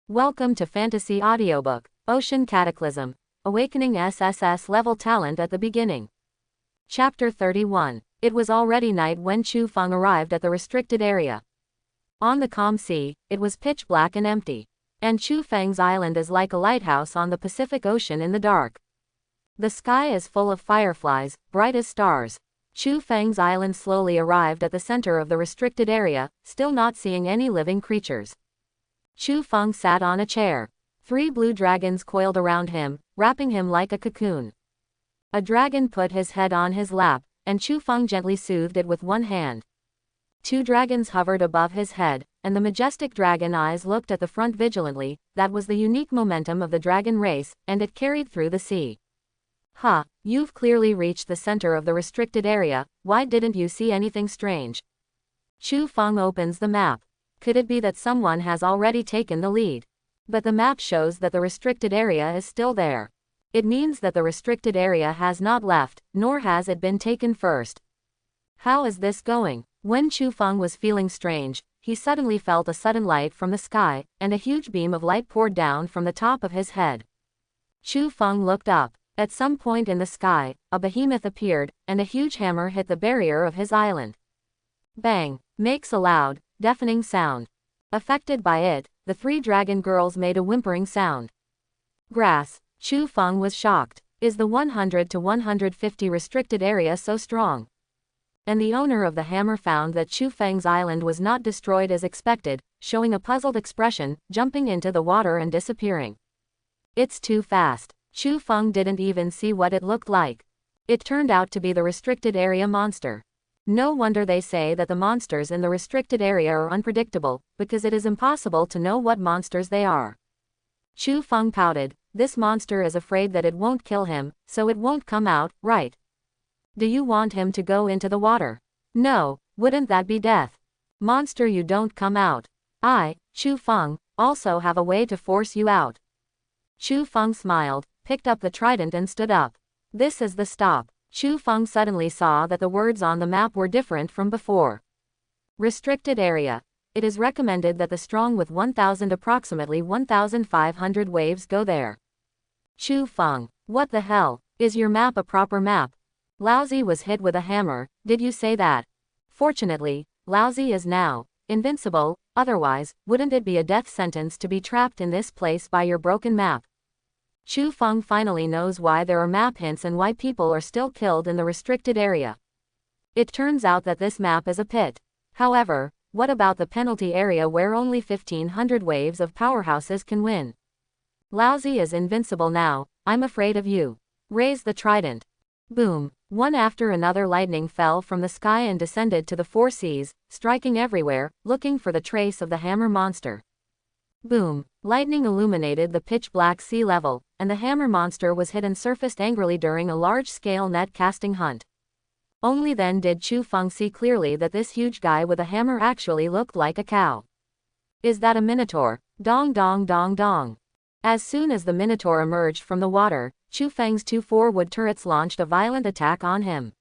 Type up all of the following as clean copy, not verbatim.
Welcome to Fantasy Audiobook, Ocean Cataclysm, Awakening SSS-level talent at the beginning. Chapter 31. It was already night when Chu Feng arrived at the restricted area. On the calm sea, it was pitch black and empty. And Chu Feng's island is like a lighthouse on the Pacific Ocean in the dark. The sky is full of fireflies, bright as stars. Chu Feng's island slowly arrived at the center of the restricted area, still not seeing any living creatures. Chu Feng sat on a chair. 3 blue dragons coiled around him, wrapping him like a cocoon. A dragon put his head on his lap, and Chu Feng gently soothed it with one hand. 2 dragons hovered above his head, and the majestic dragon eyes looked at the front vigilantly. That was the unique momentum of the dragon race, and it carried through the sea. "Huh, you've clearly reached the center of the restricted area, why didn't you see anything strange?" Chu Feng opens the map. Could it be that someone has already taken the lead? But the map shows that the restricted area is still there. It means that the restricted area has not left, nor has it been taken first. How is this going? When Chu Feng was feeling strange, he suddenly felt a sudden light from the sky, and a huge beam of light poured down from the top of his head. Chu Feng looked up. At some point in the sky, a behemoth appeared, and a huge hammer hit the barrier of his island. Bang! Makes a loud, deafening sound. Affected by it, the 3 dragon girls made a whimpering sound. Grass. Chu Feng was shocked. Is the 100 to 150 restricted area so strong? And the owner of the hammer found that Chu Feng's island was not destroyed as expected, showing a puzzled expression, jumping into the water and disappearing. It's too fast. Chu Feng didn't even see what it looked like. It turned out to be the restricted area monster. No wonder they say that the monsters in the restricted area are unpredictable, because it is impossible to know what monsters they are. Chu Feng pouted. This monster is afraid that it won't kill him, so it won't come out, right? Do you want him to go into the water? No, wouldn't that be death? Monster, you don't come out. I, Chu Feng, also have a way to force you out. Chu Feng smiled, picked up the trident and stood up. This is the stop. Chu Feng suddenly saw that the words on the map were different from before. Restricted area. It is recommended that the strong with 1,000 approximately 1,500 waves go there. Chu Feng, what the hell? Is your map a proper map? Laozi was hit with a hammer, did you say that? Fortunately, Laozi is now invincible, otherwise, wouldn't it be a death sentence to be trapped in this place by your broken map? Chu Feng finally knows why there are map hints and why people are still killed in the restricted area. It turns out that this map is a pit. However, what about the penalty area where only 1,500 waves of powerhouses can win? Laozi is invincible now, I'm afraid of you. Raise the trident. Boom. One after another lightning fell from the sky and descended to the 4 seas, striking everywhere, looking for the trace of the hammer monster. Boom. Lightning illuminated the pitch-black sea level, and the hammer monster was hit and surfaced angrily during a large-scale net-casting hunt. Only then did Chu Feng see clearly that this huge guy with a hammer actually looked like a cow. Is that a Minotaur? Dong dong dong dong. As soon as the Minotaur emerged from the water, Chu Feng's 2 4-wood turrets launched a violent attack on him.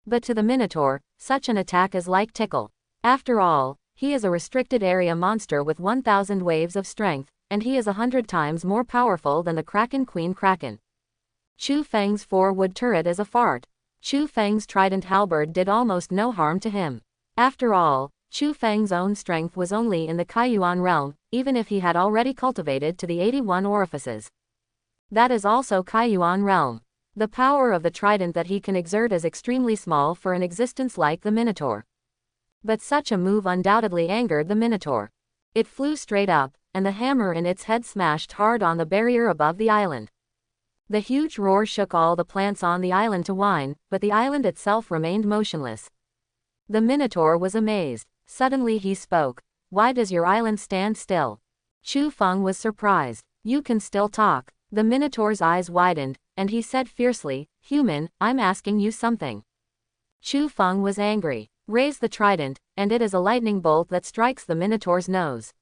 But to the Minotaur, such an attack is like tickle. After all, he is a restricted area monster with 1,000 waves of strength, and he is 100 times more powerful than the Kraken Queen Kraken. Chu Feng's 4-wood turret is a fart. Chu Feng's trident halberd did almost no harm to him. After all, Chu Feng's own strength was only in the Kaiyuan realm, even if he had already cultivated to the 81 orifices. That is also Kaiyuan realm. The power of the trident that he can exert is extremely small for an existence like the Minotaur. But such a move undoubtedly angered the Minotaur. It flew straight up, and the hammer in its head smashed hard on the barrier above the island. The huge roar shook all the plants on the island to whine, but the island itself remained motionless. The Minotaur was amazed. Suddenly he spoke. Why does your island stand still? Chu Feng was surprised. You can still talk. The Minotaur's eyes widened, and he said fiercely, Human, I'm asking you something. Chu Feng was angry. Raise the trident, and it is a lightning bolt that strikes the Minotaur's nose.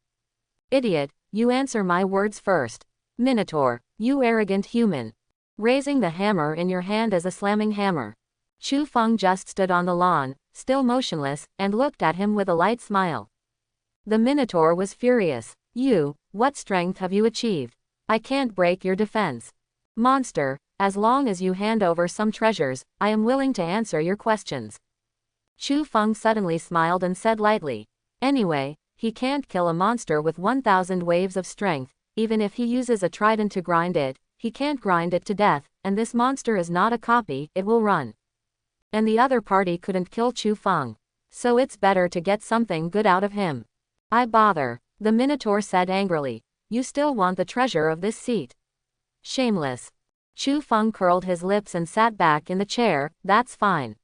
Idiot, you answer my words first. Minotaur, you arrogant human. Raising the hammer in your hand as a slamming hammer. Chu Feng just stood on the lawn, still motionless, and looked at him with a light smile. The Minotaur was furious. What strength have you achieved? I can't break your defense. Monster, as long as you hand over some treasures, I am willing to answer your questions. Chu Feng suddenly smiled and said lightly. Anyway, he can't kill a monster with 1,000 waves of strength, even if he uses a trident to grind it, he can't grind it to death, and this monster is not a copy, it will run. And the other party couldn't kill Chu Feng. So it's better to get something good out of him. I bother, the Minotaur said angrily. You still want the treasure of this seat. Shameless. Chu Feng curled his lips and sat back in the chair. That's fine.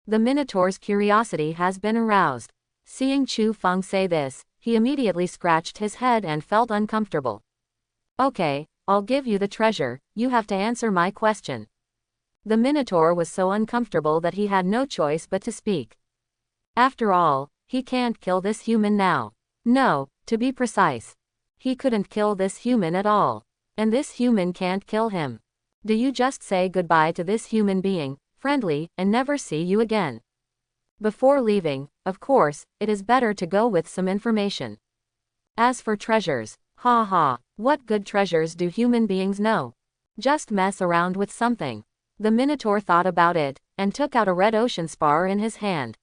The Minotaur's curiosity has been aroused. Seeing Chu Feng say this, he immediately scratched his head and felt uncomfortable. Okay, I'll give you the treasure, you have to answer my question. The Minotaur was so uncomfortable that he had no choice but to speak. After all, he can't kill this human now. No, to be precise. He couldn't kill this human at all. And this human can't kill him. Do you just say goodbye to this human being, friendly, and never see you again? Before leaving, of course, it is better to go with some information. As for treasures, ha ha, what good treasures do human beings know? Just mess around with something. The Minotaur thought about it, and took out a red ocean spar in his hand.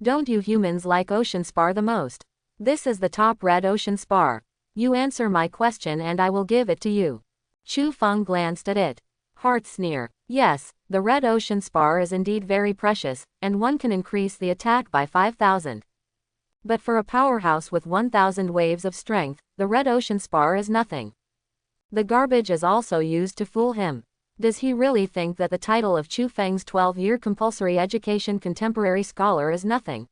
Don't you humans like ocean spar the most? This is the top red ocean spar. You answer my question and I will give it to you. Chu Feng glanced at it. Heart sneer. Yes, the red ocean spar is indeed very precious, and one can increase the attack by 5,000. But for a powerhouse with 1,000 waves of strength, the red ocean spar is nothing. The garbage is also used to fool him. Does he really think that the title of Chu Feng's 12-year compulsory education contemporary scholar is nothing?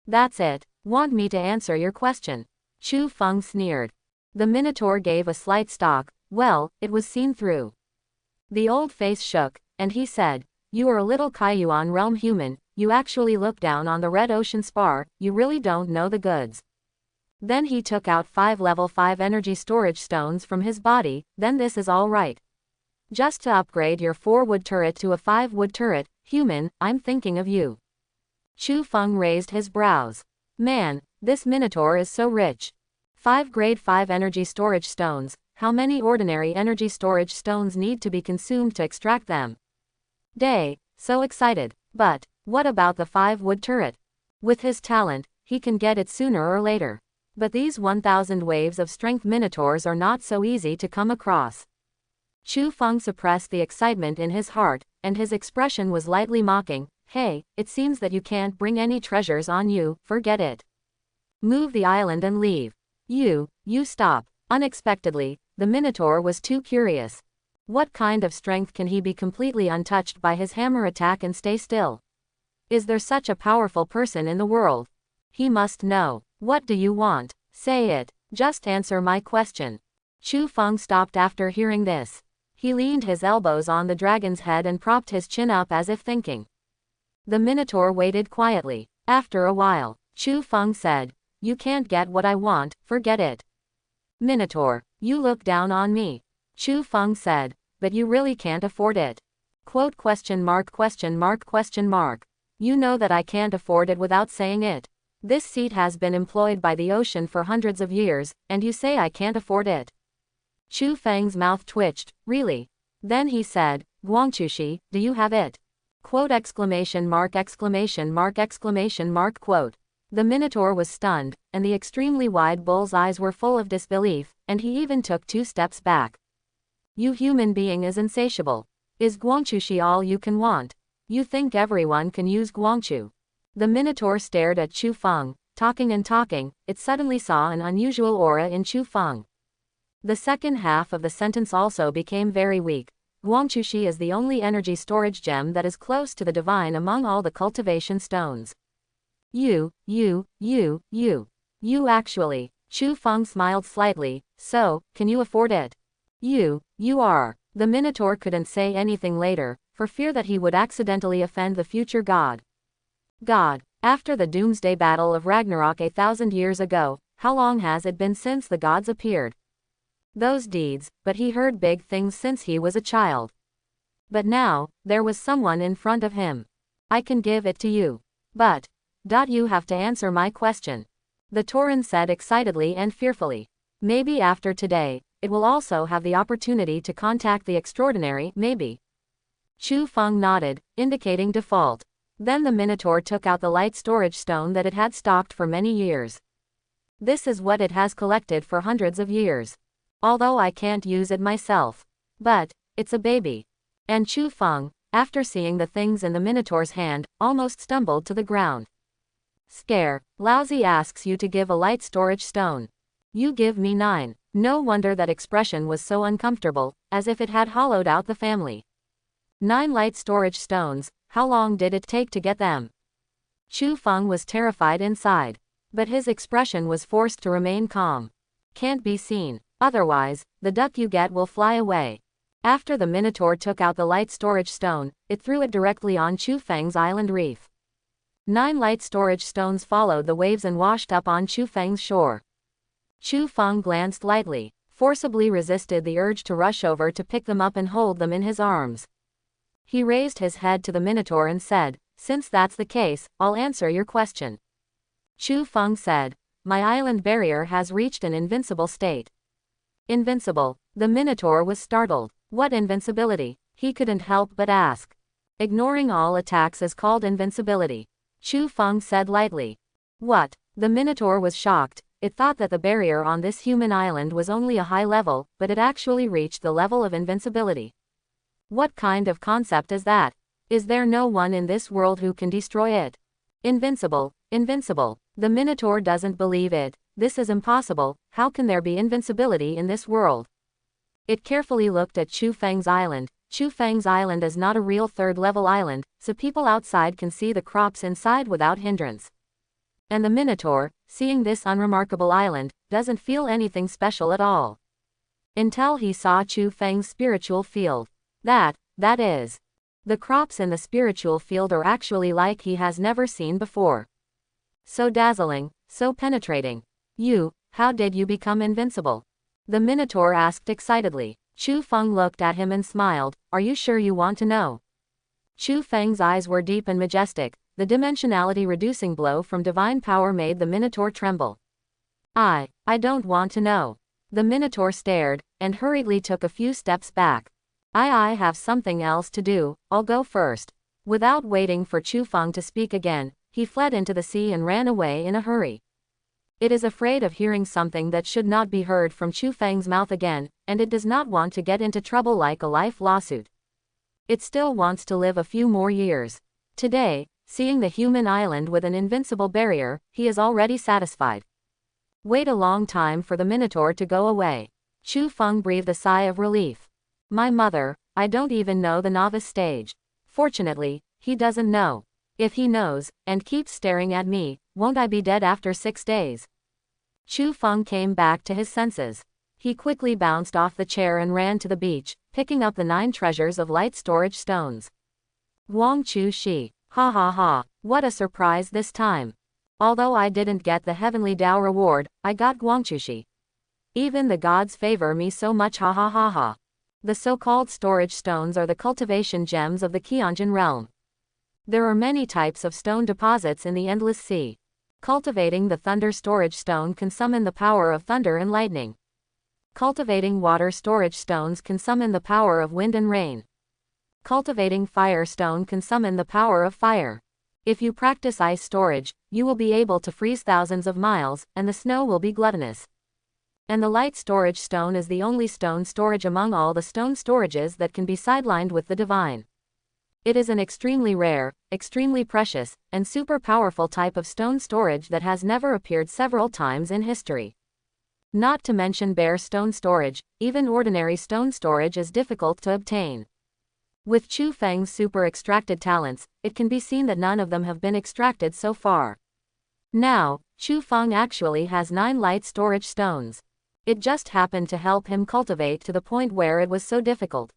That's it. Want me to answer your question? Chu Feng sneered. The Minotaur gave a slight stock. Well, it was seen through. The old face shook, and he said, You are a little Kaiyuan realm human, you actually look down on the red ocean spar, you really don't know the goods. Then he took out 5 level 5 energy storage stones from his body. Then this is all right. Just to upgrade your 4 wood turret to a 5 wood turret, human, I'm thinking of you. Chu Feng raised his brows. Man, this Minotaur is so rich. 5 grade 5 energy storage stones, how many ordinary energy storage stones need to be consumed to extract them? Day, so excited. But, what about the 5 wood turret? With his talent, he can get it sooner or later. But these 1,000 waves of strength Minotaurs are not so easy to come across. Chu Feng suppressed the excitement in his heart, and his expression was lightly mocking. Hey, it seems that you can't bring any treasures on you, forget it. Move the island and leave. You stop. Unexpectedly, the Minotaur was too curious. What kind of strength can he be completely untouched by his hammer attack and stay still? Is there such a powerful person in the world? He must know. What do you want? Say it. Just answer my question. Chu Feng stopped after hearing this. He leaned his elbows on the dragon's head and propped his chin up as if thinking. The Minotaur waited quietly. After a while, Chu Feng said, You can't get what I want, forget it. Minotaur, you look down on me. Chu Feng said, but you really can't afford it. Quote question mark question mark question mark. You know that I can't afford it without saying it. This seat has been employed by the ocean for hundreds of years, and you say I can't afford it. Chu Feng's mouth twitched. Really? Then he said, Guangchushi, do you have it? Quote exclamation mark exclamation mark exclamation mark quote. The Minotaur was stunned, and the extremely wide bull's eyes were full of disbelief, and he even took 2 steps back. You human being is insatiable. Is Guangchushi all you can want? You think everyone can use Guangchu? The Minotaur stared at Chu Feng, talking and talking. It suddenly saw an unusual aura in Chu Feng. The second half of the sentence also became very weak. Guangchushi is the only energy storage gem that is close to the divine among all the cultivation stones. You actually. Chu Feng smiled slightly. So, can you afford it? You are. The Minotaur couldn't say anything later, for fear that he would accidentally offend the future god. God. After the doomsday battle of Ragnarok 1,000 years ago, how long has it been since the gods appeared? Those deeds, but he heard big things since he was a child. But now, there was someone in front of him. I can give it to you. But, you have to answer my question. The Tauren said excitedly and fearfully. Maybe after today, it will also have the opportunity to contact the extraordinary, maybe. Chu Feng nodded, indicating default. Then the Minotaur took out the light storage stone that it had stocked for many years. This is what it has collected for hundreds of years. Although I can't use it myself. But, it's a baby. And Chu Feng, after seeing the things in the Minotaur's hand, almost stumbled to the ground. Scare, Lousy asks you to give a light storage stone. You give me 9. No wonder that expression was so uncomfortable, as if it had hollowed out the family. 9 light storage stones, how long did it take to get them? Chu Feng was terrified inside. But his expression was forced to remain calm. Can't be seen. Otherwise, the duck you get will fly away. After the Minotaur took out the light storage stone, it threw it directly on Chu Feng's island reef. 9 light storage stones followed the waves and washed up on Chu Feng's shore. Chu Feng glanced lightly, forcibly resisted the urge to rush over to pick them up and hold them in his arms. He raised his head to the Minotaur and said, "Since that's the case, I'll answer your question." Chu Feng said, "My island barrier has reached an invincible state." Invincible? The Minotaur was startled. What invincibility? He couldn't help but ask. Ignoring all attacks is called invincibility. Chu Feng said lightly. What? The Minotaur was shocked. It thought that the barrier on this human island was only a high level, but it actually reached the level of invincibility. What kind of concept is that? Is there no one in this world who can destroy it? Invincible, invincible. The Minotaur doesn't believe it. This is impossible. How can there be invincibility in this world? It carefully looked at Chu Feng's island. Chu Feng's island is not a real third-level island, so people outside can see the crops inside without hindrance. And the Minotaur, seeing this unremarkable island, doesn't feel anything special at all. Until he saw Chu Feng's spiritual field. That is. The crops in the spiritual field are actually like he has never seen before. So dazzling, so penetrating. How did you become invincible? The Minotaur asked excitedly. Chu Feng looked at him and smiled. Are you sure you want to know? Chu Feng's eyes were deep and majestic. The dimensionality-reducing blow from divine power made the Minotaur tremble. I don't want to know. The Minotaur stared, and hurriedly took a few steps back. I have something else to do, I'll go first. Without waiting for Chu Feng to speak again, he fled into the sea and ran away in a hurry. It is afraid of hearing something that should not be heard from Chu Feng's mouth again, and it does not want to get into trouble like a life lawsuit. It still wants to live a few more years. Today, seeing the human island with an invincible barrier, he is already satisfied. Wait a long time for the Minotaur to go away. Chu Feng breathed a sigh of relief. My mother, I don't even know the novice stage. Fortunately, he doesn't know. If he knows, and keeps staring at me, won't I be dead after 6 days? Chu Feng came back to his senses. He quickly bounced off the chair and ran to the beach, picking up the 9 treasures of light storage stones. Wang Chu Shi. Ha ha ha, what a surprise this time. Although I didn't get the heavenly Dao reward, I got Guangchushi. Even the gods favor me so much, ha ha ha ha. The so-called storage stones are the cultivation gems of the Qianjin realm. There are many types of stone deposits in the endless sea. Cultivating the thunder storage stone can summon the power of thunder and lightning. Cultivating water storage stones can summon the power of wind and rain. Cultivating fire stone can summon the power of fire. If you practice ice storage, you will be able to freeze thousands of miles, and the snow will be gluttonous. And the light storage stone is the only stone storage among all the stone storages that can be sidelined with the divine. It is an extremely rare, extremely precious, and super powerful type of stone storage that has never appeared several times in history. Not to mention bare stone storage, even ordinary stone storage is difficult to obtain. With Chu Feng's super extracted talents, it can be seen that none of them have been extracted so far. Now, Chu Feng actually has 9 light storage stones. It just happened to help him cultivate to the point where it was so difficult.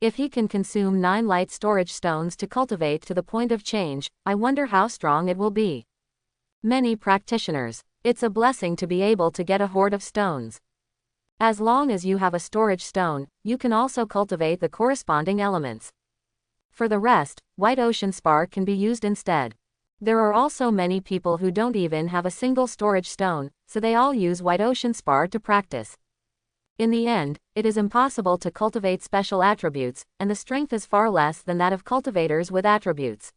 If he can consume 9 light storage stones to cultivate to the point of change, I wonder how strong it will be. Many practitioners. It's a blessing to be able to get a hoard of stones. As long as you have a storage stone, you can also cultivate the corresponding elements. For the rest, white ocean spark can be used instead. There are also many people who don't even have a single storage stone, so they all use White Ocean Spar to practice. In the end, it is impossible to cultivate special attributes, and the strength is far less than that of cultivators with attributes.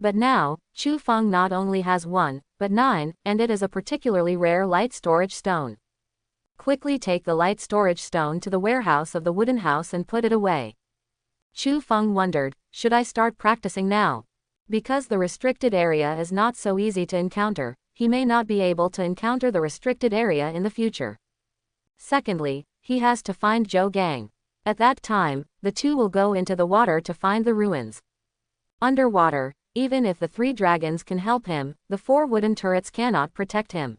But now, Chu Feng not only has 1, but 9, and it is a particularly rare light storage stone. Quickly take the light storage stone to the warehouse of the wooden house and put it away. Chu Feng wondered, should I start practicing now? Because the restricted area is not so easy to encounter, he may not be able to encounter the restricted area in the future. Secondly, he has to find Zhou Gang. At that time, the two will go into the water to find the ruins. Underwater, even if the 3 dragons can help him, the 4 wooden turrets cannot protect him.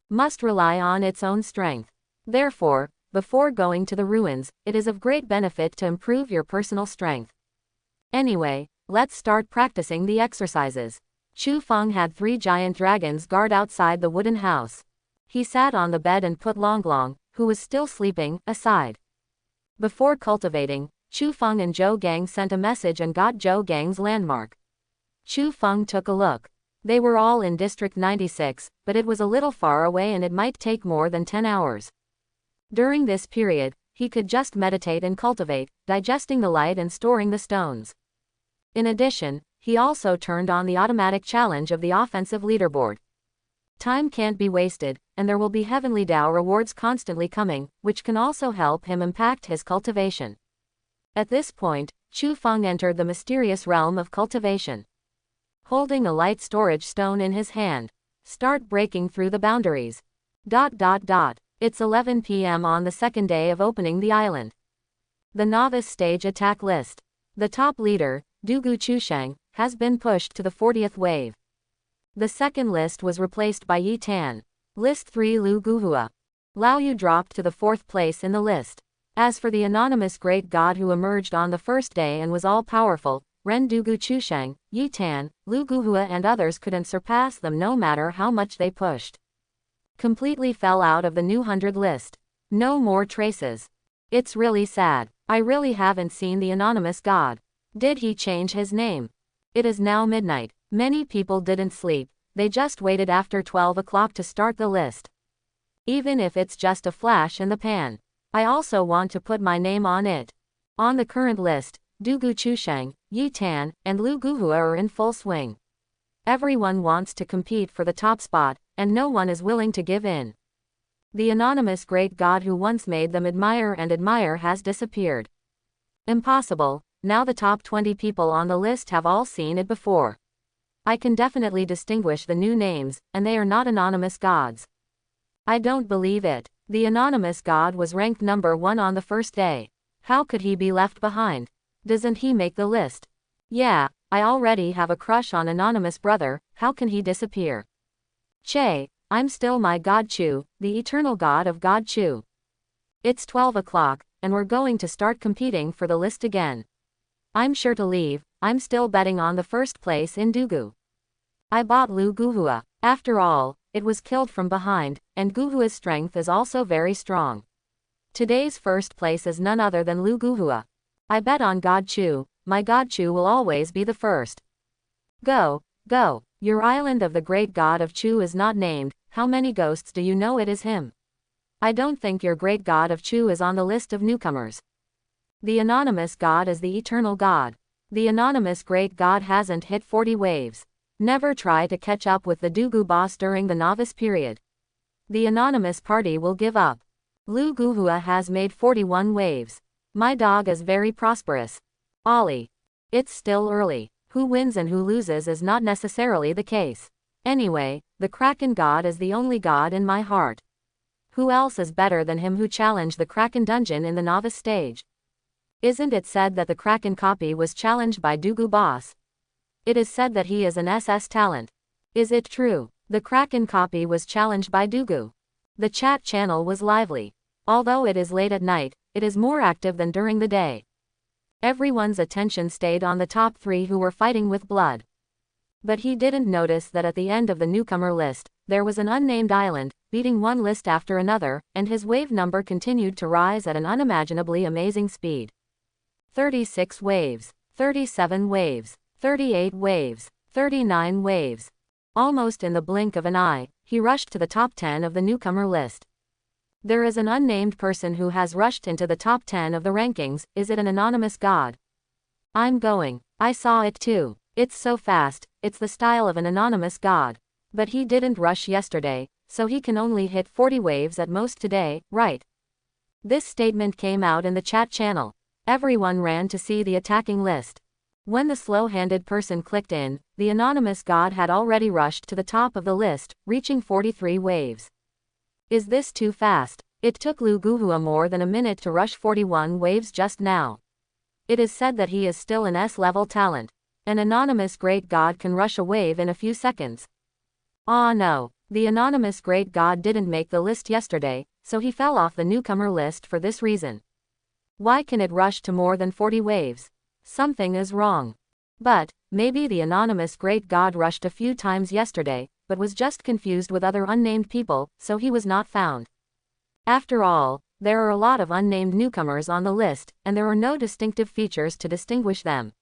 Must rely on its own strength. Therefore, before going to the ruins, it is of great benefit to improve your personal strength. Anyway, let's start practicing the exercises. Chu Feng had 3 giant dragons guard outside the wooden house. He sat on the bed and put Longlong, who was still sleeping, aside. Before cultivating, Chu Feng and Zhou Gang sent a message and got Zhou Gang's landmark. Chu Feng took a look. They were all in District 96, but it was a little far away and it might take more than 10 hours. During this period, he could just meditate and cultivate, digesting the light and storing the stones. In addition, he also turned on the automatic challenge of the offensive leaderboard. Time can't be wasted, and there will be heavenly Dao rewards constantly coming, which can also help him impact his cultivation. At this point, Chu Feng entered the mysterious realm of cultivation. Holding a light storage stone in his hand. Start breaking through the boundaries. It's 11 p.m. on the second day of opening the island. The novice stage attack list. The top leader, Dugu Chusheng, has been pushed to the 40th wave. The second list was replaced by Yi Tan. List 3 Lu Guhua. Lao Yu dropped to the 4th place in the list. As for the anonymous great god who emerged on the first day and was all-powerful, Ren Dugu Chusheng, Yi Tan, Lu Guhua and others couldn't surpass them no matter how much they pushed. Completely fell out of the new 100 list. No more traces. It's really sad. I really haven't seen the anonymous god. Did he change his name? It is now midnight. Many people didn't sleep, they just waited after 12 o'clock to start the list. Even if it's just a flash in the pan. I also want to put my name on it. On the current list, Dugu Chusheng, Yi Tan, and Lu Guhua are in full swing. Everyone wants to compete for the top spot, and no one is willing to give in. The anonymous great god who once made them admire has disappeared. Impossible, now the top 20 people on the list have all seen it before. I can definitely distinguish the new names, and they are not anonymous gods. I don't believe it. The anonymous god was ranked number 1 on the first day. How could he be left behind? Doesn't he make the list? Yeah, I already have a crush on anonymous brother, how can he disappear? Che, I'm still my god Chu, the eternal god of God Chu. It's 12 o'clock, and we're going to start competing for the list again. I'm sure to leave, I'm still betting on the first place in Dugu. I bought Lu Guhua. After all, it was killed from behind, and Guhua's strength is also very strong. Today's first place is none other than Lu Guhua. I bet on God Chu, my God Chu will always be the first. Go, go, your island of the great god of Chu is not named, how many ghosts do you know it is him? I don't think your great god of Chu is on the list of newcomers. The anonymous god is the eternal god. The anonymous great god hasn't hit 40 waves. Never try to catch up with the Dugu boss during the novice period. The anonymous party will give up. Lu Guhua has made 41 waves. My dog is very prosperous. Ollie. It's still early. Who wins and who loses is not necessarily the case. Anyway, the Kraken god is the only god in my heart. Who else is better than him who challenged the Kraken dungeon in the novice stage? Isn't it said that the Kraken copy was challenged by Dugu boss? It is said that he is an SS talent. Is it true? The Kraken copy was challenged by Dugu. The chat channel was lively. Although it is late at night, it is more active than during the day. Everyone's attention stayed on the top 3 who were fighting with blood. But he didn't notice that at the end of the newcomer list, there was an unnamed island, beating one list after another, and his wave number continued to rise at an unimaginably amazing speed. 36 waves, 37 waves, 38 waves. 39 waves. Almost in the blink of an eye, he rushed to the top 10 of the newcomer list. There is an unnamed person who has rushed into the top 10 of the rankings. Is it an anonymous god? I'm going. I saw it too. It's so fast, it's the style of an anonymous god. But he didn't rush yesterday, so he can only hit 40 waves at most today, right? This statement came out in the chat channel. Everyone ran to see the attacking list. When the slow-handed person clicked in, the anonymous god had already rushed to the top of the list, reaching 43 waves. Is this too fast? It took Lu Guhua more than a minute to rush 41 waves just now. It is said that he is still an S-level talent. An anonymous great god can rush a wave in a few seconds. Ah no, the anonymous great god didn't make the list yesterday, so he fell off the newcomer list for this reason. Why can it rush to more than 40 waves? Something is wrong. But, maybe the anonymous great god rushed a few times yesterday, but was just confused with other unnamed people, so he was not found. After all, there are a lot of unnamed newcomers on the list, and there are no distinctive features to distinguish them.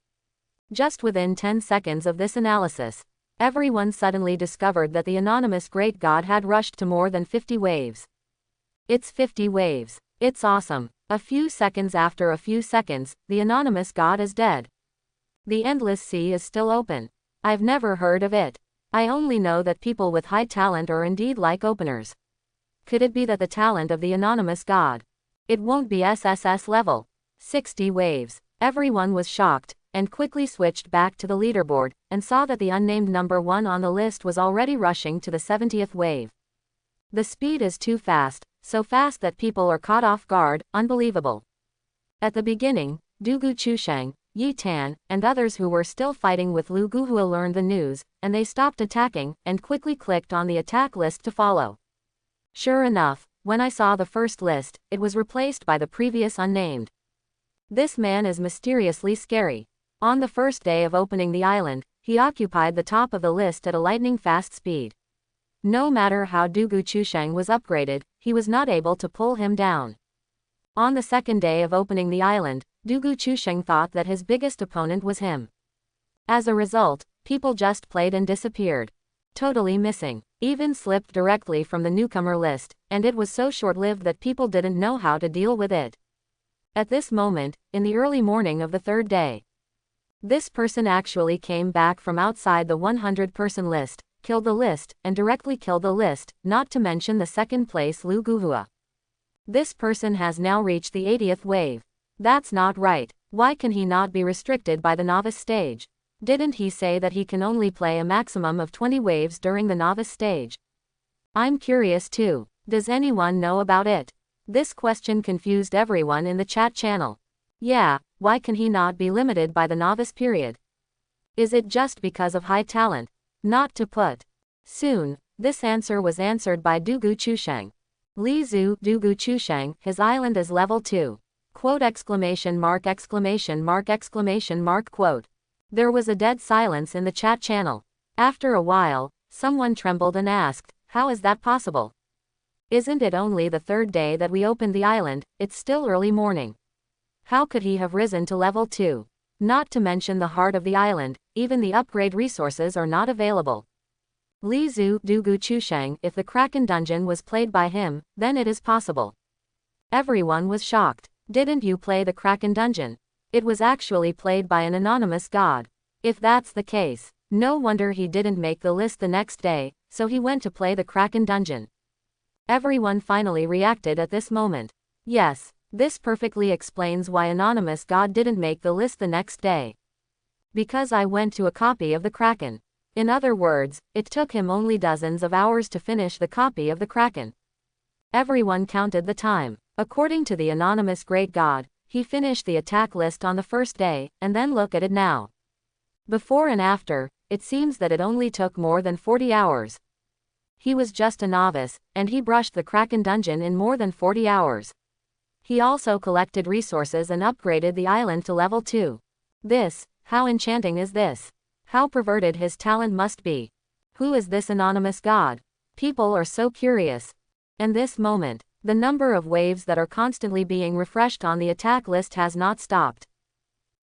Just within 10 seconds of this analysis, everyone suddenly discovered that the anonymous great god had rushed to more than 50 waves. It's 50 waves. It's awesome. A few seconds after a few seconds, the anonymous god is dead. The endless sea is still open. I've never heard of it. I only know that people with high talent are indeed like openers. Could it be that the talent of the anonymous god? It won't be SSS level. 60 waves. Everyone was shocked, and quickly switched back to the leaderboard, and saw that the unnamed number 1 on the list was already rushing to the 70th wave. The speed is too fast, so fast that people are caught off guard. Unbelievable. At the beginning, Dugu Chusheng, Yi Tan, and others who were still fighting with Lu Guhua learned the news, and they stopped attacking, and quickly clicked on the attack list to follow. Sure enough, when I saw the first list, it was replaced by the previous unnamed. This man is mysteriously scary. On the first day of opening the island, he occupied the top of the list at a lightning-fast speed. No matter how Dugu Chusheng was upgraded, he was not able to pull him down. On the second day of opening the island, Dugu Chusheng thought that his biggest opponent was him. As a result, people just played and disappeared. Totally missing. Even slipped directly from the newcomer list, and it was so short-lived that people didn't know how to deal with it. At this moment, in the early morning of the third day, this person actually came back from outside the 100-person list, killed the list, and directly killed the list, not to mention the second place Lu Guhua. This person has now reached the 80th wave. That's not right. Why can he not be restricted by the novice stage? Didn't he say that he can only play a maximum of 20 waves during the novice stage? I'm curious too. Does anyone know about it? This question confused everyone in the chat channel. Yeah, why can he not be limited by the novice period? Is it just because of high talent? Not to put. Soon, this answer was answered by Dugu Chusheng. Li Zhu Dugu Chusheng, his island is level 2. Quote exclamation mark exclamation mark exclamation mark quote. There was a dead silence in the chat channel. After a while, someone trembled and asked, how is that possible? Isn't it only the third day that we opened the island? It's still early morning. How could he have risen to level 2? Not to mention the heart of the island, even the upgrade resources are not available. Li Zhu Dugu Chusheng, if the Kraken dungeon was played by him, then it is possible. Everyone was shocked. Didn't you play the Kraken dungeon? It was actually played by an anonymous god. If that's the case, no wonder he didn't make the list the next day, so he went to play the Kraken dungeon. Everyone finally reacted at this moment. Yes, this perfectly explains why anonymous god didn't make the list the next day. Because I went to a copy of the Kraken. In other words, it took him only dozens of hours to finish the copy of the Kraken. Everyone counted the time. According to the anonymous great god, he finished the attack list on the first day, and then look at it now. Before and after, it seems that it only took more than 40 hours. He was just a novice, and he brushed the Kraken dungeon in more than 40 hours. He also collected resources and upgraded the island to level 2. How enchanting is this? How perverted his talent must be. Who is this anonymous god? People are so curious. And this moment, the number of waves that are constantly being refreshed on the attack list has not stopped.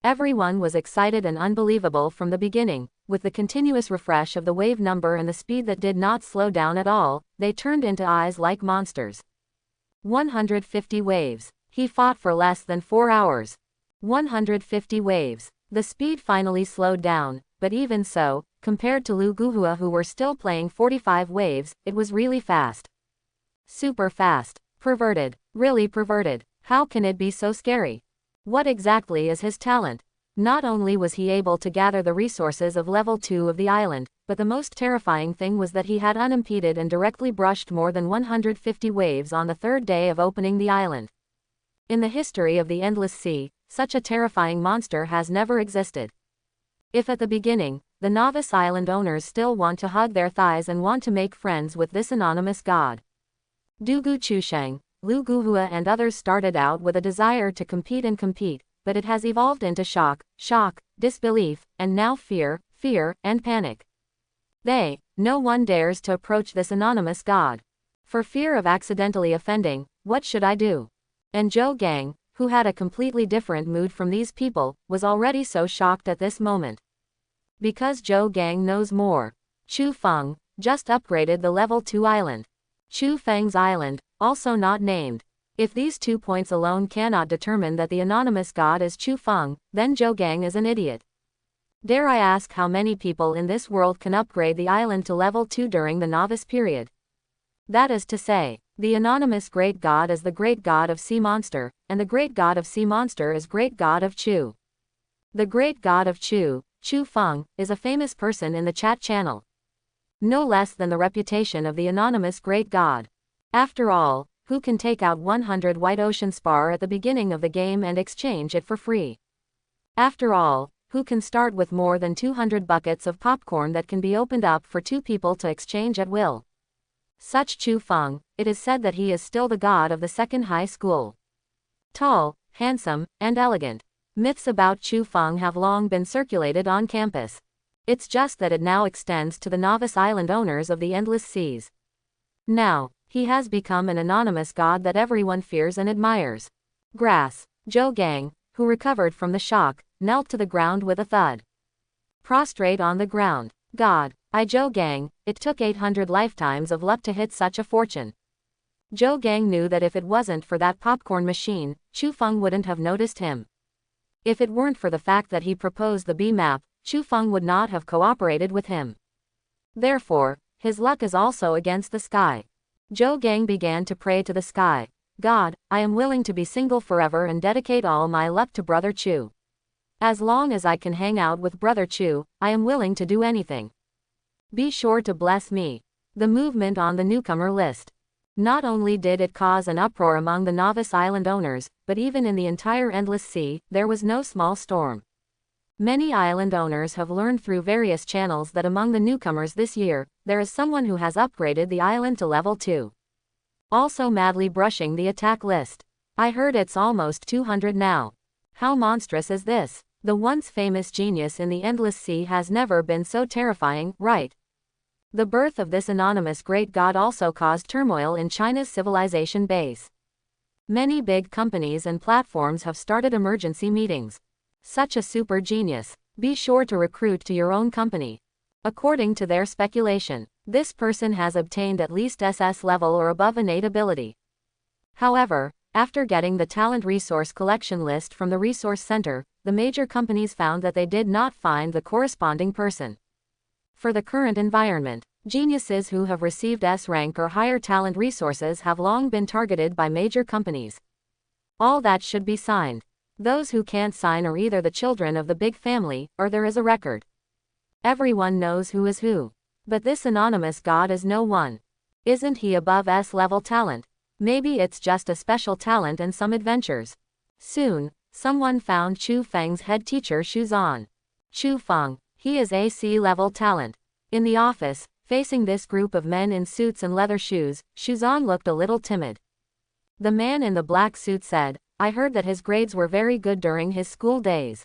Everyone was excited and unbelievable from the beginning, with the continuous refresh of the wave number and the speed that did not slow down at all, they turned into eyes like monsters. 150 waves. He fought for less than 4 hours. 150 waves. The speed finally slowed down, but even so, compared to Lu Guhua who were still playing 45 waves, it was really fast. Super fast. Perverted. Really perverted. How can it be so scary? What exactly is his talent? Not only was he able to gather the resources of level 2 of the island, but the most terrifying thing was that he had unimpeded and directly brushed more than 150 waves on the third day of opening the island. In the history of the Endless Sea, such a terrifying monster has never existed. If at the beginning, the novice island owners still want to hug their thighs and want to make friends with this anonymous god, Dugu Chusheng, Lu Guhua and others started out with a desire to compete, but it has evolved into shock, disbelief, and now fear, and panic. No one dares to approach this anonymous god. For fear of accidentally offending, what should I do? And Zhou Gang, who had a completely different mood from these people, was already so shocked at this moment. Because Zhou Gang knows more. Chu Feng just upgraded the level 2 island. Chu Feng's island, also not named. If these 2 points alone cannot determine that the anonymous god is Chu Feng, then Zhou Gang is an idiot. Dare I ask how many people in this world can upgrade the island to level 2 during the novice period? That is to say, the anonymous great god is the great god of sea monster, and the great god of sea monster is great god of Chu. The great god of Chu, Chu Feng, is a famous person in the chat channel. No less than the reputation of the anonymous great god. After all, who can take out 100 white ocean spar at the beginning of the game and exchange it for free? After all, who can start with more than 200 buckets of popcorn that can be opened up for 2 people to exchange at will? Such Chu Feng, it is said that he is still the god of the second high school. Tall, handsome, and elegant. Myths about Chu Feng have long been circulated on campus. It's just that it now extends to the novice island owners of the Endless Seas. Now, he has become an anonymous god that everyone fears and admires. Grass. Zhou Gang, who recovered from the shock, knelt to the ground with a thud. Prostrate on the ground. God, Zhou Gang, it took 800 lifetimes of luck to hit such a fortune. Zhou Gang knew that if it wasn't for that popcorn machine, Chu Feng wouldn't have noticed him. If it weren't for the fact that he proposed the B map, Chu Feng would not have cooperated with him. Therefore, his luck is also against the sky. Zhou Gang began to pray to the sky. God, I am willing to be single forever and dedicate all my luck to Brother Chu. As long as I can hang out with Brother Chu, I am willing to do anything. Be sure to bless me. The movement on the newcomer list. Not only did it cause an uproar among the novice island owners, but even in the entire Endless Sea, there was no small storm. Many island owners have learned through various channels that among the newcomers this year, there is someone who has upgraded the island to level 2. Also madly brushing the attack list. I heard it's almost 200 now. How monstrous is this? The once famous genius in the Endless Sea has never been so terrifying, right? The birth of this anonymous great god also caused turmoil in China's civilization base. Many big companies and platforms have started emergency meetings. Such a super genius. Be sure to recruit to your own company. According to their speculation, this person has obtained at least SS level or above innate ability. However, after getting the talent resource collection list from the resource center, the major companies found that they did not find the corresponding person. For the current environment, geniuses who have received S rank or higher talent resources have long been targeted by major companies. All that should be signed. Those who can't sign are either the children of the big family, or there is a record. Everyone knows who is who. But this anonymous god is no one. Isn't he above S-level talent? Maybe it's just a special talent and some adventures. Soon, someone found Chu Feng's head teacher Shuzan. Chu Feng, he is AC level talent. In the office, facing this group of men in suits and leather shoes, Shuzan looked a little timid. The man in the black suit said, I heard that his grades were very good during his school days.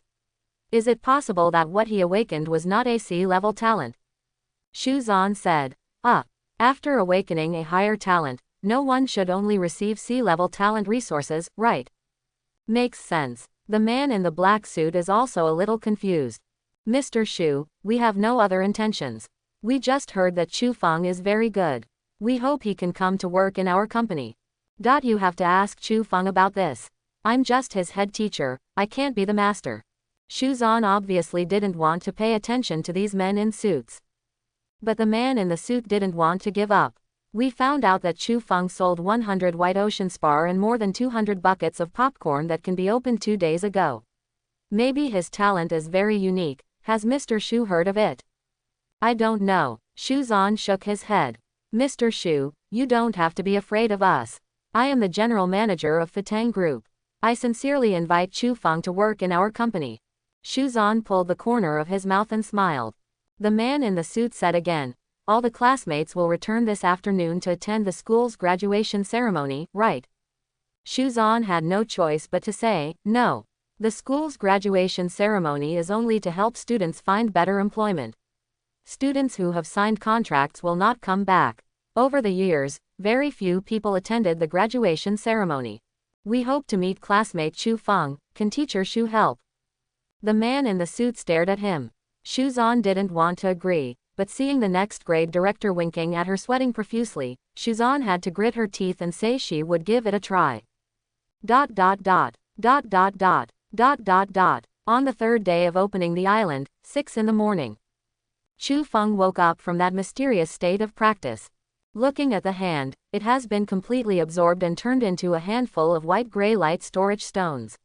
Is it possible that what he awakened was not AC level talent? Shuzan said, after awakening a higher talent, no one should only receive C-level talent resources, right? Makes sense. The man in the black suit is also a little confused. Mr. Shu, we have no other intentions. We just heard that Chu Feng is very good. We hope he can come to work in our company. You have to ask Chu Feng about this. I'm just his head teacher, I can't be the master. Shu Zan obviously didn't want to pay attention to these men in suits. But the man in the suit didn't want to give up. We found out that Chu Feng sold 100 White Ocean Spar and more than 200 buckets of popcorn that can be opened 2 days ago. Maybe his talent is very unique. Has Mr. Shu heard of it? I don't know. Shu Zan shook his head. Mr. Shu, you don't have to be afraid of us. I am the general manager of Fitang Group. I sincerely invite Chu Feng to work in our company. Shu Zan pulled the corner of his mouth and smiled. The man in the suit said again, all the classmates will return this afternoon to attend the school's graduation ceremony, right? Shu Zan had no choice but to say, no. The school's graduation ceremony is only to help students find better employment. Students who have signed contracts will not come back. Over the years, very few people attended the graduation ceremony. We hope to meet classmate Chu Feng. Can teacher Shu help? The man in the suit stared at him. Shu Zan didn't want to agree, but seeing the next grade director winking at her sweating profusely, Shu Zan had to grit her teeth and say she would give it a try. On the third day of opening the island, 6 in the morning. Chu Feng woke up from that mysterious state of practice. Looking at the hand, it has been completely absorbed and turned into a handful of white-gray light storage stones.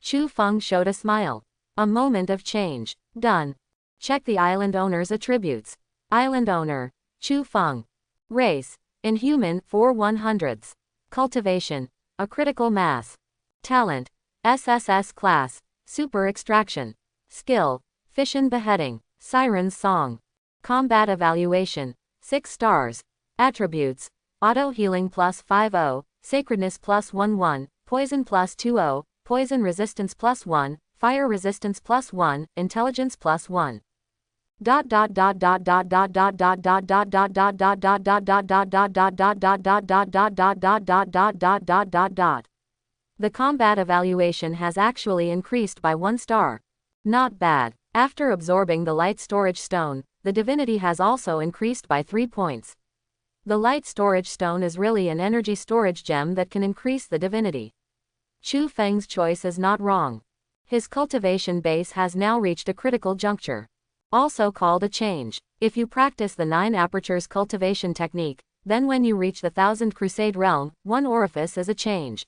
Chu Feng showed a smile. A moment of change. Done. Check the island owner's attributes. Island owner, Chu Feng. Race, Inhuman, 4/100. Cultivation, a critical mass. Talent, SSS class, super extraction. Skill, fission beheading, siren's song. Combat evaluation, 6 stars. Attributes, auto healing +50, sacredness +11, poison +20, poison resistance +1, fire resistance +1, intelligence +1. The combat evaluation has actually increased by 1 star. Not bad. After absorbing the light storage stone, the divinity has also increased by 3 points. The light storage stone is really an energy storage gem that can increase the divinity. Chu Feng's choice is not wrong. His cultivation base has now reached a critical juncture. Also called a change. If you practice the 9 apertures cultivation technique, then when you reach the 1000 crusade realm, 1 orifice is a change.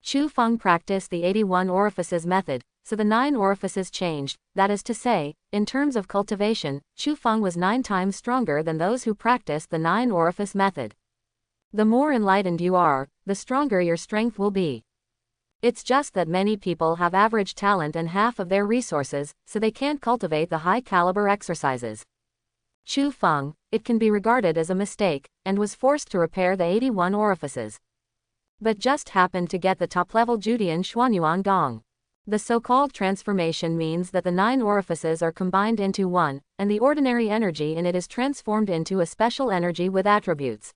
Chu Feng practiced the 81 orifices method, so the 9 orifices changed. That is to say, in terms of cultivation, Chu Feng was 9 times stronger than those who practiced the 9 orifice method. The more enlightened you are, the stronger your strength will be. It's just that many people have average talent and half of their resources, so they can't cultivate the high-caliber exercises. Chu Feng, it can be regarded as a mistake, and was forced to repair the 81 orifices. But just happened to get the top-level Judian Xuanyuan Gong. The so-called transformation means that the 9 orifices are combined into one, and the ordinary energy in it is transformed into a special energy with attributes.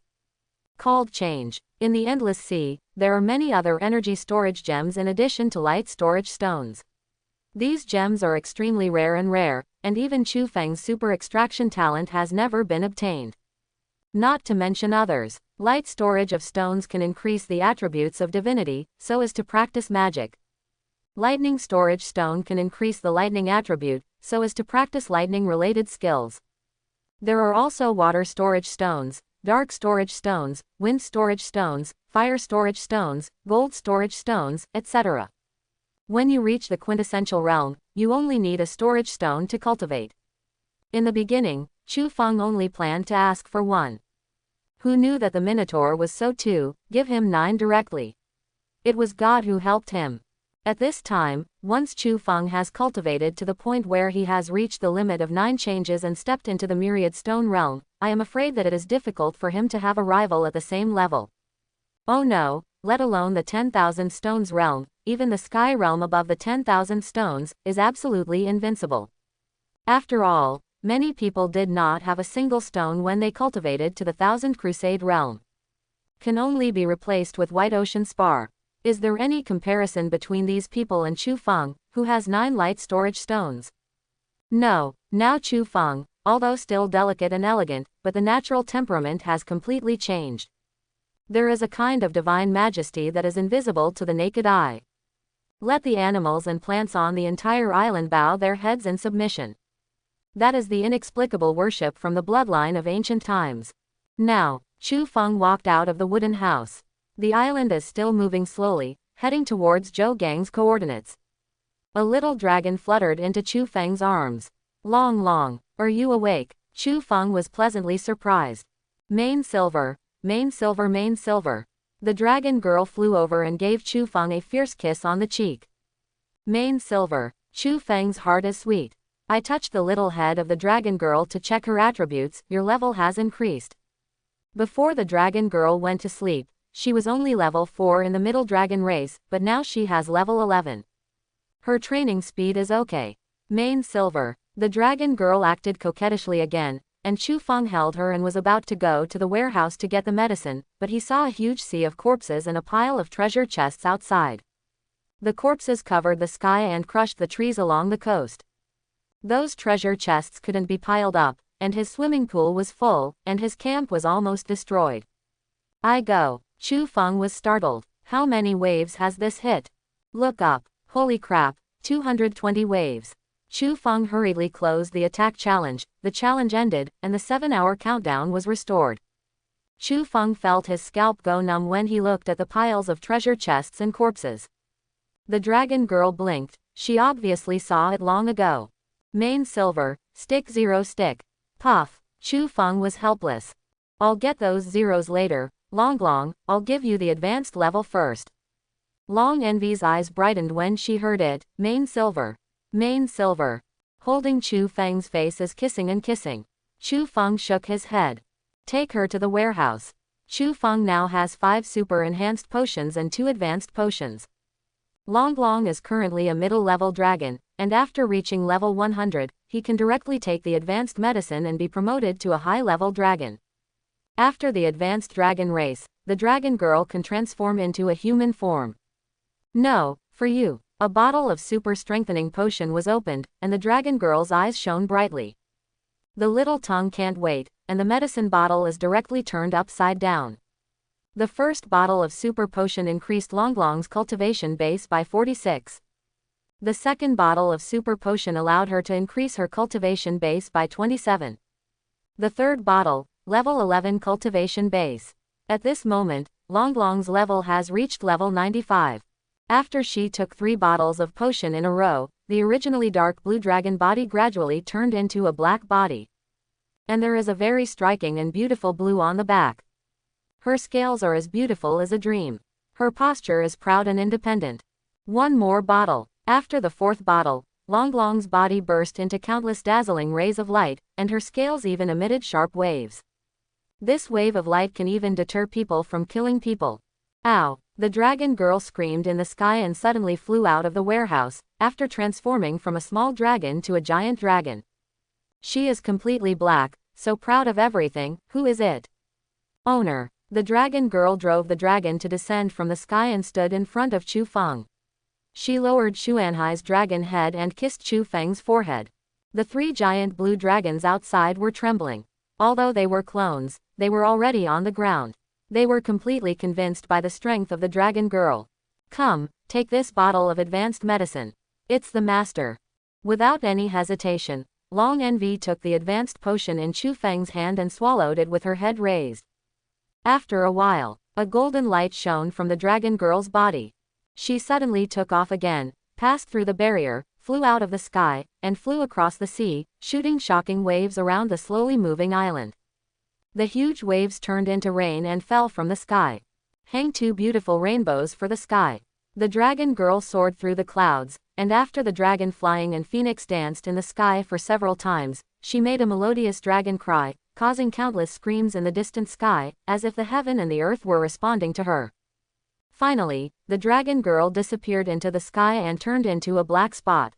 Called change. In the Endless Sea, there are many other energy storage gems in addition to light storage stones. These gems are extremely rare, and even Chu Feng's super extraction talent has never been obtained. Not to mention others. Light storage of stones can increase the attributes of divinity, so as to practice magic. Lightning storage stone can increase the lightning attribute, so as to practice lightning-related skills. There are also water storage stones, dark storage stones, wind storage stones, fire storage stones, gold storage stones, etc. When you reach the quintessential realm, you only need a storage stone to cultivate. In the beginning, Chu Feng only planned to ask for 1. Who knew that the Minotaur was so to give him 9 directly? It was God who helped him. At this time, once Chu Feng has cultivated to the point where he has reached the limit of 9 changes and stepped into the myriad stone realm, I am afraid that it is difficult for him to have a rival at the same level. Oh no, let alone the 10,000 stones realm, even the sky realm above the 10,000 stones, is absolutely invincible. After all, many people did not have a single stone when they cultivated to the 1000 crusade realm. Can only be replaced with white ocean spar. Is there any comparison between these people and Chu Feng, who has 9 light storage stones? No, now Chu Feng, although still delicate and elegant, but the natural temperament has completely changed. There is a kind of divine majesty that is invisible to the naked eye. Let the animals and plants on the entire island bow their heads in submission. That is the inexplicable worship from the bloodline of ancient times. Now, Chu Feng walked out of the wooden house. The island is still moving slowly, heading towards Zhou Gang's coordinates. A little dragon fluttered into Chu Feng's arms. Long, are you awake? Chu Feng was pleasantly surprised. Mane silver, mane silver, mane silver. The dragon girl flew over and gave Chu Feng a fierce kiss on the cheek. Mane silver, Chu Feng's heart is sweet. I touched the little head of the dragon girl to check her attributes. Your level has increased. Before the dragon girl went to sleep, she was only level 4 in the middle dragon race, but now she has level 11. Her training speed is okay. Mane silver. The dragon girl acted coquettishly again, and Chu Feng held her and was about to go to the warehouse to get the medicine, but he saw a huge sea of corpses and a pile of treasure chests outside. The corpses covered the sky and crushed the trees along the coast. Those treasure chests couldn't be piled up, and his swimming pool was full, and his camp was almost destroyed. I go. Chu Feng was startled. How many waves has this hit? Look up. Holy crap, 220 waves. Chu Feng hurriedly closed the attack challenge, the challenge ended, and the 7-hour countdown was restored. Chu Feng felt his scalp go numb when he looked at the piles of treasure chests and corpses. The dragon girl blinked, she obviously saw it long ago. Mane silver, stick 0 stick. Puff, Chu Feng was helpless. I'll get those zeros later, Long, I'll give you the advanced level first. Long Envy's eyes brightened when she heard it, mane silver. Mane silver. Holding Chu Feng's face as kissing and kissing. Chu Feng shook his head. Take her to the warehouse. Chu Feng now has 5 super enhanced potions and 2 advanced potions. Long is currently a middle-level dragon, and after reaching level 100, he can directly take the advanced medicine and be promoted to a high-level dragon. After the advanced dragon race, the dragon girl can transform into a human form. No, for you. A bottle of super strengthening potion was opened, and the dragon girl's eyes shone brightly. The little tongue can't wait, and the medicine bottle is directly turned upside down. The first bottle of super potion increased Longlong's cultivation base by 46. The second bottle of super potion allowed her to increase her cultivation base by 27. The third bottle, level 11 cultivation base. At this moment, Longlong's level has reached level 95. After she took 3 bottles of potion in a row, the originally dark blue dragon body gradually turned into a black body. And there is a very striking and beautiful blue on the back. Her scales are as beautiful as a dream. Her posture is proud and independent. One more bottle. After the 4th bottle, Longlong's body burst into countless dazzling rays of light, and her scales even emitted sharp waves. This wave of light can even deter people from killing people. Ow! The dragon girl screamed in the sky and suddenly flew out of the warehouse, after transforming from a small dragon to a giant dragon. She is completely black, so proud of everything. Who is it? Owner. The dragon girl drove the dragon to descend from the sky and stood in front of Chu Feng. She lowered Xuanhai's dragon head and kissed Chu Feng's forehead. The 3 giant blue dragons outside were trembling. Although they were clones, they were already on the ground. They were completely convinced by the strength of the dragon girl. Come, take this bottle of advanced medicine. It's the master. Without any hesitation, Long Envy took the advanced potion in Chu Feng's hand and swallowed it with her head raised. After a while, a golden light shone from the dragon girl's body. She suddenly took off again, passed through the barrier, flew out of the sky, and flew across the sea, shooting shocking waves around the slowly moving island. The huge waves turned into rain and fell from the sky. Hang 2 beautiful rainbows for the sky. The dragon girl soared through the clouds, and after the dragon flying and phoenix danced in the sky for several times, she made a melodious dragon cry, causing countless screams in the distant sky, as if the heaven and the earth were responding to her. Finally, the dragon girl disappeared into the sky and turned into a black spot.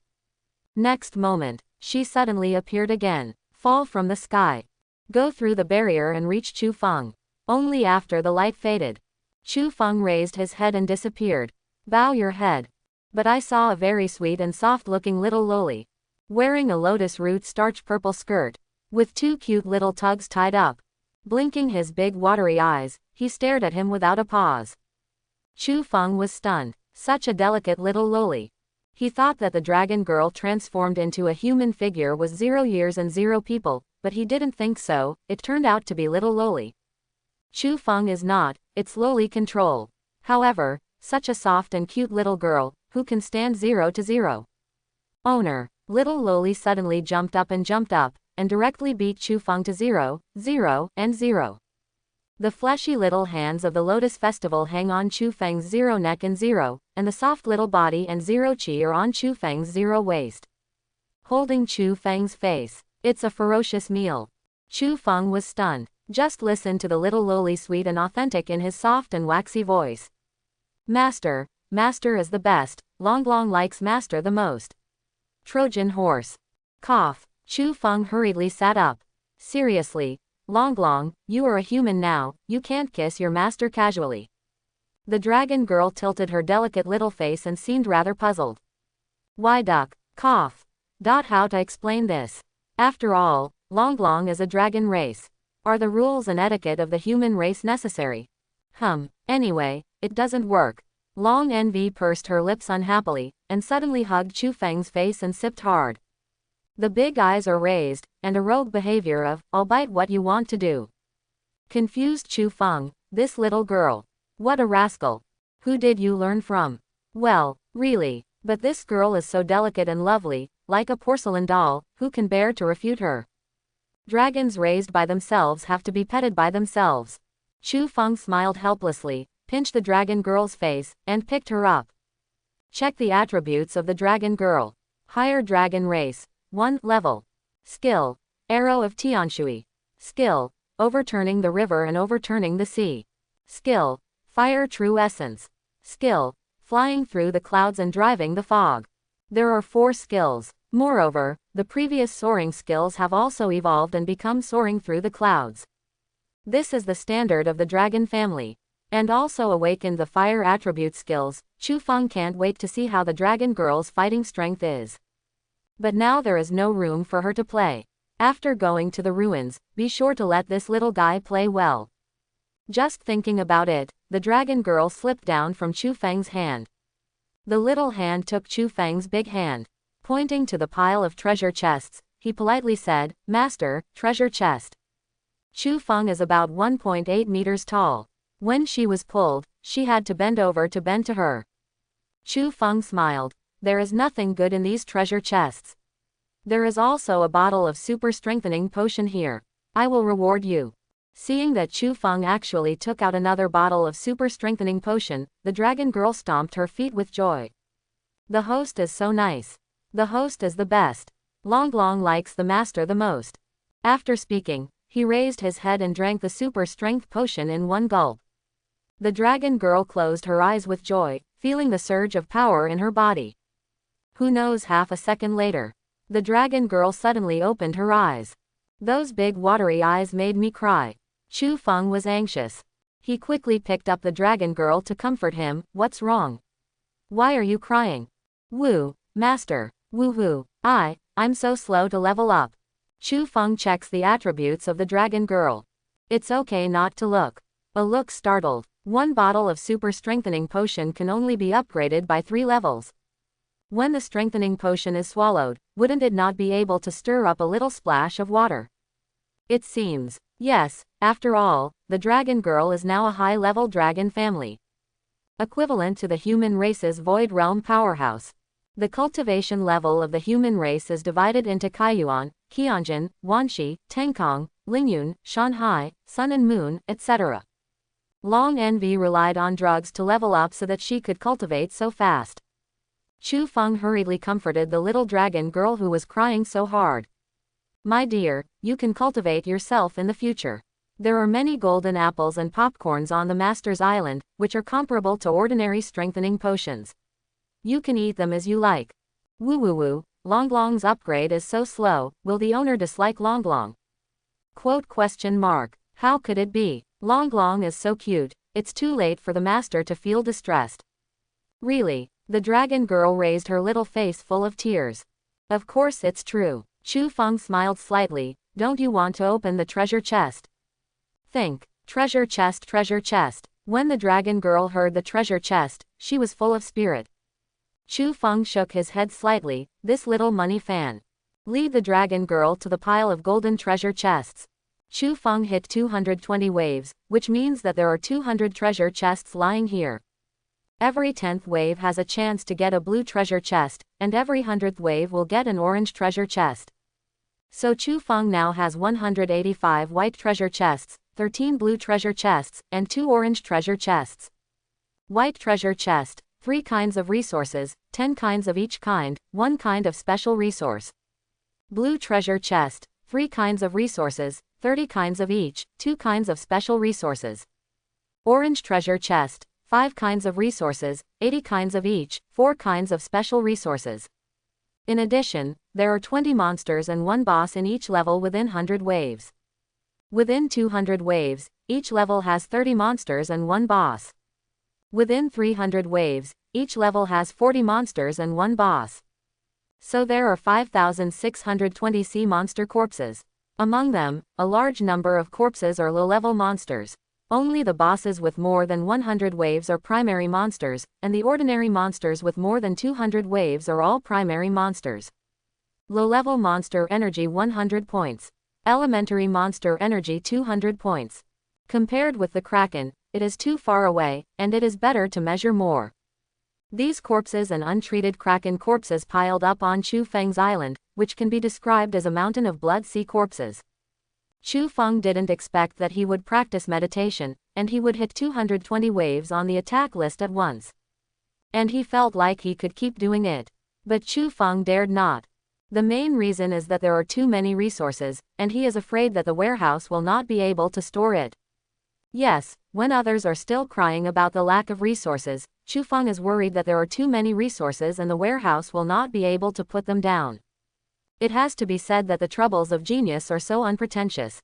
Next moment, she suddenly appeared again. Fall from the sky. Go through the barrier and reach Chu Feng. Only after the light faded. Chu Feng raised his head and disappeared. Bow your head. But I saw a very sweet and soft-looking little loli. wearing a lotus root starch purple skirt, with 2 cute little tugs tied up. Blinking his big watery eyes, he stared at him without a pause. Chu Feng was stunned. Such a delicate little loli. He thought that the dragon girl transformed into a human figure was 0 years and 0 people, but he didn't think so. It turned out to be little loli. Chu Feng is not, it's loli control. However, such a soft and cute little girl, who can stand 0 to 0. Owner. Little loli suddenly jumped up, and directly beat Chu Feng to 0, 0, and 0. The fleshy little hands of the Lotus Festival hang on Chu Feng's 0 neck and 0, and the soft little body and 0 chi are on Chu Feng's 0 waist. Holding Chu Feng's face. It's a ferocious meal. Chu Feng was stunned. Just listen to the little loli, sweet and authentic in his soft and waxy voice. Master is the best. Long likes master the most. Trojan horse. Cough. Chu Feng hurriedly sat up. Seriously, Long, you are a human now, you can't kiss your master casually. The dragon girl tilted her delicate little face and seemed rather puzzled. Why duck? Cough. How to explain this? After all, Long is a dragon race. Are the rules and etiquette of the human race necessary? Anyway, it doesn't work. Long Envy pursed her lips unhappily, and suddenly hugged Chu Feng's face and sipped hard. The big eyes are raised, and a rogue behavior of, I'll bite what you want to do. Confused Chu Feng, this little girl. What a rascal. Who did you learn from? Well, really, but this girl is so delicate and lovely, like a porcelain doll, who can bear to refute her? Dragons raised by themselves have to be petted by themselves. Chu Feng smiled helplessly, pinched the dragon girl's face, and picked her up. Check the attributes of the dragon girl. Higher dragon race. 1 level. Skill. Arrow of Tianshui. Skill. Overturning the river and overturning the sea. Skill. Fire true essence. Skill. Flying through the clouds and driving the fog. There are 4 skills. Moreover, the previous soaring skills have also evolved and become soaring through the clouds. This is the standard of the dragon family. And also awakened the fire attribute skills. Chu Feng can't wait to see how the dragon girl's fighting strength is. But now there is no room for her to play. After going to the ruins, be sure to let this little guy play well. Just thinking about it, the dragon girl slipped down from Chu Feng's hand. The little hand took Chu Feng's big hand. Pointing to the pile of treasure chests, he politely said, Master, treasure chest. Chu Feng is about 1.8 meters tall. When she was pulled, she had to bend over to bend to her. Chu Feng smiled. There is nothing good in these treasure chests. There is also a bottle of super strengthening potion here. I will reward you. Seeing that Chu Feng actually took out another bottle of super strengthening potion, the dragon girl stomped her feet with joy. The host is so nice. The host is the best. Long likes the master the most. After speaking, he raised his head and drank the super strength potion in one gulp. The dragon girl closed her eyes with joy, feeling the surge of power in her body. Who knows, half a second later, the dragon girl suddenly opened her eyes. Those big watery eyes made me cry. Chu Feng was anxious. He quickly picked up the dragon girl to comfort him. What's wrong? Why are you crying? Woo, master. Woohoo. I'm so slow to level up. Chu Feng checks the attributes of the dragon girl. It's okay not to look. A look startled. 1 bottle of super strengthening potion can only be upgraded by 3 levels. When the strengthening potion is swallowed, wouldn't it not be able to stir up a little splash of water? It seems. Yes, after all, the dragon girl is now a high-level dragon family. Equivalent to the human race's void realm powerhouse. The cultivation level of the human race is divided into Kaiyuan, Qianjin, Wanxi, Tengkong, Lingyun, Shanhai, Sun and Moon, etc. Long Envy relied on drugs to level up so that she could cultivate so fast. Chu Feng hurriedly comforted the little dragon girl who was crying so hard. My dear, you can cultivate yourself in the future. There are many golden apples and popcorns on the Master's Island, which are comparable to ordinary strengthening potions. You can eat them as you like. Woo. Longlong's upgrade is so slow, will the owner dislike Longlong? Question mark. How could it be? Longlong is so cute, it's too late for the master to feel distressed. Really? The dragon girl raised her little face full of tears. Of course it's true. Chu Feng smiled slightly. Don't you want to open the treasure chest? Think. Treasure chest, treasure chest. When the dragon girl heard the treasure chest, she was full of spirit. Chu Feng shook his head slightly. This little money fan. Lead the dragon girl to the pile of golden treasure chests. Chu Feng hit 220 waves, which means that there are 200 treasure chests lying here. Every 10th wave has a chance to get a blue treasure chest, and every 100th wave will get an orange treasure chest. So Chu Feng now has 185 white treasure chests, 13 blue treasure chests, and 2 orange treasure chests. White treasure chest, 3 kinds of resources, 10 kinds of each kind, 1 kind of special resource. Blue treasure chest, 3 kinds of resources, 30 kinds of each, 2 kinds of special resources. Orange treasure chest, 5 kinds of resources, 80 kinds of each, 4 kinds of special resources. In addition, there are 20 monsters and 1 boss in each level within 100 waves. Within 200 waves, each level has 30 monsters and 1 boss. Within 300 waves, each level has 40 monsters and 1 boss. So there are 5,620 sea monster corpses. Among them, a large number of corpses are low-level monsters. Only the bosses with more than 100 waves are primary monsters, and the ordinary monsters with more than 200 waves are all primary monsters. Low-level monster energy 100 points. Elementary monster energy 200 points. Compared with the Kraken, it is too far away, and it is better to measure more. These corpses and untreated Kraken corpses piled up on Chu Feng's island, which can be described as a mountain of blood sea corpses. Chu Feng didn't expect that he would practice meditation, and he would hit 220 waves on the attack list at once. And he felt like he could keep doing it. But Chu Feng dared not. The main reason is that there are too many resources, and he is afraid that the warehouse will not be able to store it. Yes, when others are still crying about the lack of resources, Chu Feng is worried that there are too many resources and the warehouse will not be able to put them down. It has to be said that the troubles of genius are so unpretentious.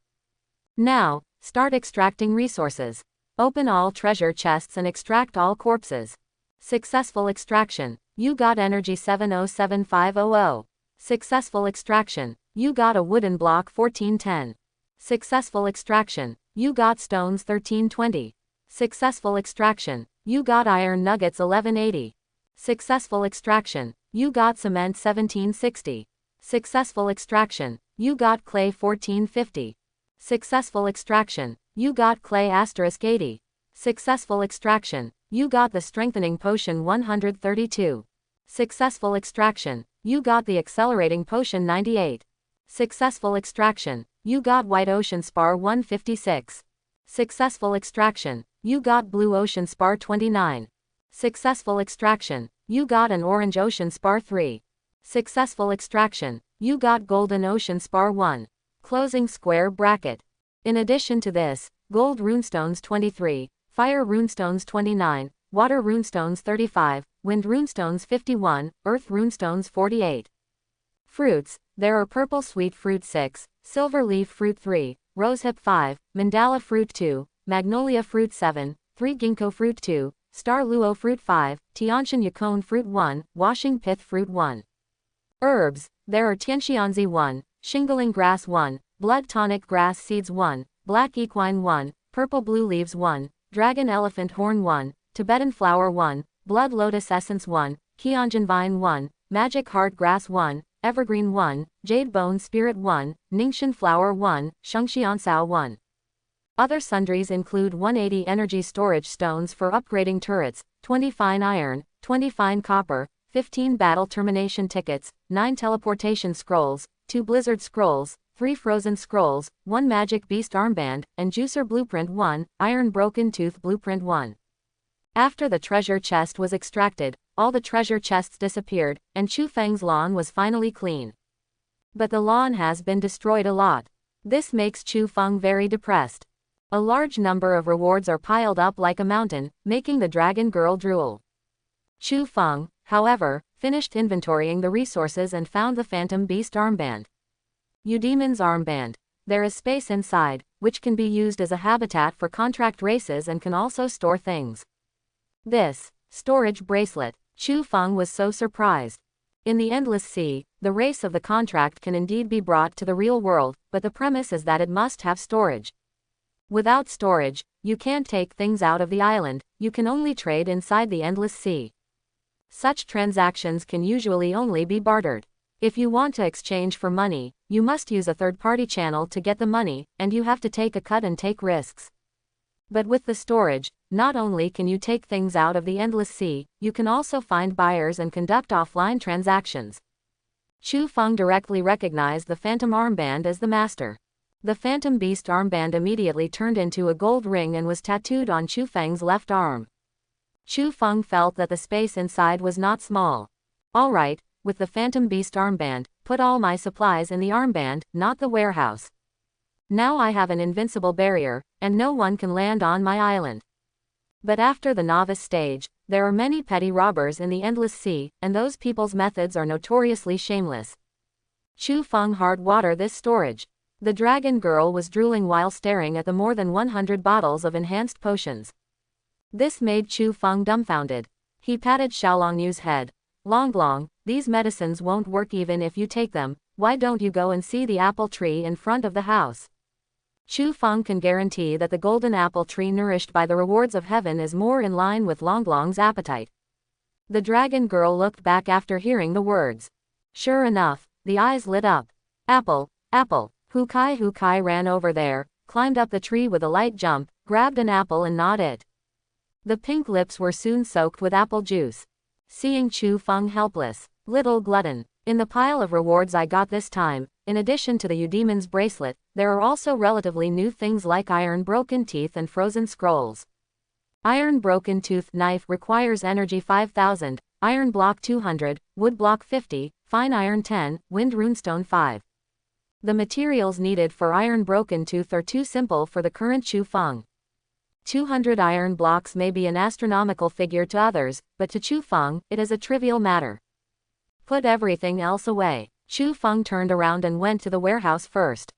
Now, start extracting resources. Open all treasure chests and extract all corpses. Successful extraction. You got energy 707500. Successful extraction. You got a wooden block 1410. Successful extraction. You got stones 1320. Successful extraction. You got iron nuggets 1180. Successful extraction. You got cement 1760. Successful extraction. You got clay 1450. Successful extraction. You got clay *80. Successful extraction. You got the strengthening potion 132. Successful extraction. You got the accelerating potion 98. Successful extraction. You got white ocean spar 156. Successful extraction. You got blue ocean spar 29. Successful extraction. You got an orange ocean spar 3. Successful extraction. You got golden ocean spar 1. Closing square bracket. In addition to this, gold runestones 23, fire runestones 29, water runestones 35, wind runestones 51, earth runestones 48. Fruits, there are purple sweet fruit 6, silver leaf fruit 3, rosehip 5, mandala fruit 2, magnolia fruit 7, 3 ginkgo fruit 2, star luo fruit 5, tianshan yacon fruit 1, washing pith fruit 1. Herbs, there are tianxianzi 1, shingling grass 1, blood tonic grass seeds 1, black equine 1, purple blue leaves 1, dragon elephant horn 1, Tibetan flower 1, blood lotus essence 1, Qianjin vine 1, magic heart grass 1, evergreen 1, jade bone spirit 1, Ningxian flower 1, Shengxiansao 1. Other sundries include 180 energy storage stones for upgrading turrets, 20 fine iron, 20 fine copper, 15 battle termination tickets, 9 teleportation scrolls, 2 blizzard scrolls, 3 frozen scrolls, 1 magic beast armband, and juicer blueprint 1, iron broken tooth blueprint 1. After the treasure chest was extracted, all the treasure chests disappeared, and Chu Feng's lawn was finally clean. But the lawn has been destroyed a lot. This makes Chu Feng very depressed. A large number of rewards are piled up like a mountain, making the dragon girl drool. Chu Feng, however, finished inventorying the resources and found the Phantom Beast armband. Eudemon's armband. There is space inside, which can be used as a habitat for contract races and can also store things. This storage bracelet. Chu Feng was so surprised. In the Endless Sea, The race of the contract can indeed be brought to the real world, but the premise is that it must have storage. Without storage, you can't take things out of the island, you can only trade inside the endless sea. Such transactions can usually only be bartered. If you want to exchange for money, you must use a third-party channel to get the money, and you have to take a cut and take risks. But with the storage, not only can you take things out of the endless sea, you can also find buyers and conduct offline transactions. Chu Feng directly recognized the phantom armband as the master. The phantom beast armband immediately turned into a gold ring and was tattooed on Chu Feng's left arm. Chu Feng felt that the space inside was not small. Alright, with the phantom beast armband, put all my supplies in the armband, not the warehouse. Now I have an invincible barrier, and no one can land on my island. But after the novice stage, there are many petty robbers in the endless sea, and those people's methods are notoriously shameless. Chu Feng hard water this storage. The dragon girl was drooling while staring at the more than 100 bottles of enhanced potions. This made Chu Feng dumbfounded. He patted Xiaolongyu's head. Longlong, these medicines won't work even if you take them, why don't you go and see the apple tree in front of the house? Chu Feng can guarantee that the golden apple tree nourished by the rewards of heaven is more in line with Longlong's appetite. The dragon girl looked back after hearing the words. Sure enough, the eyes lit up. Apple, apple. Hu Kai ran over there, climbed up the tree with a light jump, grabbed an apple and gnawed it. The pink lips were soon soaked with apple juice. Seeing Chu Feng helpless, little glutton, in the pile of rewards I got this time, in addition to the Eudemon's bracelet, there are also relatively new things like iron broken teeth and frozen scrolls. Iron broken tooth knife requires energy 5000, iron block 200, wood block 50, fine iron 10, wind runestone 5. The materials needed for iron broken tooth are too simple for the current Chu Feng. 200 iron blocks may be an astronomical figure to others, but to Chu Feng, it is a trivial matter. Put everything else away. Chu Feng turned around and went to the warehouse first.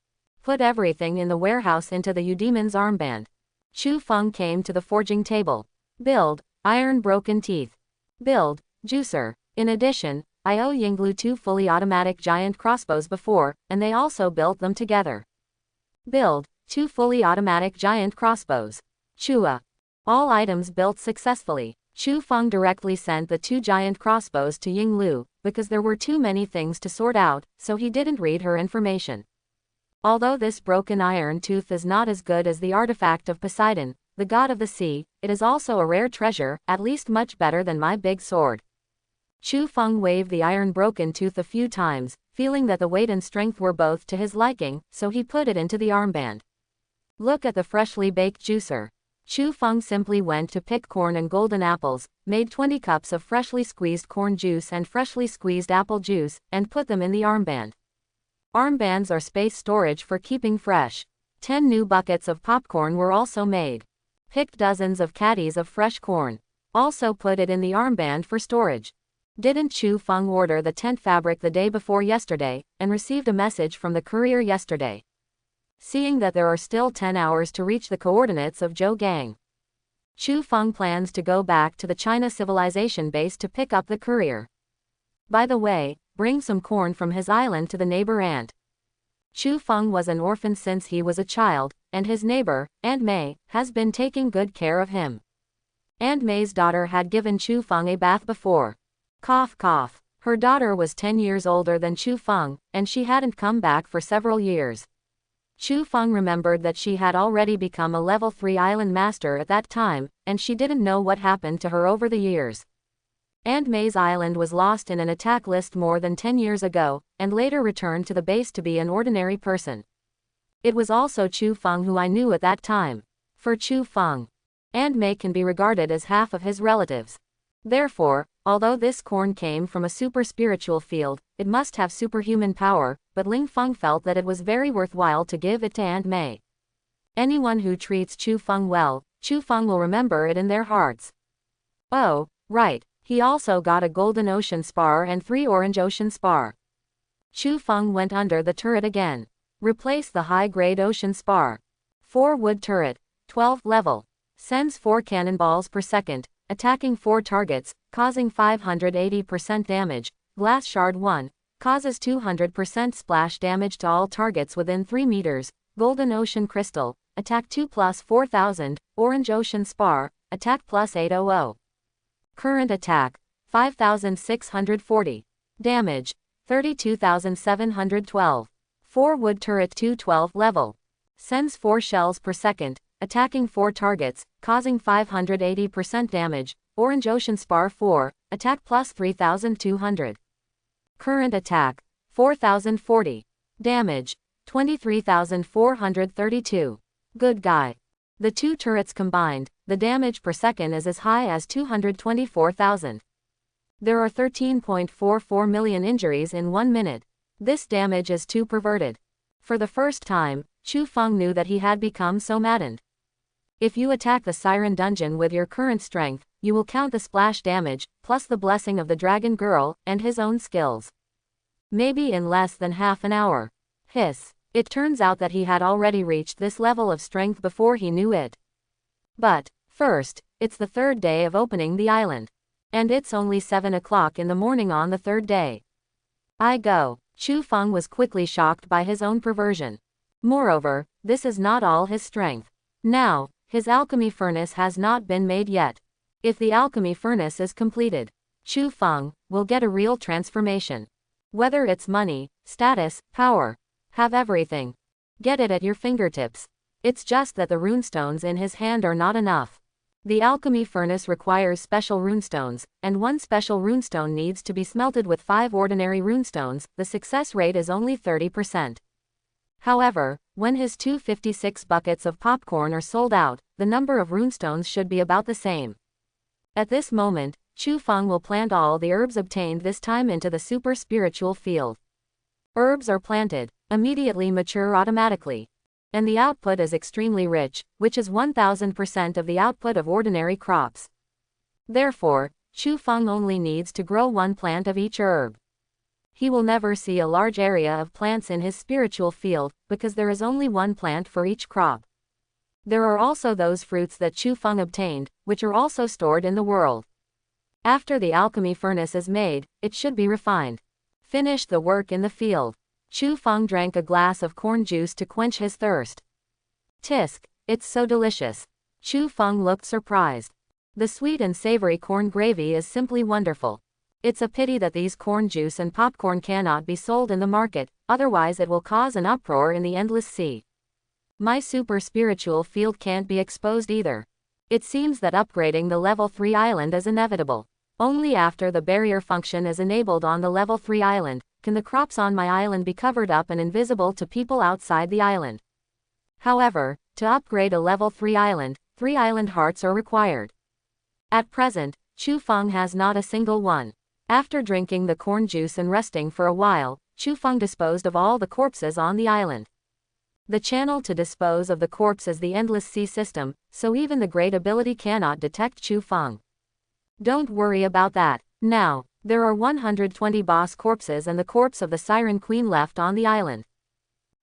Put everything in the warehouse into the Eudemon's armband. Chu Feng came to the forging table. Build, iron broken teeth. Build, juicer. In addition, I owe Yinglu 2 fully automatic giant crossbows before, and they also built them together. Build, 2 fully automatic giant crossbows. Chua. All items built successfully. Chu Feng directly sent the 2 giant crossbows to Yinglu, because there were too many things to sort out, so he didn't read her information. Although this broken iron tooth is not as good as the artifact of Poseidon, the god of the sea, it is also a rare treasure, at least much better than my big sword. Chu Feng waved the iron broken tooth a few times, feeling that the weight and strength were both to his liking, so he put it into the armband. Look at the freshly baked juicer. Chu Feng simply went to pick corn and golden apples, made 20 cups of freshly squeezed corn juice and freshly squeezed apple juice, and put them in the armband. Armbands are space storage for keeping fresh. 10 new buckets of popcorn were also made. Picked dozens of caddies of fresh corn. Also put it in the armband for storage. Didn't Chu Feng order the tent fabric the day before yesterday, and received a message from the courier yesterday? Seeing that there are still 10 hours to reach the coordinates of Zhougang, Chu Feng plans to go back to the China civilization base to pick up the courier. By the way, bring some corn from his island to the neighbor ant. Chu Feng was an orphan since he was a child, and his neighbor, Aunt May, has been taking good care of him. Aunt May's daughter had given Chu Feng a bath before. Cough cough. Her daughter was 10 years older than Chu Feng, and she hadn't come back for several years. Chu Feng remembered that she had already become a level 3 island master at that time, and she didn't know what happened to her over the years. Aunt May's island was lost in an attack list more than 10 years ago, and later returned to the base to be an ordinary person. It was also Chu Feng who I knew at that time. For Chu Feng, Aunt May can be regarded as half of his relatives. Therefore, although this corn came from a super spiritual field, it must have superhuman power, but Ling Feng felt that it was very worthwhile to give it to Aunt May. Anyone who treats Chu Feng well, Chu Feng will remember it in their hearts. Oh, right, he also got a golden ocean spar and 3 orange ocean spar. Chu Feng went under the turret again. Replace the high-grade ocean spar. 4 wood turret, 12 level. Sends 4 cannonballs per second, attacking 4 targets, causing 580% damage. Glass shard 1, Causes 200% splash damage to all targets within 3 meters. Golden Ocean Crystal, attack 2 plus 4000. Orange Ocean Spar, attack plus 800. Current attack, 5640. Damage, 32,712. 4 wood turret 212 level. Sends 4 shells per second, attacking 4 targets, causing 580% damage. Orange Ocean Spar 4, attack plus 3200. Current attack, 4040. Damage, 23,432. Good guy. The 2 turrets combined, the damage per second is as high as 224,000. There are 13.44 million injuries in 1 minute. This damage is too perverted. For the first time, Chu Feng knew that he had become so maddened. If you attack the Siren Dungeon with your current strength, you will count the splash damage, plus the blessing of the Dragon Girl, and his own skills. Maybe in less than half an hour. Hiss. It turns out that he had already reached this level of strength before he knew it. But, first, it's the 3rd day of opening the island. And it's only 7 o'clock in the morning on the 3rd day. I go. Chu Feng was quickly shocked by his own perversion. Moreover, this is not all his strength. Now, his alchemy furnace has not been made yet. If the alchemy furnace is completed, Chu Feng will get a real transformation. Whether it's money, status, power, have everything. Get it at your fingertips. It's just that the runestones in his hand are not enough. The alchemy furnace requires special runestones, and 1 special runestone needs to be smelted with 5 ordinary runestones. The success rate is only 30%. However, when his 256 buckets of popcorn are sold out, the number of runestones should be about the same. At this moment, Chu Feng will plant all the herbs obtained this time into the super spiritual field. Herbs are planted, immediately mature automatically. And the output is extremely rich, which is 1000% of the output of ordinary crops. Therefore, Chu Feng only needs to grow 1 plant of each herb. He will never see a large area of plants in his spiritual field, because there is only 1 plant for each crop. There are also those fruits that Chu Feng obtained, which are also stored in the world. After the alchemy furnace is made, it should be refined. Finish the work in the field. Chu Feng drank a glass of corn juice to quench his thirst. Tisk, it's so delicious. Chu Feng looked surprised. The sweet and savory corn gravy is simply wonderful. It's a pity that these corn juice and popcorn cannot be sold in the market, otherwise it will cause an uproar in the endless sea. My super spiritual field can't be exposed either. It seems that upgrading the level 3 island is inevitable. Only after the barrier function is enabled on the level 3 island, can the crops on my island be covered up and invisible to people outside the island. However, to upgrade a level 3 island, 3 island hearts are required. At present, Chu Feng has not a single one. After drinking the corn juice and resting for a while, Chu Feng disposed of all the corpses on the island. The channel to dispose of the corpse is the endless sea system, so even the great ability cannot detect Chu Feng. Don't worry about that. Now, there are 120 boss corpses and the corpse of the Siren Queen left on the island.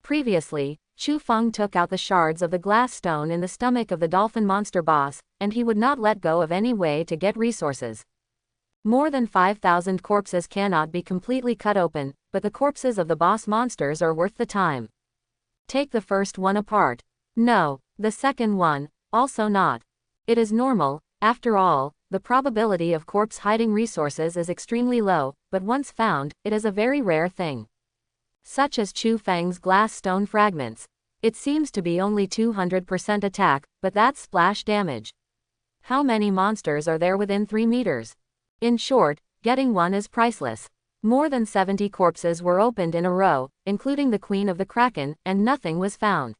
Previously, Chu Feng took out the shards of the glass stone in the stomach of the dolphin monster boss, and he would not let go of any way to get resources. More than 5,000 corpses cannot be completely cut open, but the corpses of the boss monsters are worth the time. Take the first one apart. No, the second one, also not. It is normal, after all, the probability of corpse hiding resources is extremely low, but once found, it is a very rare thing. Such as Chu Feng's glass stone fragments. It seems to be only 200% attack, but that's splash damage. How many monsters are there within 3 meters? In short, getting one is priceless. More than 70 corpses were opened in a row, including the Queen of the Kraken, and nothing was found.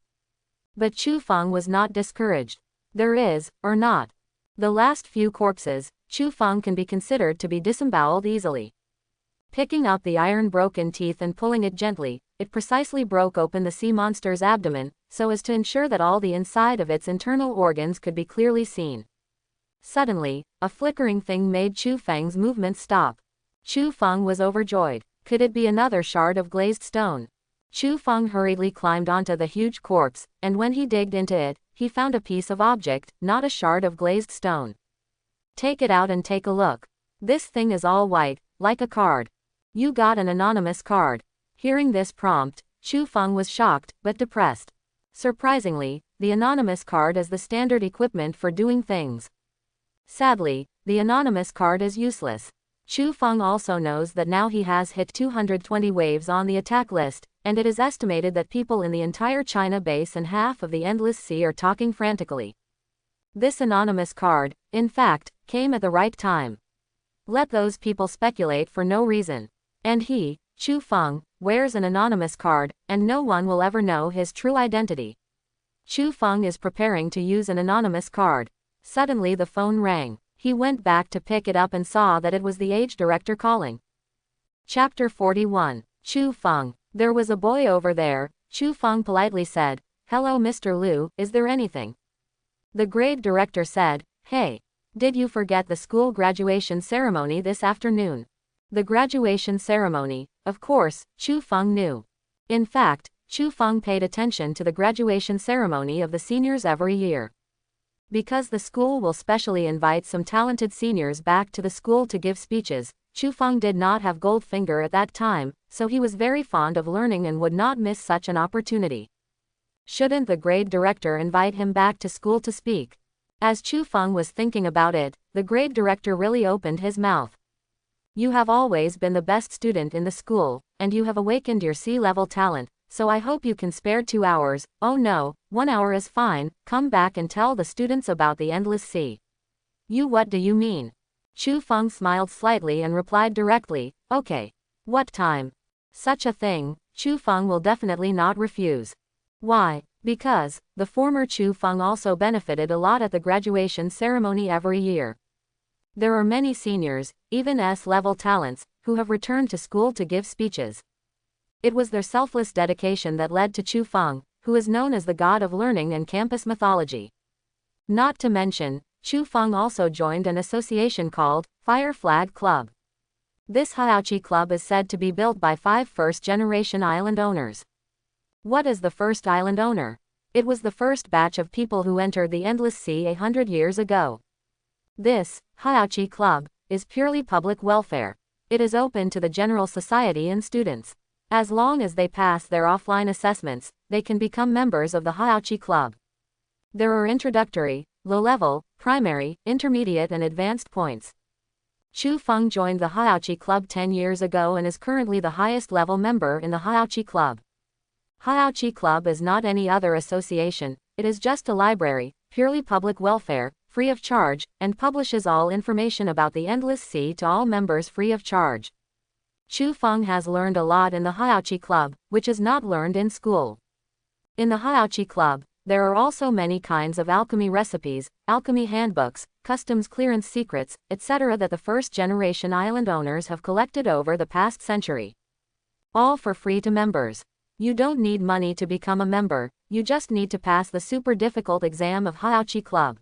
But Chu Feng was not discouraged. There is, or not. The last few corpses, Chu Feng can be considered to be disemboweled easily. Picking up the iron broken teeth and pulling it gently, it precisely broke open the sea monster's abdomen, so as to ensure that all the inside of its internal organs could be clearly seen. Suddenly, a flickering thing made Chu Feng's movement stop. Chu Feng was overjoyed. Could it be another shard of glazed stone? Chu Feng hurriedly climbed onto the huge corpse, and when he digged into it, he found a piece of object, not a shard of glazed stone. Take it out and take a look. This thing is all white, like a card. You got an anonymous card. Hearing this prompt, Chu Feng was shocked, but depressed. Surprisingly, the anonymous card is the standard equipment for doing things. Sadly, the anonymous card is useless. Chu Feng also knows that now he has hit 220 waves on the attack list, and it is estimated that people in the entire China base and half of the Endless Sea are talking frantically. This anonymous card, in fact, came at the right time. Let those people speculate for no reason. And he, Chu Feng, wears an anonymous card, and no one will ever know his true identity. Chu Feng is preparing to use an anonymous card. Suddenly the phone rang. He went back to pick it up and saw that it was the age director calling. Chapter 41. Chu Feng. There was a boy over there, Chu Feng politely said. Hello Mr. Liu, is there anything? The grade director said, Hey. Did you forget the school graduation ceremony this afternoon? The graduation ceremony, of course, Chu Feng knew. In fact, Chu Feng paid attention to the graduation ceremony of the seniors every year. Because the school will specially invite some talented seniors back to the school to give speeches, Chu Feng did not have Goldfinger at that time, so he was very fond of learning and would not miss such an opportunity. Shouldn't the grade director invite him back to school to speak? As Chu Feng was thinking about it, the grade director really opened his mouth. You have always been the best student in the school, and you have awakened your C-level talent, so I hope you can spare 2 hours. Oh no, 1 hour is fine. Come back and tell the students about the Endless Sea. You, what do you mean? Chu Feng smiled slightly and replied directly, Okay. What time? Such a thing, Chu Feng will definitely not refuse. Why? Because the former Chu Feng also benefited a lot at the graduation ceremony every year. There are many seniors, even S-level talents, who have returned to school to give speeches. It was their selfless dedication that led to Chu Feng, who is known as the god of learning and campus mythology. Not to mention, Chu Feng also joined an association called Fire Flag Club. This Haochi club is said to be built by 5 first-generation island owners. What is the first island owner? It was the first batch of people who entered the Endless Sea 100 years ago. This Haochi club is purely public welfare. It is open to the general society and students. As long as they pass their offline assessments, they can become members of the Haochi club. There are introductory, low-level, primary, intermediate and advanced points. Chu Feng joined the Haochi club 10 years ago and is currently the highest level member in the Haochi club. Haochi club is not any other association, it is just a library, purely public welfare, free of charge, and publishes all information about the Endless Sea to all members free of charge. Chu Feng has learned a lot in the Haochi club, which is not learned in school. In the Haochi club, there are also many kinds of alchemy recipes, alchemy handbooks, customs clearance secrets, etc. that the first-generation island owners have collected over the past century. All for free to members. You don't need money to become a member, you just need to pass the super difficult exam of Haochi Club.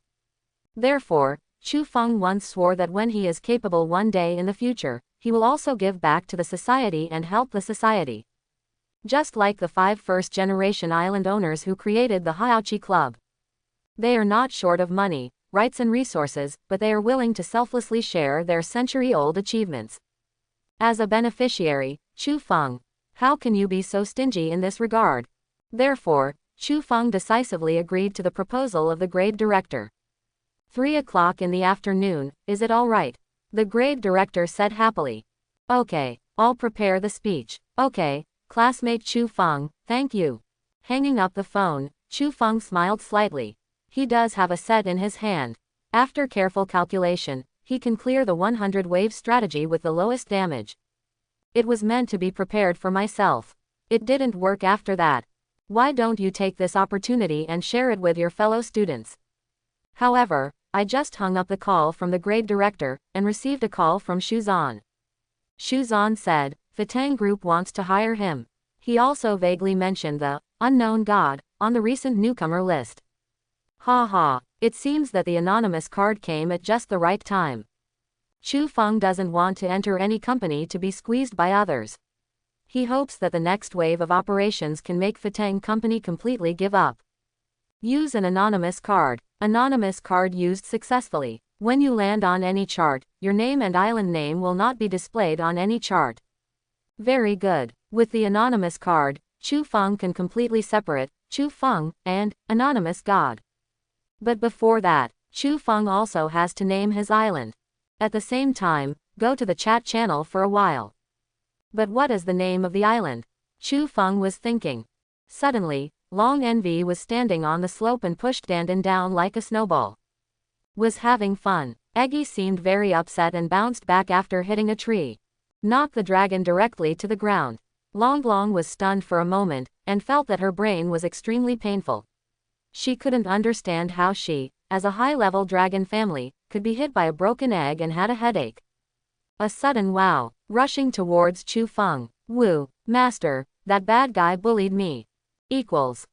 Therefore, Chu Feng once swore that when he is capable one day in the future, he will also give back to the society and help the society. Just like the 5 first-generation island owners who created the Haochi Club. They are not short of money, rights and resources, but they are willing to selflessly share their century-old achievements. As a beneficiary, Chu Feng, how can you be so stingy in this regard? Therefore, Chu Feng decisively agreed to the proposal of the grade director. 3 o'clock in the afternoon, is it all right? The grade director said happily. Okay, I'll prepare the speech. Okay, classmate Chu Feng, thank you. Hanging up the phone, Chu Feng smiled slightly. He does have a set in his hand. After careful calculation, he can clear the 100 wave strategy with the lowest damage. It was meant to be prepared for myself. It didn't work after that. Why don't you take this opportunity and share it with your fellow students? However, I just hung up the call from the grade director, and received a call from Shuzan. Shuzan said, Fitang Group wants to hire him. He also vaguely mentioned the unknown god on the recent newcomer list. Ha ha, it seems that the anonymous card came at just the right time. Chu Feng doesn't want to enter any company to be squeezed by others. He hopes that the next wave of operations can make Fitang Company completely give up. Use an anonymous card. Anonymous card used successfully. When you land on any chart, your name and island name will not be displayed on any chart. Very good. With the anonymous card, Chu Feng can completely separate Chu Feng and anonymous god. But before that, Chu Feng also has to name his island. At the same time, go to the chat channel for a while. But what is the name of the island? Chu Feng was thinking. Suddenly, Long Envy was standing on the slope and pushed Dandan down like a snowball. Was having fun. Eggy seemed very upset and bounced back after hitting a tree. Knocked the dragon directly to the ground. Long Long was stunned for a moment, and felt that her brain was extremely painful. She couldn't understand how she, as a high-level dragon family, could be hit by a broken egg and had a headache. A sudden wow, rushing towards Chu Feng. Woo, master, that bad guy bullied me. Equals.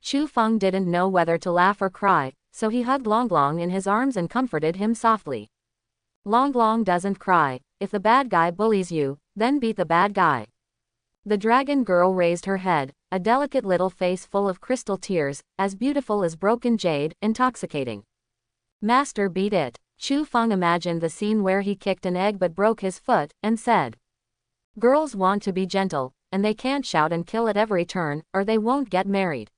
Chu Feng didn't know whether to laugh or cry, so he hugged Long Long in his arms and comforted him softly. Long Long doesn't cry. If the bad guy bullies you, then beat the bad guy. The dragon girl raised her head, a delicate little face full of crystal tears, as beautiful as broken jade, intoxicating. Master beat it. Chu Feng imagined the scene where he kicked an egg but broke his foot, and said, girls want to be gentle, and they can't shout and kill at every turn, or they won't get married.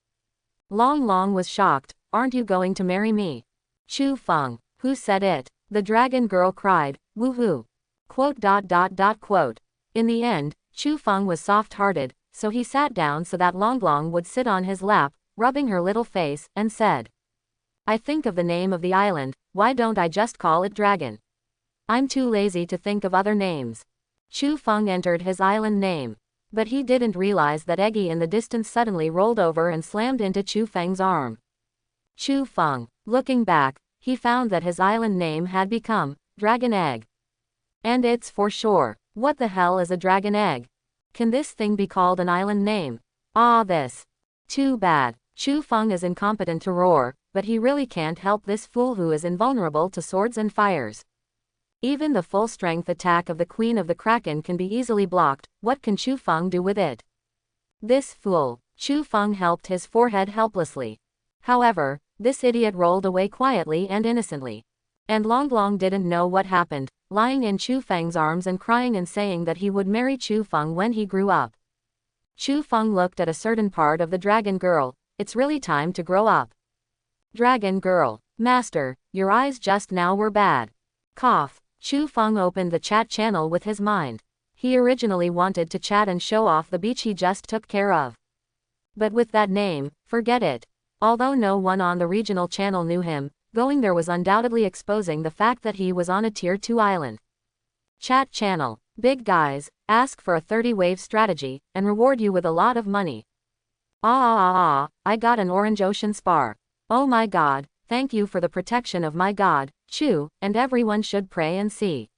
Long Long was shocked. Aren't you going to marry me? Chu Feng. Who said it? The dragon girl cried. Woohoo. Quote. In the end, Chu Feng was soft-hearted, so he sat down so that Long Long would sit on his lap, rubbing her little face, and said, I think of the name of the island, why don't I just call it Dragon? I'm too lazy to think of other names. Chu Feng entered his island name. But he didn't realize that Eggy in the distance suddenly rolled over and slammed into Chu Feng's arm. Chu Feng. Looking back, he found that his island name had become Dragon Egg. And it's for sure. What the hell is a dragon egg? Can this thing be called an island name? This. Too bad. Chu Feng is incompetent to roar, but he really can't help this fool who is invulnerable to swords and fires. Even the full-strength attack of the Queen of the Kraken can be easily blocked. What can Chu Feng do with it? This fool. Chu Feng helped his forehead helplessly. However, this idiot rolled away quietly and innocently. And Long Long didn't know what happened, lying in Chu Feng's arms and crying and saying that he would marry Chu Feng when he grew up. Chu Feng looked at a certain part of the dragon girl. It's really time to grow up. Dragon girl. Master, your eyes just now were bad. Cough. Chu Feng opened the chat channel with his mind. He originally wanted to chat and show off the beach he just took care of. But with that name, forget it. Although no one on the regional channel knew him, going there was undoubtedly exposing the fact that he was on a tier 2 island. Chat channel. Big guys, ask for a 30-wave strategy, and reward you with a lot of money. I got an orange ocean spar. Oh my god, thank you for the protection of my god, Chu, and everyone should pray and see.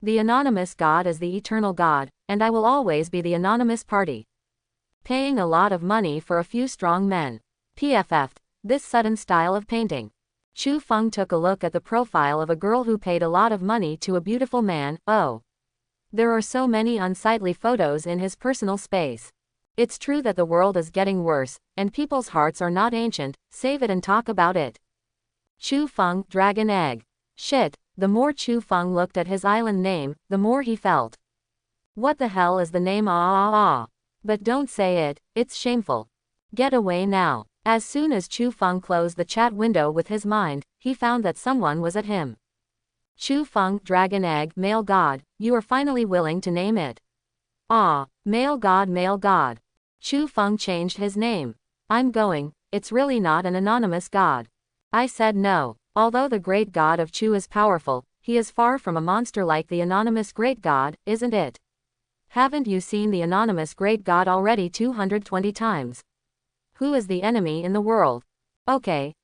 The anonymous god is the eternal god, and I will always be the anonymous party. Paying a lot of money for a few strong men. PFF, this sudden style of painting. Chu Feng took a look at the profile of a girl who paid a lot of money to a beautiful man. Oh. There are so many unsightly photos in his personal space. It's true that the world is getting worse, and people's hearts are not ancient. Save it and talk about it. Chu Feng, Dragon Egg. Shit, the more Chu Feng looked at his island name, the more he felt. What the hell is the name? But don't say it, it's shameful. Get away now. As soon as Chu Feng closed the chat window with his mind, he found that someone was at him. Chu Feng, Dragon Egg, Male God, you are finally willing to name it. Male God. Chu Feng changed his name. I'm going, it's really not an anonymous god. I said no. Although the great god of Chu is powerful, he is far from a monster like the anonymous great god, isn't it? Haven't you seen the anonymous great god already 220 times? Who is the enemy in the world? Okay,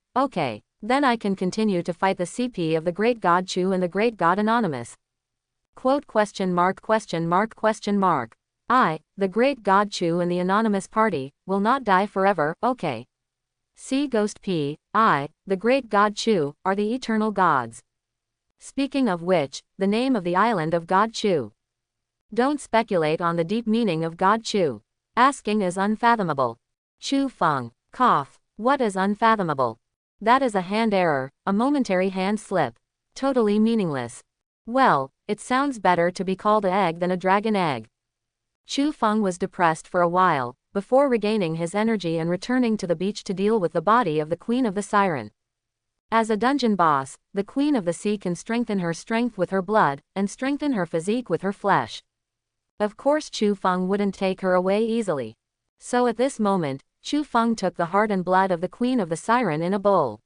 then I can continue to fight the CP of the great god Chu and the great god Anonymous. Quote ? I, the great god Chu and the anonymous party, will not die forever. Okay. See Ghost P, I, the great god Chu, are the eternal gods. Speaking of which, the name of the island of God Chu. Don't speculate on the deep meaning of God Chu. Asking is unfathomable. Chu Feng. Cough. What is unfathomable? That is a hand error, a momentary hand slip. Totally meaningless. Well, it sounds better to be called an egg than a dragon egg. Chu Feng was depressed for a while, before regaining his energy and returning to the beach to deal with the body of the Queen of the Siren. As a dungeon boss, the Queen of the Sea can strengthen her strength with her blood, and strengthen her physique with her flesh. Of course Chu Feng wouldn't take her away easily. So at this moment, Chu Feng took the heart and blood of the Queen of the Siren in a bowl.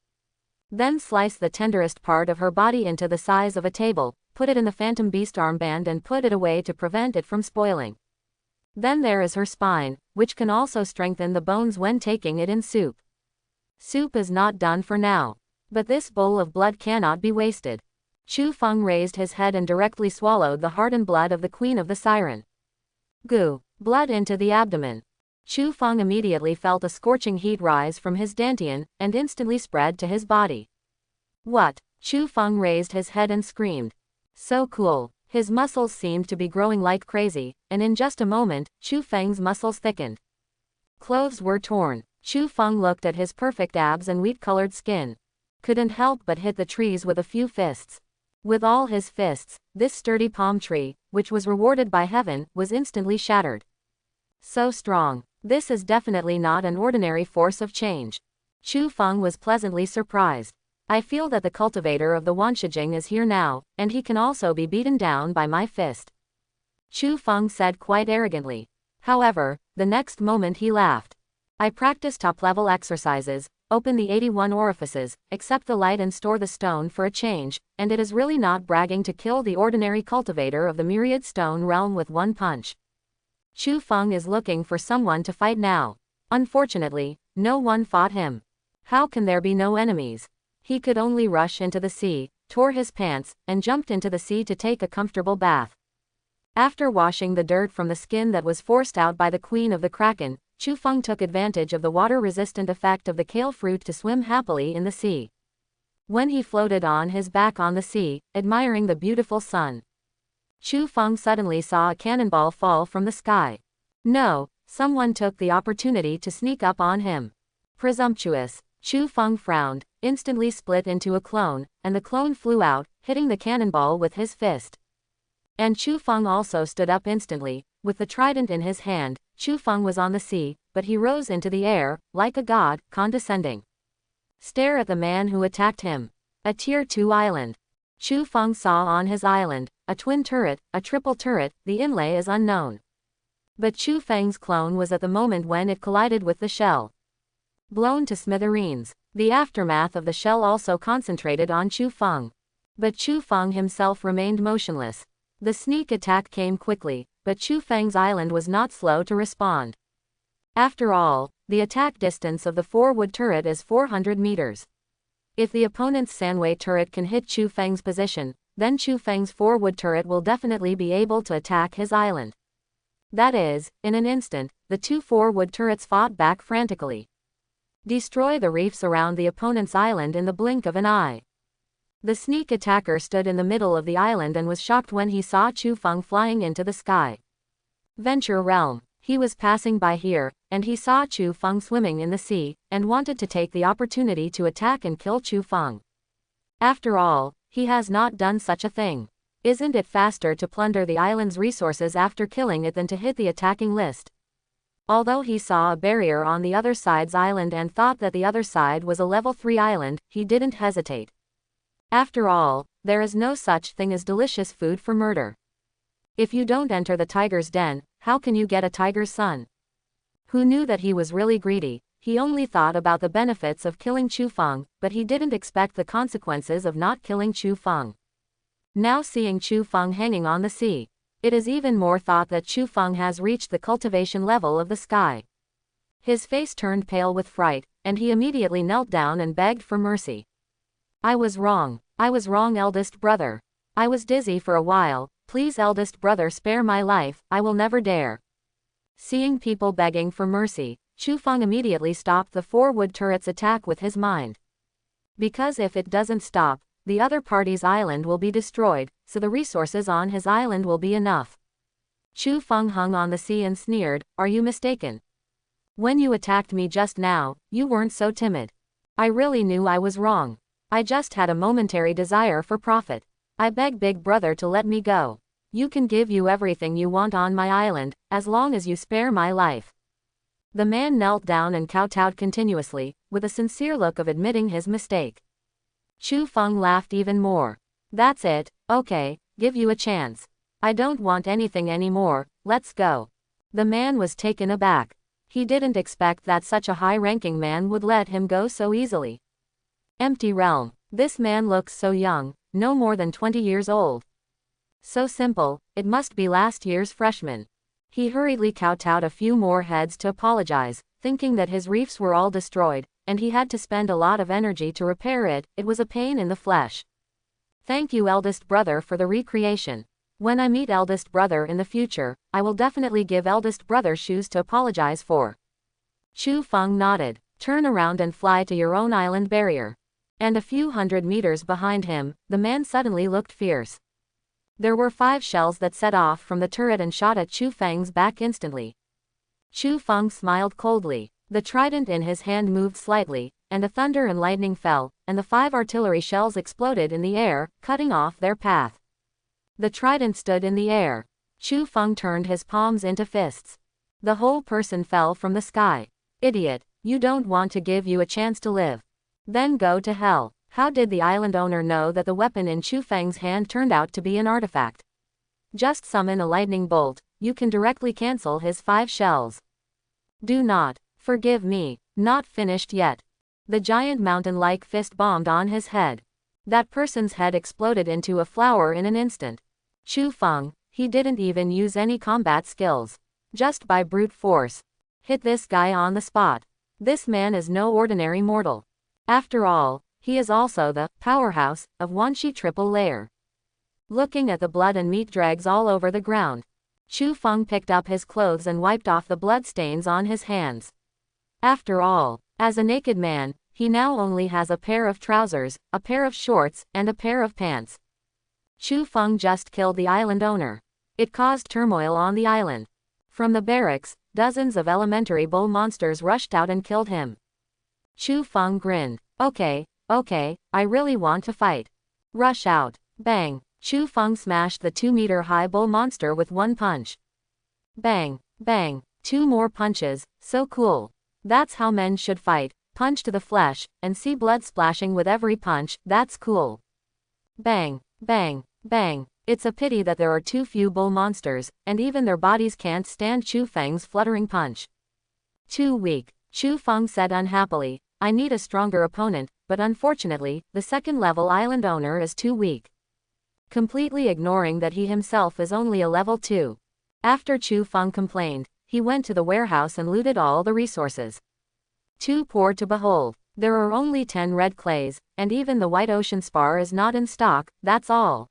Then sliced the tenderest part of her body into the size of a table, put it in the Phantom Beast armband and put it away to prevent it from spoiling. Then there is her spine, which can also strengthen the bones when taking it in soup. Soup is not done for now. But this bowl of blood cannot be wasted. Chu Feng raised his head and directly swallowed the heart and blood of the Queen of the Siren. Goo! Blood into the abdomen. Chu Feng immediately felt a scorching heat rise from his dantian, and instantly spread to his body. What? Chu Feng raised his head and screamed. So cool. His muscles seemed to be growing like crazy, and in just a moment, Chu Feng's muscles thickened. Clothes were torn. Chu Feng looked at his perfect abs and wheat-colored skin. Couldn't help but hit the trees with a few fists. With all his fists, this sturdy palm tree, which was rewarded by heaven, was instantly shattered. So strong. This is definitely not an ordinary force of change. Chu Feng was pleasantly surprised. I feel that the cultivator of the Wanshijing is here now, and he can also be beaten down by my fist. Chu Feng said quite arrogantly. However, the next moment he laughed. I practice top-level exercises, open the 81 orifices, accept the light and store the stone for a change, and it is really not bragging to kill the ordinary cultivator of the myriad stone realm with one punch. Chu Feng is looking for someone to fight now. Unfortunately, no one fought him. How can there be no enemies? He could only rush into the sea, tore his pants, and jumped into the sea to take a comfortable bath. After washing the dirt from the skin that was forced out by the Queen of the Kraken, Chu Feng took advantage of the water-resistant effect of the kale fruit to swim happily in the sea. When he floated on his back on the sea, admiring the beautiful sun, Chu Feng suddenly saw a cannonball fall from the sky. No, someone took the opportunity to sneak up on him. Presumptuous. Chu Feng frowned, instantly split into a clone, and the clone flew out, hitting the cannonball with his fist. And Chu Feng also stood up instantly, with the trident in his hand. Chu Feng was on the sea, but he rose into the air, like a god, condescending. Stare at the man who attacked him. A Tier 2 island. Chu Feng saw on his island, a twin turret, a triple turret, the inlay is unknown. But Chu Feng's clone was at the moment when it collided with the shell. Blown to smithereens. The aftermath of the shell also concentrated on Chu Feng. But Chu Feng himself remained motionless. The sneak attack came quickly, but Chu Feng's island was not slow to respond. After all, the attack distance of the 4-wood turret is 400 meters. If the opponent's Sanwei turret can hit Chu Feng's position, then Chu Feng's 4-wood turret will definitely be able to attack his island. That is, in an instant, the two 4-wood turrets fought back frantically. Destroy the reefs around the opponent's island in the blink of an eye. The sneak attacker stood in the middle of the island and was shocked when he saw Chu Feng flying into the sky. Venture Realm. He was passing by here, and he saw Chu Feng swimming in the sea, and wanted to take the opportunity to attack and kill Chu Feng. After all, he has not done such a thing. Isn't it faster to plunder the island's resources after killing it than to hit the attacking list? Although he saw a barrier on the other side's island and thought that the other side was a level 3 island, he didn't hesitate. After all, there is no such thing as delicious food for murder. If you don't enter the tiger's den, how can you get a tiger's son? Who knew that he was really greedy? He only thought about the benefits of killing Chu Feng, but he didn't expect the consequences of not killing Chu Feng. Now seeing Chu Feng hanging on the sea, it is even more thought that Chu Feng has reached the cultivation level of the sky. His face turned pale with fright, and he immediately knelt down and begged for mercy. I was wrong, eldest brother. I was dizzy for a while, please eldest brother spare my life, I will never dare. Seeing people begging for mercy, Chu Feng immediately stopped the 4-wood turret's attack with his mind. Because if it doesn't stop, the other party's island will be destroyed, so the resources on his island will be enough. Chu Feng hung on the sea and sneered, are you mistaken? When you attacked me just now, you weren't so timid. I really knew I was wrong. I just had a momentary desire for profit. I beg Big Brother to let me go. You can give you everything you want on my island, as long as you spare my life. The man knelt down and kowtowed continuously, with a sincere look of admitting his mistake. Chu Feng laughed even more. That's it, okay, give you a chance. I don't want anything anymore, let's go. The man was taken aback. He didn't expect that such a high-ranking man would let him go so easily. Empty realm. This man looks so young, no more than 20 years old. So simple, it must be last year's freshman. He hurriedly kowtowed a few more heads to apologize, thinking that his reefs were all destroyed, and he had to spend a lot of energy to repair it. It was a pain in the flesh. Thank you, eldest brother, for the recreation. When I meet eldest brother in the future, I will definitely give eldest brother shoes to apologize for. Chu Feng nodded. Turn around and fly to your own island barrier. And a few hundred meters behind him, the man suddenly looked fierce. There were 5 shells that set off from the turret and shot at Chu Feng's back instantly. Chu Feng smiled coldly. The trident in his hand moved slightly, and a thunder and lightning fell, and the 5 artillery shells exploded in the air, cutting off their path. The trident stood in the air. Chu Feng turned his palms into fists. The whole person fell from the sky. Idiot, you don't want to give you a chance to live. Then go to hell. How did the island owner know that the weapon in Chu Feng's hand turned out to be an artifact? Just summon a lightning bolt, you can directly cancel his 5 shells. Do not. Forgive me. Not finished yet. The giant mountain-like fist bombed on his head. That person's head exploded into a flower in an instant. Chu Feng, he didn't even use any combat skills. Just by brute force. Hit this guy on the spot. This man is no ordinary mortal. After all, he is also the powerhouse of Wanshi triple layer. Looking at the blood and meat dregs all over the ground, Chu Feng picked up his clothes and wiped off the blood stains on his hands. After all, as a naked man, he now only has a pair of trousers, a pair of shorts, and a pair of pants. Chu Feng just killed the island owner. It caused turmoil on the island. From the barracks, dozens of elementary bull monsters rushed out and killed him. Chu Feng grinned. Okay, I really want to fight. Rush out. Bang. Chu Feng smashed the 2-meter-high bull monster with 1 punch. Bang, bang. 2 more punches, so cool. That's how men should fight. Punch to the flesh, and see blood splashing with every punch, that's cool. Bang, bang, bang. It's a pity that there are too few bull monsters, and even their bodies can't stand Chu Feng's fluttering punch. Too weak. Chu Feng said unhappily. I need a stronger opponent, but unfortunately, the 2nd-level island owner is too weak. Completely ignoring that he himself is only a level 2. After Chu Feng complained, he went to the warehouse and looted all the resources. Too poor to behold. There are only 10 red clays, and even the white ocean spar is not in stock, that's all.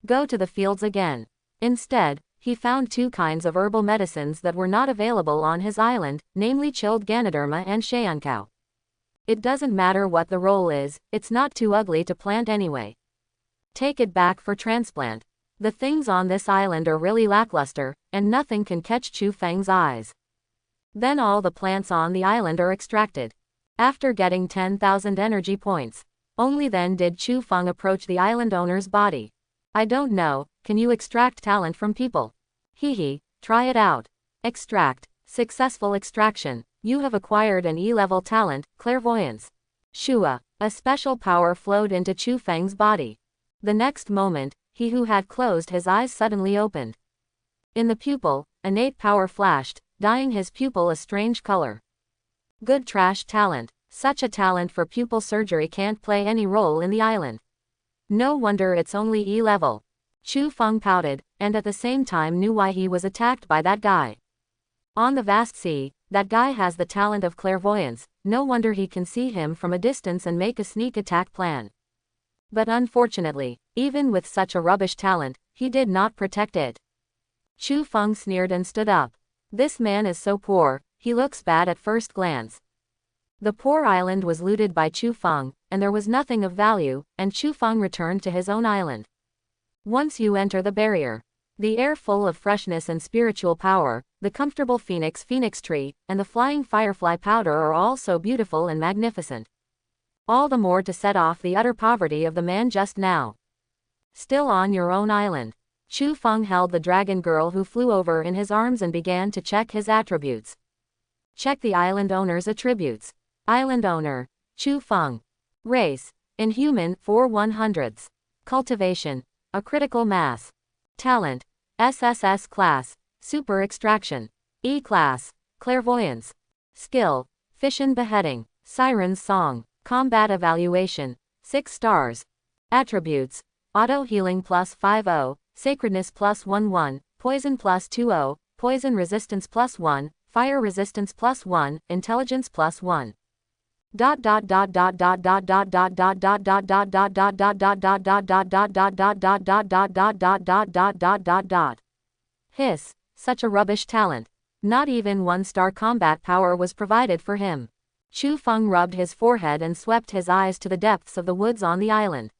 Go to the fields again. Instead, he found 2 kinds of herbal medicines that were not available on his island, namely chilled Ganoderma and Shaonkao. It doesn't matter what the role is, it's not too ugly to plant anyway. Take it back for transplant. The things on this island are really lackluster, and nothing can catch Chu Feng's eyes. Then all the plants on the island are extracted. After getting 10,000 energy points, only then did Chu Feng approach the island owner's body. I don't know, can you extract talent from people? Hehe, try it out. Extract. Successful extraction. You have acquired an E-level talent, clairvoyance. Shua. A special power flowed into Chu Feng's body. The next moment, he who had closed his eyes suddenly opened. In the pupil, innate power flashed, dyeing his pupil a strange color. Good trash talent. Such a talent for pupil surgery can't play any role in the island. No wonder it's only E-level. Chu Feng pouted, and at the same time knew why he was attacked by that guy. On the vast sea, that guy has the talent of clairvoyance, no wonder he can see him from a distance and make a sneak attack plan. But unfortunately, even with such a rubbish talent, he did not protect it. Chu Feng sneered and stood up. This man is so poor, he looks bad at first glance. The poor island was looted by Chu Feng, and there was nothing of value, and Chu Feng returned to his own island. Once you enter the barrier, the air full of freshness and spiritual power, the comfortable phoenix tree, and the flying firefly powder are all so beautiful and magnificent. All the more to set off the utter poverty of the man just now. Still on your own island. Chu Feng held the dragon girl who flew over in his arms and began to check his attributes. Check the island owner's attributes. Island owner, Chu Feng. Race, Inhuman, 4/100. Cultivation, a critical mass. Talent, SSS class, Super Extraction. E class, Clairvoyance. Skill, Fission Beheading, Siren's Song. Combat Evaluation, 6 stars. Attributes, Auto Healing +50, Sacredness +11, Poison +20, Poison Resistance +1, Fire Resistance +1, Intelligence +1. Hiss, such a rubbish talent. Not even 1-star combat power was provided for him. Chu Feng rubbed his forehead and swept his eyes to the depths of the woods on the island.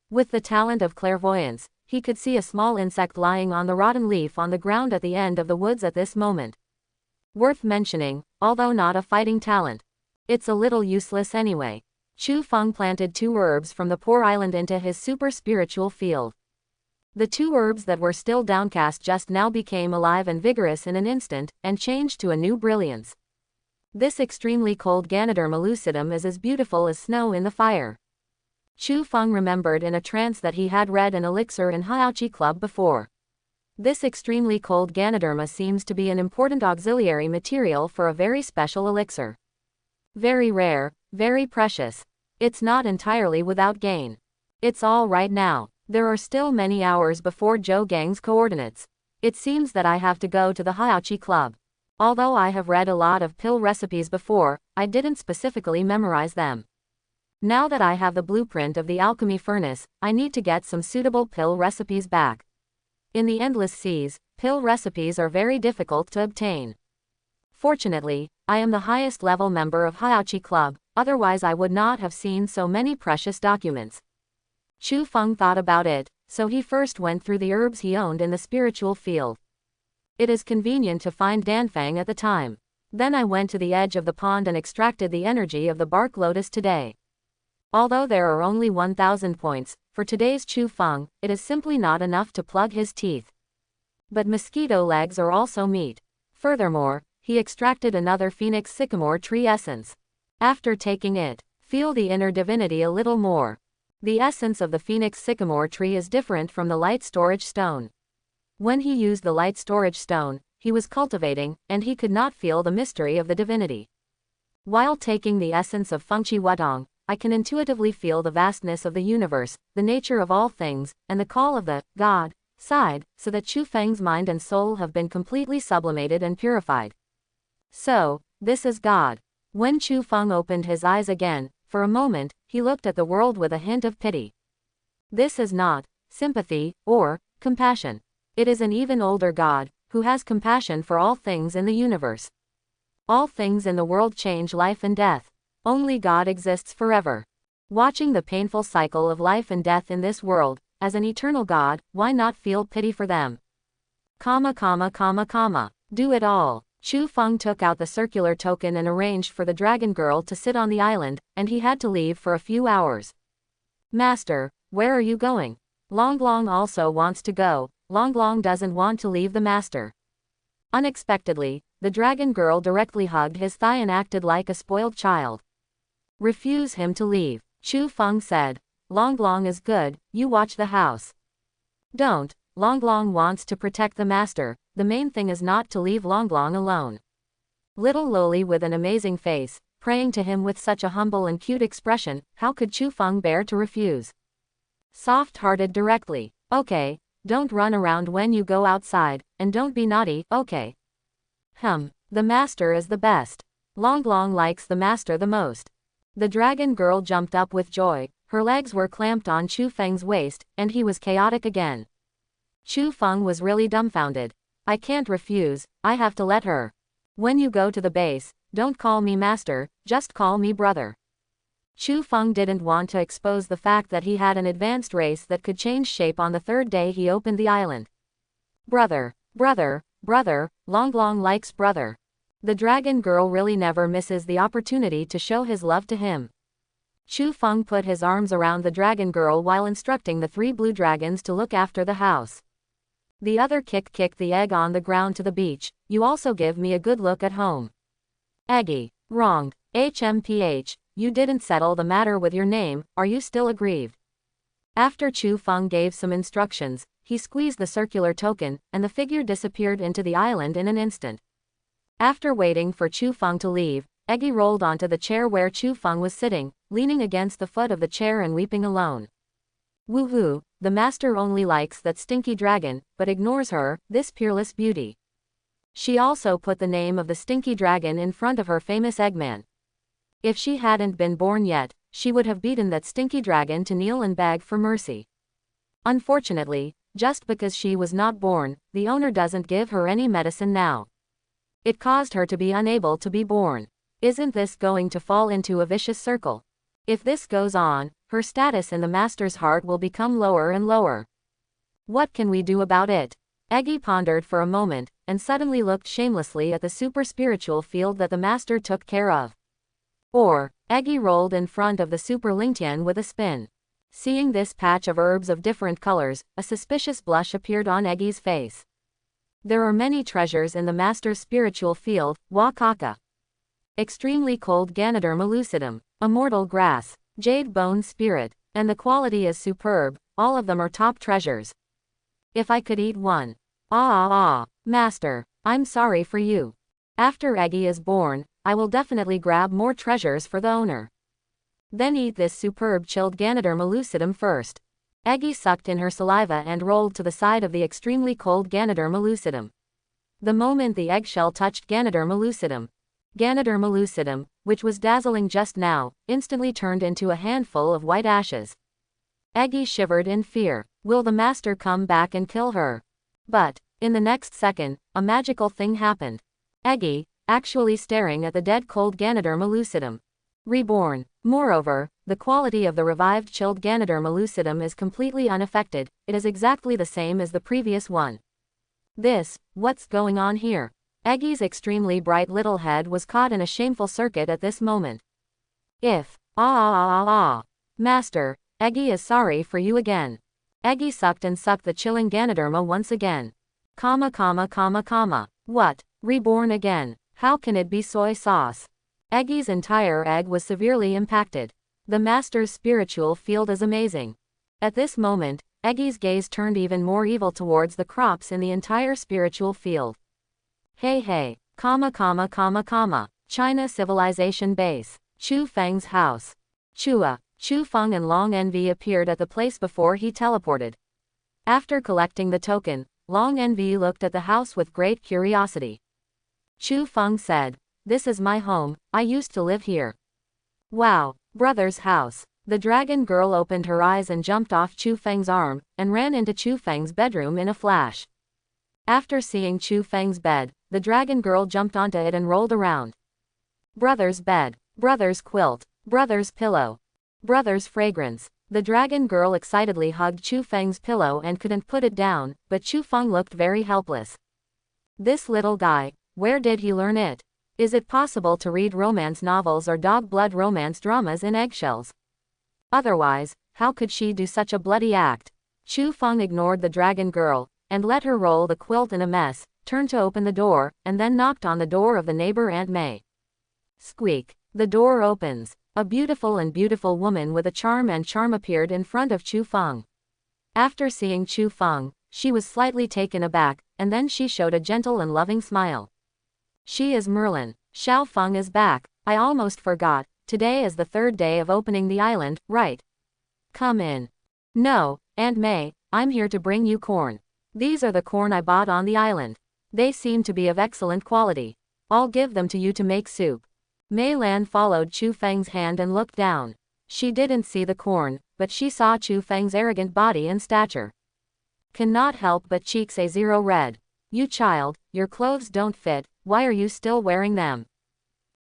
With the talent of clairvoyance, he could see a small insect lying on the rotten leaf on the ground at the end of the woods at this moment. Worth mentioning, although not a fighting talent. It's a little useless anyway. Chu Feng planted 2 herbs from the poor island into his super spiritual field. The 2 herbs that were still downcast just now became alive and vigorous in an instant, and changed to a new brilliance. This extremely cold Ganoderma lucidum is as beautiful as snow in the fire. Chu Feng remembered in a trance that he had read an elixir in Haiachi Club before. This extremely cold Ganoderma seems to be an important auxiliary material for a very special elixir. Very rare, very precious. It's not entirely without gain. It's all right now. There are still many hours before Zhou Gang's coordinates. It seems that I have to go to the Haiachi Club. Although I have read a lot of pill recipes before, I didn't specifically memorize them. Now that I have the blueprint of the alchemy furnace, I need to get some suitable pill recipes back. In the endless seas, pill recipes are very difficult to obtain. Fortunately, I am the highest level member of Haiachi Club, otherwise I would not have seen so many precious documents. Chu Feng thought about it, so he first went through the herbs he owned in the spiritual field. It is convenient to find Danfang at the time. Then I went to the edge of the pond and extracted the energy of the bark lotus today. Although there are only 1,000 points, for today's Chu Feng, it is simply not enough to plug his teeth. But mosquito legs are also meat. Furthermore, he extracted another phoenix sycamore tree essence. After taking it, feel the inner divinity a little more. The essence of the phoenix sycamore tree is different from the light storage stone. When he used the light storage stone, he was cultivating, and he could not feel the mystery of the divinity. While taking the essence of Fengqi Wutong, I can intuitively feel the vastness of the universe, the nature of all things, and the call of the God side, so that Chu Feng's mind and soul have been completely sublimated and purified. So, this is God. When Chu Feng opened his eyes again, for a moment, he looked at the world with a hint of pity. This is not sympathy or compassion. It is an even older God, who has compassion for all things in the universe. All things in the world change life and death. Only God exists forever. Watching the painful cycle of life and death in this world, as an eternal God, why not feel pity for them? Do it all. Chu Feng took out the circular token and arranged for the dragon girl to sit on the island, and he had to leave for a few hours. Master, where are you going? Long Long also wants to go. Long Long doesn't want to leave the master. Unexpectedly, the dragon girl directly hugged his thigh and acted like a spoiled child. Refuse him to leave, Chu Feng said. Long Long is good, you watch the house. Don't. Long Long wants to protect the master, the main thing is not to leave Long Long alone. Little Loli with an amazing face, praying to him with such a humble and cute expression, how could Chu Feng bear to refuse? Soft-hearted directly. Okay, don't run around when you go outside, and don't be naughty, okay? The master is the best. Long Long likes the master the most. The dragon girl jumped up with joy, her legs were clamped on Chu Feng's waist, and he was chaotic again. Chu Feng was really dumbfounded. I can't refuse, I have to let her. When you go to the base, don't call me master, just call me brother. Chu Feng didn't want to expose the fact that he had an advanced race that could change shape on the 3rd day he opened the island. Brother, Long Long likes brother. The dragon girl really never misses the opportunity to show his love to him. Chu Feng put his arms around the dragon girl while instructing the 3 blue dragons to look after the house. The other kicked the egg on the ground to the beach. You also give me a good look at home. Eggy. Wronged. HMPH. You didn't settle the matter with your name, are you still aggrieved? After Chu Feng gave some instructions, he squeezed the circular token, and the figure disappeared into the island in an instant. After waiting for Chu Feng to leave, Eggy rolled onto the chair where Chu Feng was sitting, leaning against the foot of the chair and weeping alone. Woohoo, the master only likes that stinky dragon, but ignores her, this peerless beauty. She also put the name of the stinky dragon in front of her famous Eggman. If she hadn't been born yet, she would have beaten that stinky dragon to kneel and beg for mercy. Unfortunately, just because she was not born, the owner doesn't give her any medicine now. It caused her to be unable to be born. Isn't this going to fall into a vicious circle? If this goes on, her status in the master's heart will become lower and lower. What can we do about it? Eggy pondered for a moment, and suddenly looked shamelessly at the super spiritual field that the master took care of. Or, Eggy rolled in front of the super Lingtian with a spin. Seeing this patch of herbs of different colors, a suspicious blush appeared on Eggy's face. There are many treasures in the master's spiritual field, Wakaka. Extremely cold Ganoderma lucidum, immortal grass, jade bone spirit, and the quality is superb, all of them are top treasures. If I could eat one. Master, I'm sorry for you. After Eggy is born, I will definitely grab more treasures for the owner. Then eat this superb chilled Ganoderma lucidum first. Eggy sucked in her saliva and rolled to the side of the extremely cold Ganoderma lucidum. The moment the eggshell touched Ganoderma lucidum, which was dazzling just now, instantly turned into a handful of white ashes. Eggy shivered in fear. Will the master come back and kill her? But, in the next second, a magical thing happened. Eggy, actually staring at the dead cold Ganoderma lucidum. Reborn. Moreover, the quality of the revived chilled Ganoderma lucidum is completely unaffected, it is exactly the same as the previous one. What's going on here? Eggy's extremely bright little head was caught in a shameful circuit at this moment. Master, Eggy is sorry for you again. Eggy sucked the chilling Ganoderma once again. What? Reborn again? How can it be soy sauce? Eggy's entire egg was severely impacted. The master's spiritual field is amazing. At this moment, Eggy's gaze turned even more evil towards the crops in the entire spiritual field. Hey, China Civilization Base. Chu Feng's house. Chu Feng and Long Envy appeared at the place before he teleported. After collecting the token, Long Envy looked at the house with great curiosity. Chu Feng said, "This is my home, I used to live here." Wow, brother's house. The dragon girl opened her eyes and jumped off Chu Feng's arm, and ran into Chu Feng's bedroom in a flash. After seeing Chu Feng's bed, the dragon girl jumped onto it and rolled around. Brother's bed, brother's quilt, brother's pillow, brother's fragrance. The dragon girl excitedly hugged Chu Feng's pillow and couldn't put it down, but Chu Feng looked very helpless. This little guy, where did he learn it? Is it possible to read romance novels or dog blood romance dramas in eggshells? Otherwise, how could she do such a bloody act? Chu Feng ignored the dragon girl, and let her roll the quilt in a mess, turned to open the door, and then knocked on the door of the neighbor Aunt May. Squeak. The door opens. A beautiful woman with a charm appeared in front of Chu Feng. After seeing Chu Feng, she was slightly taken aback, and then she showed a gentle and loving smile. She is Merlin. Xiao Feng is back. I almost forgot, today is the third day of opening the island, right? Come in. No, Aunt May, I'm here to bring you corn. These are the corn I bought on the island. They seem to be of excellent quality. I'll give them to you to make soup. Mei Lan followed Chu Feng's hand and looked down. She didn't see the corn, but she saw Chu Feng's arrogant body and stature. Cannot help but cheeks a zero red. You child, your clothes don't fit, why are you still wearing them?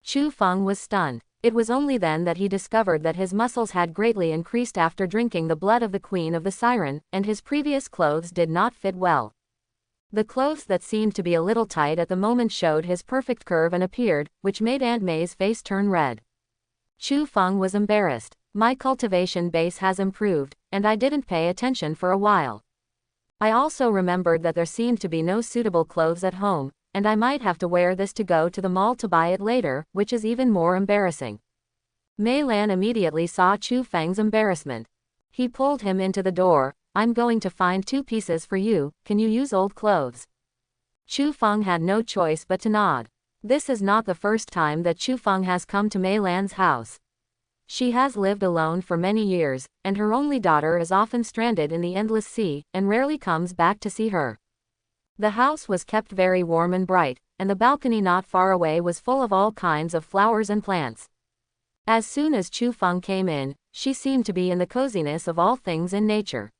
Chu Feng was stunned. It was only then that he discovered that his muscles had greatly increased after drinking the blood of the Queen of the Siren, and his previous clothes did not fit well. The clothes that seemed to be a little tight at the moment showed his perfect curve and appeared, which made Aunt May's face turn red. Chu Feng was embarrassed. My cultivation base has improved, and I didn't pay attention for a while. I also remembered that there seemed to be no suitable clothes at home, and I might have to wear this to go to the mall to buy it later, which is even more embarrassing. Mei Lan immediately saw Chu Feng's embarrassment. He pulled him into the door. I'm going to find 2 pieces for you, can you use old clothes? Chu Feng had no choice but to nod. This is not the first time that Chu Feng has come to Mei Lan's house. She has lived alone for many years, and her only daughter is often stranded in the endless sea, and rarely comes back to see her. The house was kept very warm and bright, and the balcony not far away was full of all kinds of flowers and plants. As soon as Chu Feng came in, she seemed to be in the coziness of all things in nature.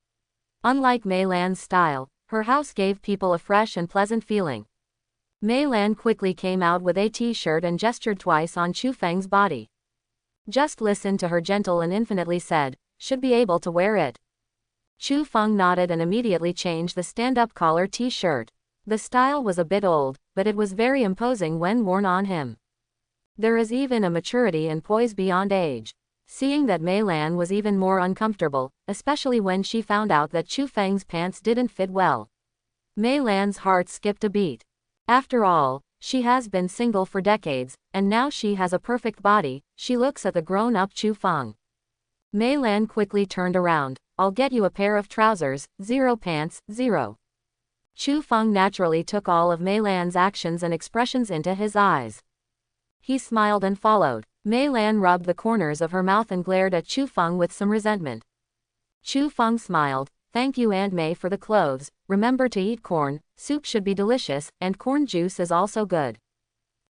Unlike Mei Lan's style, her house gave people a fresh and pleasant feeling. Mei Lan quickly came out with a t-shirt and gestured twice on Chu Feng's body. Just listen to her gentle and infinitely said, should be able to wear it. Chu Feng nodded and immediately changed the stand-up collar t-shirt. The style was a bit old, but it was very imposing when worn on him. There is even a maturity and poise beyond age. Seeing that Mei Lan was even more uncomfortable, especially when she found out that Chu Feng's pants didn't fit well. Mei Lan's heart skipped a beat. After all, she has been single for decades, and now she has a perfect body. She looks at the grown-up Chu Feng. Mei Lan quickly turned around. I'll get you a pair of trousers, 0 pants, 0. Chu Feng naturally took all of Mei Lan's actions and expressions into his eyes. He smiled and followed. Mei Lan rubbed the corners of her mouth and glared at Chu Feng with some resentment. Chu Feng smiled. Thank you Aunt Mei for the clothes. Remember to eat corn, soup should be delicious, and corn juice is also good.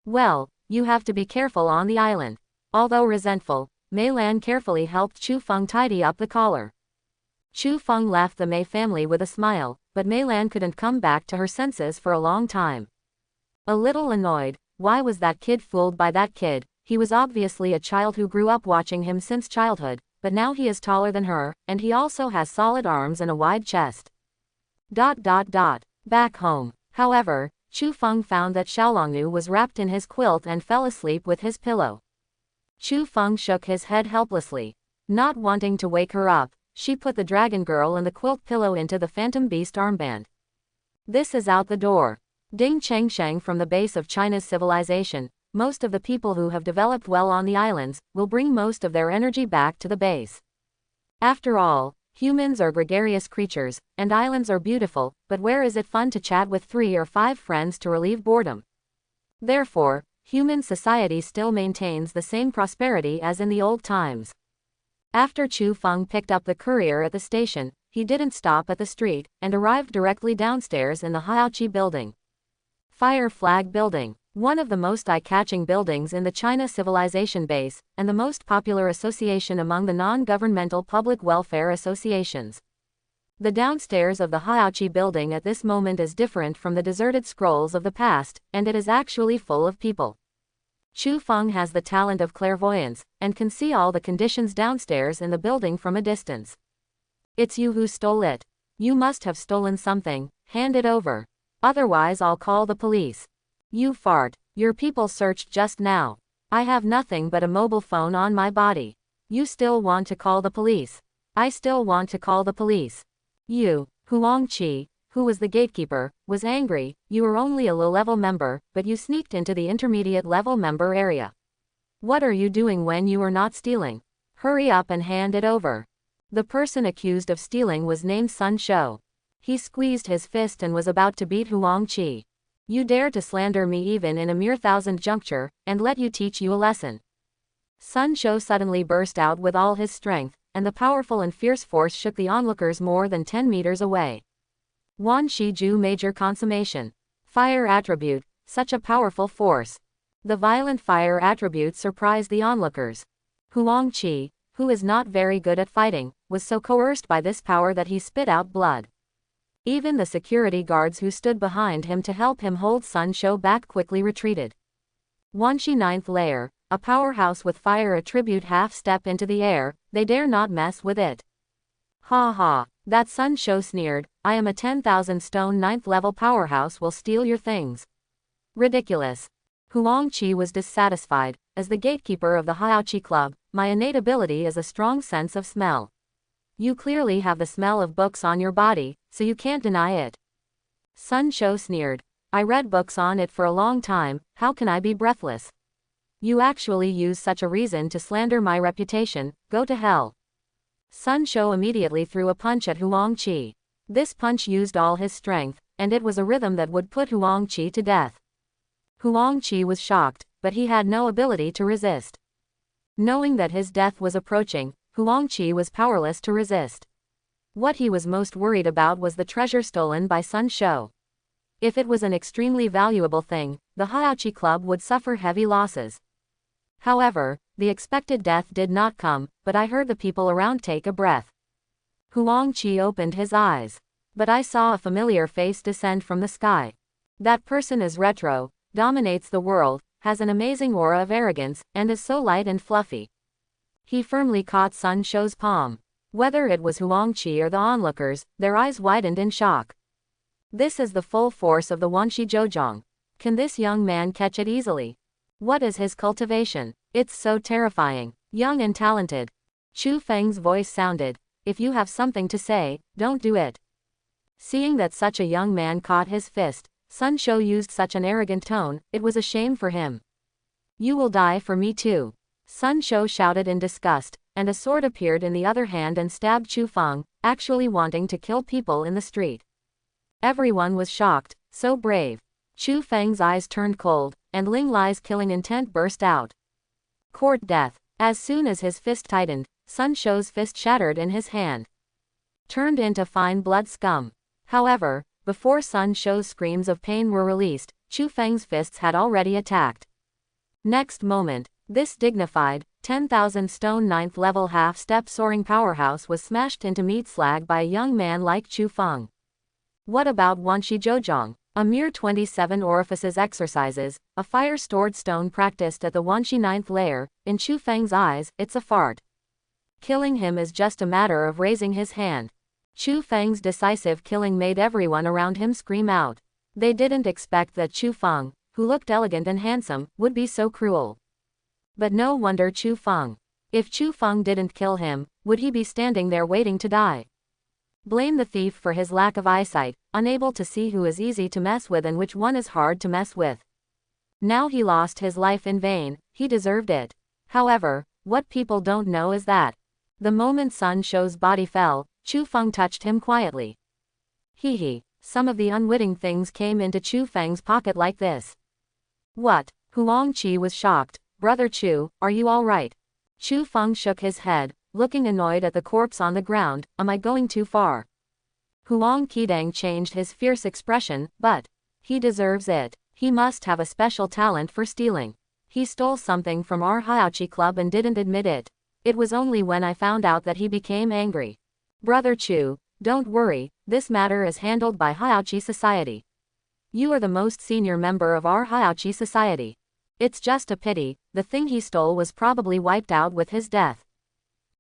Well, you have to be careful on the island. Although resentful, Mei Lan carefully helped Chu Feng tidy up the collar. Chu Feng left the Mei family with a smile, but Mei Lan couldn't come back to her senses for a long time. A little annoyed, why was that kid fooled by that kid? He was obviously a child who grew up watching him since childhood, but now he is taller than her, and he also has solid arms and a wide chest. Back home, however, Chu Feng found that Xiaolongnu was wrapped in his quilt and fell asleep with his pillow. Chu Feng shook his head helplessly. Not wanting to wake her up, she put the dragon girl and the quilt pillow into the phantom beast armband. This is out the door. Ding Chengsheng from the base of China's civilization. Most of the people who have developed well on the islands will bring most of their energy back to the base. After all, humans are gregarious creatures, and islands are beautiful, but where is it fun to chat with 3 or 5 friends to relieve boredom? Therefore, human society still maintains the same prosperity as in the old times. After Chu Feng picked up the courier at the station, he didn't stop at the street, and arrived directly downstairs in the Haoqi building. Fire Flag Building. One of the most eye-catching buildings in the China Civilization Base, and the most popular association among the non-governmental public welfare associations. The downstairs of the Haoqi building at this moment is different from the deserted scrolls of the past, and it is actually full of people. Chu Feng has the talent of clairvoyance, and can see all the conditions downstairs in the building from a distance. It's you who stole it. You must have stolen something, hand it over. Otherwise I'll call the police. You fart. Your people searched just now. I have nothing but a mobile phone on my body. You still want to call the police? I still want to call the police. You, Huang Qi, who was the gatekeeper, was angry. You were only a low-level member, but you sneaked into the intermediate-level member area. What are you doing when you are not stealing? Hurry up and hand it over. The person accused of stealing was named Sun Shou. He squeezed his fist and was about to beat Huang Qi. You dare to slander me even in a mere 1000th juncture, and let you teach you a lesson. Sun Shou suddenly burst out with all his strength, and the powerful and fierce force shook the onlookers more than 10 meters away. Wan Shiju Major Consummation. Fire Attribute, such a powerful force. The violent fire attribute surprised the onlookers. Huang Qi, who is not very good at fighting, was so coerced by this power that he spit out blood. Even the security guards who stood behind him to help him hold Sun Shou back quickly retreated. Wanshi 9th layer, a powerhouse with fire attribute half-step into the air, they dare not mess with it. Ha ha, that Sun Shou sneered, I am a 10,000 stone 9th level powerhouse will steal your things. Ridiculous. Huang Qi was dissatisfied. As the gatekeeper of the Haoqi club, my innate ability is a strong sense of smell. You clearly have the smell of books on your body, so you can't deny it. Sun Shou sneered. I read books on it for a long time, how can I be breathless? You actually use such a reason to slander my reputation, go to hell. Sun Shou immediately threw a punch at Huangqi. This punch used all his strength, and it was a rhythm that would put Huangqi to death. Huangqi was shocked, but he had no ability to resist. Knowing that his death was approaching, Huangqi was powerless to resist. What he was most worried about was the treasure stolen by Sun Shou. If it was an extremely valuable thing, the Hayachi Club would suffer heavy losses. However, the expected death did not come, but I heard the people around take a breath. Huangqi opened his eyes. But I saw a familiar face descend from the sky. That person is retro, dominates the world, has an amazing aura of arrogance, and is so light and fluffy. He firmly caught Sun Shou's palm. Whether it was Huangqi or the onlookers, their eyes widened in shock. This is the full force of the Wanshi Zhouzhang. Can this young man catch it easily? What is his cultivation? It's so terrifying. Young and talented. Chu Feng's voice sounded. If you have something to say, don't do it. Seeing that such a young man caught his fist, Sun Shou used such an arrogant tone, it was a shame for him. You will die for me too. Sun Shou shouted in disgust, and a sword appeared in the other hand and stabbed Chu Feng, actually wanting to kill people in the street. Everyone was shocked, so brave. Chu Feng's eyes turned cold, and Ling Lai's killing intent burst out. Court death. As soon as his fist tightened, Sun Shou's fist shattered in his hand. Turned into fine blood scum. However, before Sun Shou's screams of pain were released, Chu Feng's fists had already attacked. Next moment, this dignified, 10,000 stone 9th level half-step soaring powerhouse was smashed into meat slag by a young man like Chu Feng. What about Wanshi Zhouzhang? A mere 27 orifices exercises, a fire-stored stone practiced at the Wanshi 9th layer, in Chu Feng's eyes, it's a fart. Killing him is just a matter of raising his hand. Chu Feng's decisive killing made everyone around him scream out. They didn't expect that Chu Feng, who looked elegant and handsome, would be so cruel. But no wonder Chu Feng. If Chu Feng didn't kill him, would he be standing there waiting to die? Blame the thief for his lack of eyesight, unable to see who is easy to mess with and which one is hard to mess with. Now he lost his life in vain, he deserved it. However, what people don't know is that the moment Sun Shou's body fell, Chu Feng touched him quietly. Hee. Some of the unwitting things came into Chu Feng's pocket like this. What? Huangqi was shocked. Brother Chu, are you all right? Chu Feng shook his head, looking annoyed at the corpse on the ground. Am I going too far? Huang Qidang changed his fierce expression, but he deserves it. He must have a special talent for stealing. He stole something from our Hayachi Club and didn't admit it. It was only when I found out that he became angry. Brother Chu, don't worry, this matter is handled by Hayachi Society. You are the most senior member of our Hayachi Society. It's just a pity, the thing he stole was probably wiped out with his death.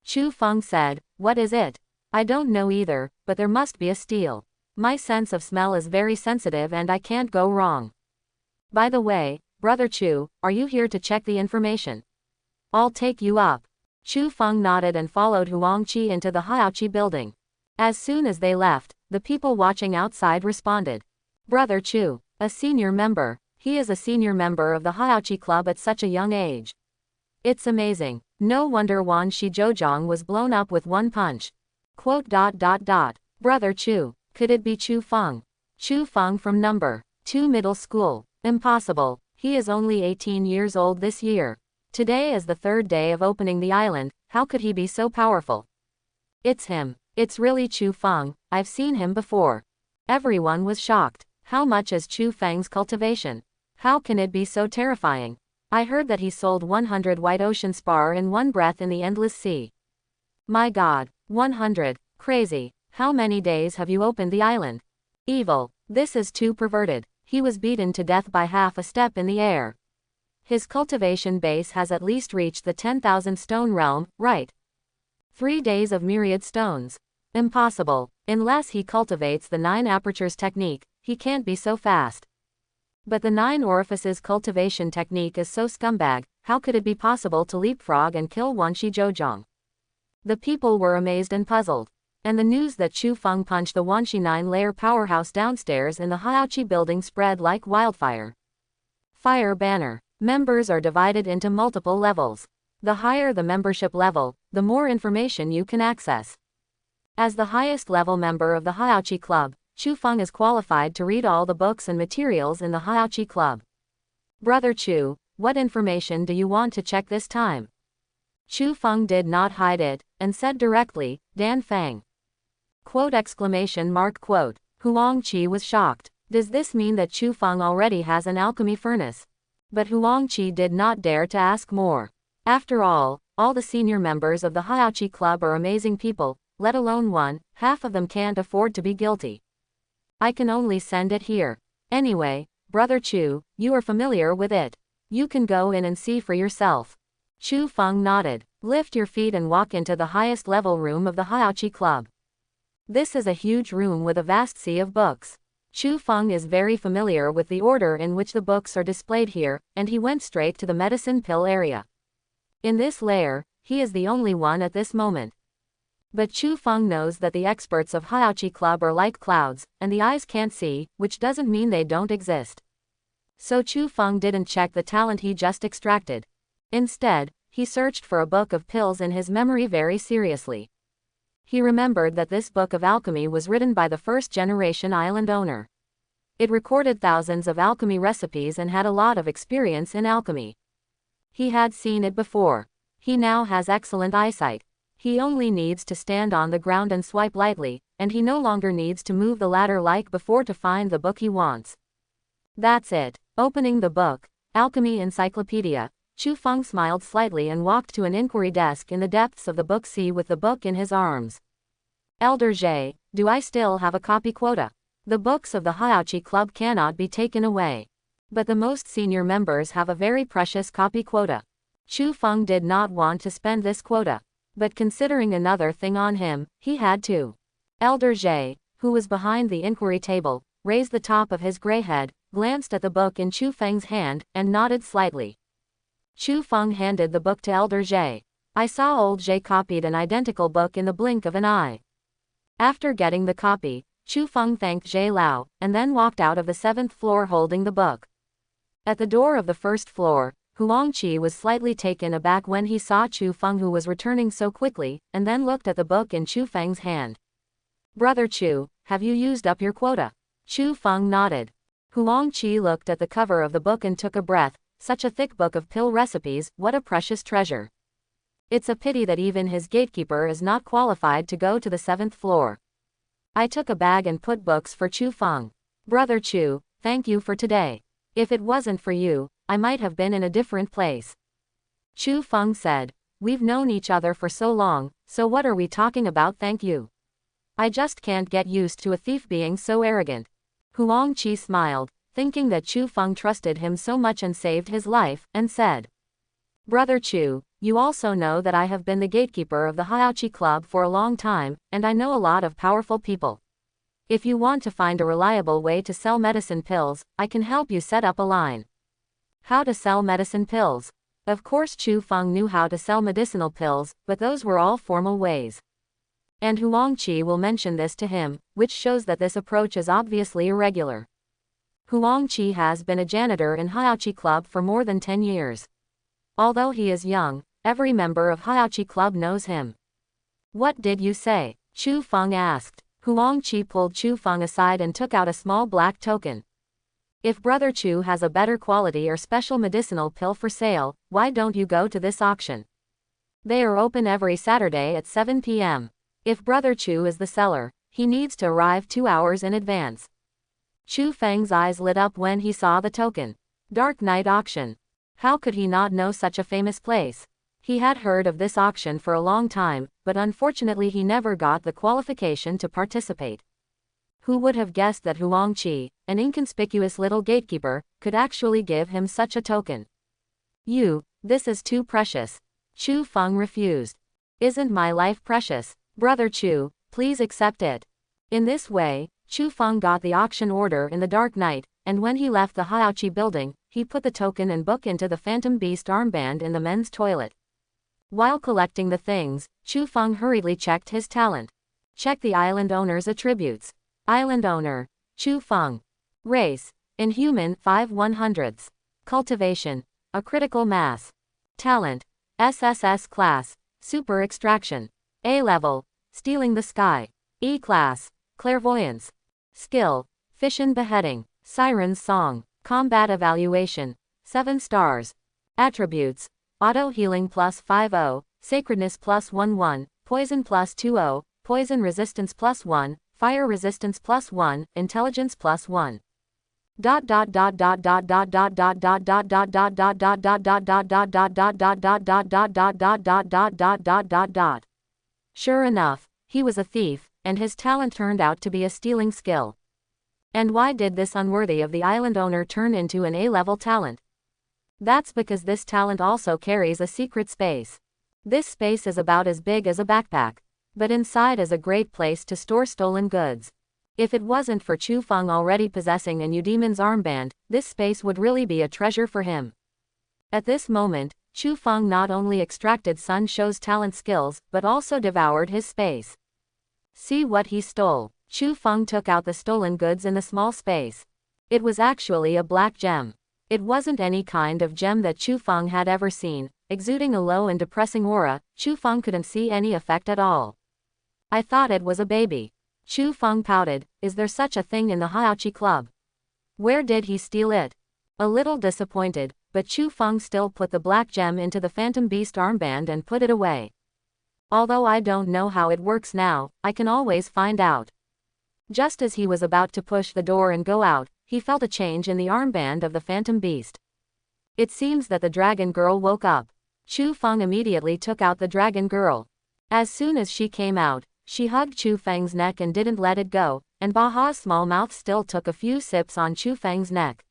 Chu Feng said, what is it? I don't know either, but there must be a steal. My sense of smell is very sensitive and I can't go wrong. By the way, Brother Chu, are you here to check the information? I'll take you up. Chu Feng nodded and followed Huangqi into the Hayachi building. As soon as they left, the people watching outside responded. Brother Chu, a senior member. He is a senior member of the Hayachi Club at such a young age. It's amazing. No wonder Wanshi Zhouzhang was blown up with one punch. Brother Chu. Could it be Chu Feng? Chu Feng from number 2 middle school. Impossible. He is only 18 years old this year. Today is the third day of opening the island, how could he be so powerful? It's him. It's really Chu Feng, I've seen him before. Everyone was shocked. How much is Chu Feng's cultivation? How can it be so terrifying? I heard that he sold 100 white ocean spar in one breath in the endless sea. My god, 100. Crazy. How many days have you opened the island? Evil. This is too perverted. He was beaten to death by half a step in the air. His cultivation base has at least reached the 10,000 stone realm, right? 3 days of myriad stones. Impossible. Unless he cultivates the 9 apertures technique, he can't be so fast. But the 9 orifices cultivation technique is so scumbag, how could it be possible to leapfrog and kill Wanshi Zhouzhang? The people were amazed and puzzled. And the news that Chu Feng punched the Wanshi 9-layer powerhouse downstairs in the Haochi building spread like wildfire. Fire banner. Members are divided into multiple levels. The higher the membership level, the more information you can access. As the highest level member of the Haochi Club, Chu Feng is qualified to read all the books and materials in the Haochi Club. Brother Chu, what information do you want to check this time? Chu Feng did not hide it, and said directly, Dan Fang. Quote exclamation mark quote. Huangqi was shocked. Does this mean that Chu Feng already has an alchemy furnace? But Huangqi did not dare to ask more. After all the senior members of the Haochi Club are amazing people, let alone one, half of them can't afford to be guilty. I can only send it here. Anyway, Brother Chu, you are familiar with it. You can go in and see for yourself. Chu Feng nodded. Lift your feet and walk into the highest level room of the Haochi Club. This is a huge room with a vast sea of books. Chu Feng is very familiar with the order in which the books are displayed here, and he went straight to the medicine pill area. In this layer, he is the only one at this moment. But Chu Feng knows that the experts of Haochi Club are like clouds, and the eyes can't see, which doesn't mean they don't exist. So Chu Feng didn't check the talent he just extracted. Instead, he searched for a book of pills in his memory very seriously. He remembered that this book of alchemy was written by the first-generation island owner. It recorded thousands of alchemy recipes and had a lot of experience in alchemy. He had seen it before. He now has excellent eyesight. He only needs to stand on the ground and swipe lightly, and he no longer needs to move the ladder like before to find the book he wants. That's it. Opening the book, Alchemy Encyclopedia, Chu Feng smiled slightly and walked to an inquiry desk in the depths of the book sea with the book in his arms. Elder Zhe, do I still have a copy quota? The books of the Haochi Club cannot be taken away. But the most senior members have a very precious copy quota. Chu Feng did not want to spend this quota. But considering another thing on him, he had to. Elder Zhe, who was behind the inquiry table, raised the top of his gray head, glanced at the book in Chu Feng's hand, and nodded slightly. Chu Feng handed the book to Elder Zhe. I saw old Zhe copied an identical book in the blink of an eye. After getting the copy, Chu Feng thanked Zhe Lao, and then walked out of the 7th floor holding the book. At the door of the 1st floor, Huangqi was slightly taken aback when he saw Chu Feng, who was returning so quickly, and then looked at the book in Chu Feng's hand. Brother Chu, have you used up your quota? Chu Feng nodded. Huangqi looked at the cover of the book and took a breath. Such a thick book of pill recipes, what a precious treasure. It's a pity that even his gatekeeper is not qualified to go to the 7th floor. I took a bag and put books for Chu Feng. Brother Chu, thank you for today. If it wasn't for you, I might have been in a different place. Chu Feng said, we've known each other for so long, so what are we talking about thank you? I just can't get used to a thief being so arrogant. Huangqi smiled, thinking that Chu Feng trusted him so much and saved his life, and said, Brother Chu, you also know that I have been the gatekeeper of the Haochi Club for a long time, and I know a lot of powerful people. If you want to find a reliable way to sell medicine pills, I can help you set up a line. How to sell medicine pills? Of course Chu Feng knew how to sell medicinal pills, but those were all formal ways. And Huangqi will mention this to him, which shows that this approach is obviously irregular. Huangqi has been a janitor in Haochi Club for more than 10 years. Although he is young, every member of Haochi Club knows him. What did you say? Chu Feng asked. Huangqi pulled Chu Feng aside and took out a small black token. If Brother Chu has a better quality or special medicinal pill for sale, why don't you go to this auction? They are open every Saturday at 7 p.m. If Brother Chu is the seller, he needs to arrive 2 hours in advance. Chu Feng's eyes lit up when he saw the token. Dark Night Auction. How could he not know such a famous place? He had heard of this auction for a long time, but unfortunately he never got the qualification to participate. Who would have guessed that Huangqi, an inconspicuous little gatekeeper, could actually give him such a token? This is too precious. Chu Feng refused. Isn't my life precious? Brother Chu, please accept it. In this way, Chu Feng got the auction order in the dark night, and when he left the Haochi building, he put the token and book into the Phantom Beast armband in the men's toilet. While collecting the things, Chu Feng hurriedly checked his talent. Check the island owner's attributes. Island owner, Chu Feng. Race, Inhuman 5/100. Cultivation, a critical mass. Talent, SSS class, Super Extraction. A level, Stealing the Sky. E class, Clairvoyance. Skill, Fission Beheading, Siren's Song. Combat Evaluation, 7 stars. Attributes, Auto Healing +50, Sacredness +11, Poison +20, Poison Resistance +1, Fire Resistance +1, Intelligence +1. Sure enough, he was a thief, and his talent turned out to be a stealing skill. And why did this unworthy of the island owner turn into an A-level talent? That's because this talent also carries a secret space. This space is about as big as a backpack, but inside is a great place to store stolen goods. If it wasn't for Chu Feng already possessing an Eudemon's armband, this space would really be a treasure for him. At this moment, Chu Feng not only extracted Sun Shou's talent skills, but also devoured his space. See what he stole. Chu Feng took out the stolen goods in the small space. It was actually a black gem. It wasn't any kind of gem that Chu Feng had ever seen, exuding a low and depressing aura. Chu Feng couldn't see any effect at all. I thought it was a baby. Chu Feng pouted. Is there such a thing in the Haochi Club? Where did he steal it? A little disappointed, but Chu Feng still put the black gem into the Phantom Beast armband and put it away. Although I don't know how it works now, I can always find out. Just as he was about to push the door and go out, he felt a change in the armband of the Phantom Beast. It seems that the Dragon Girl woke up. Chu Feng immediately took out the Dragon Girl. As soon as she came out, she hugged Chu Feng's neck and didn't let it go, and Baha's small mouth still took a few sips on Chu Feng's neck.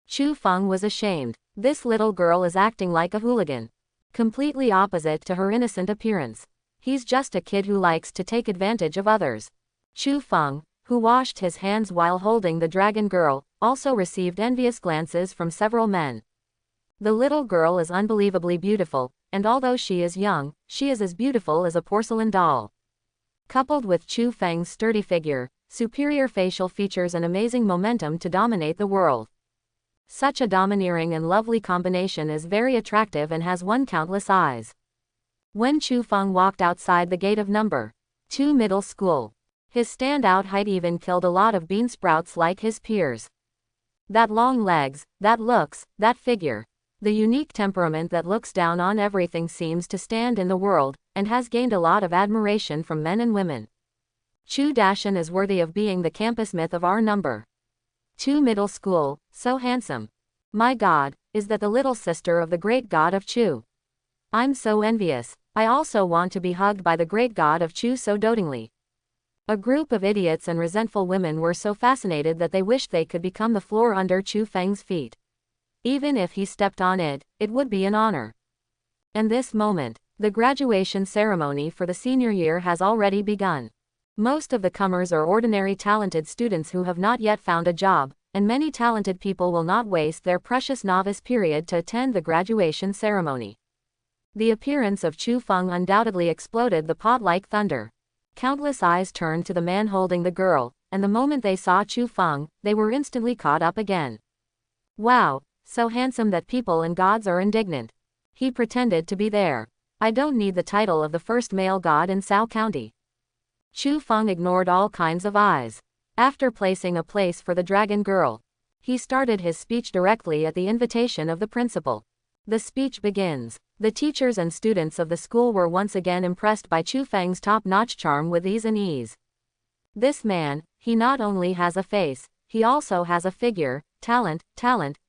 Chu Feng was ashamed. This little girl is acting like a hooligan. Completely opposite to her innocent appearance. He's just a kid who likes to take advantage of others. Chu Feng, who washed his hands while holding the Dragon Girl, also received envious glances from several men. The little girl is unbelievably beautiful, and although she is young, she is as beautiful as a porcelain doll. Coupled with Chu Feng's sturdy figure, superior facial features and amazing momentum to dominate the world. Such a domineering and lovely combination is very attractive and has won countless eyes. When Chu Feng walked outside the gate of No. 2 Middle School, his standout height even killed a lot of bean sprouts like his peers. That long legs, that looks, that figure. The unique temperament that looks down on everything seems to stand in the world, and has gained a lot of admiration from men and women. Chu Dashan is worthy of being the campus myth of our No. 2 Middle School, so handsome. My God, is that the little sister of the great god of Chu? I'm so envious. I also want to be hugged by the great god of Chu so dotingly. A group of idiots and resentful women were so fascinated that they wished they could become the floor under Chu Feng's feet. Even if he stepped on it, it would be an honor. And this moment, the graduation ceremony for the senior year has already begun. Most of the comers are ordinary talented students who have not yet found a job, and many talented people will not waste their precious novice period to attend the graduation ceremony. The appearance of Chu Feng undoubtedly exploded the pot like thunder. Countless eyes turned to the man holding the girl, and the moment they saw Chu Feng, they were instantly caught up again. Wow, so handsome that people and gods are indignant. He pretended to be there. I don't need the title of the first male god in Cao County. Chu Feng ignored all kinds of eyes. After placing a place for the Dragon Girl, he started his speech directly at the invitation of the principal. The speech begins. The teachers and students of the school were once again impressed by Chu Feng's top-notch charm with ease and ease. This man, he not only has a face, he also has a figure, talent,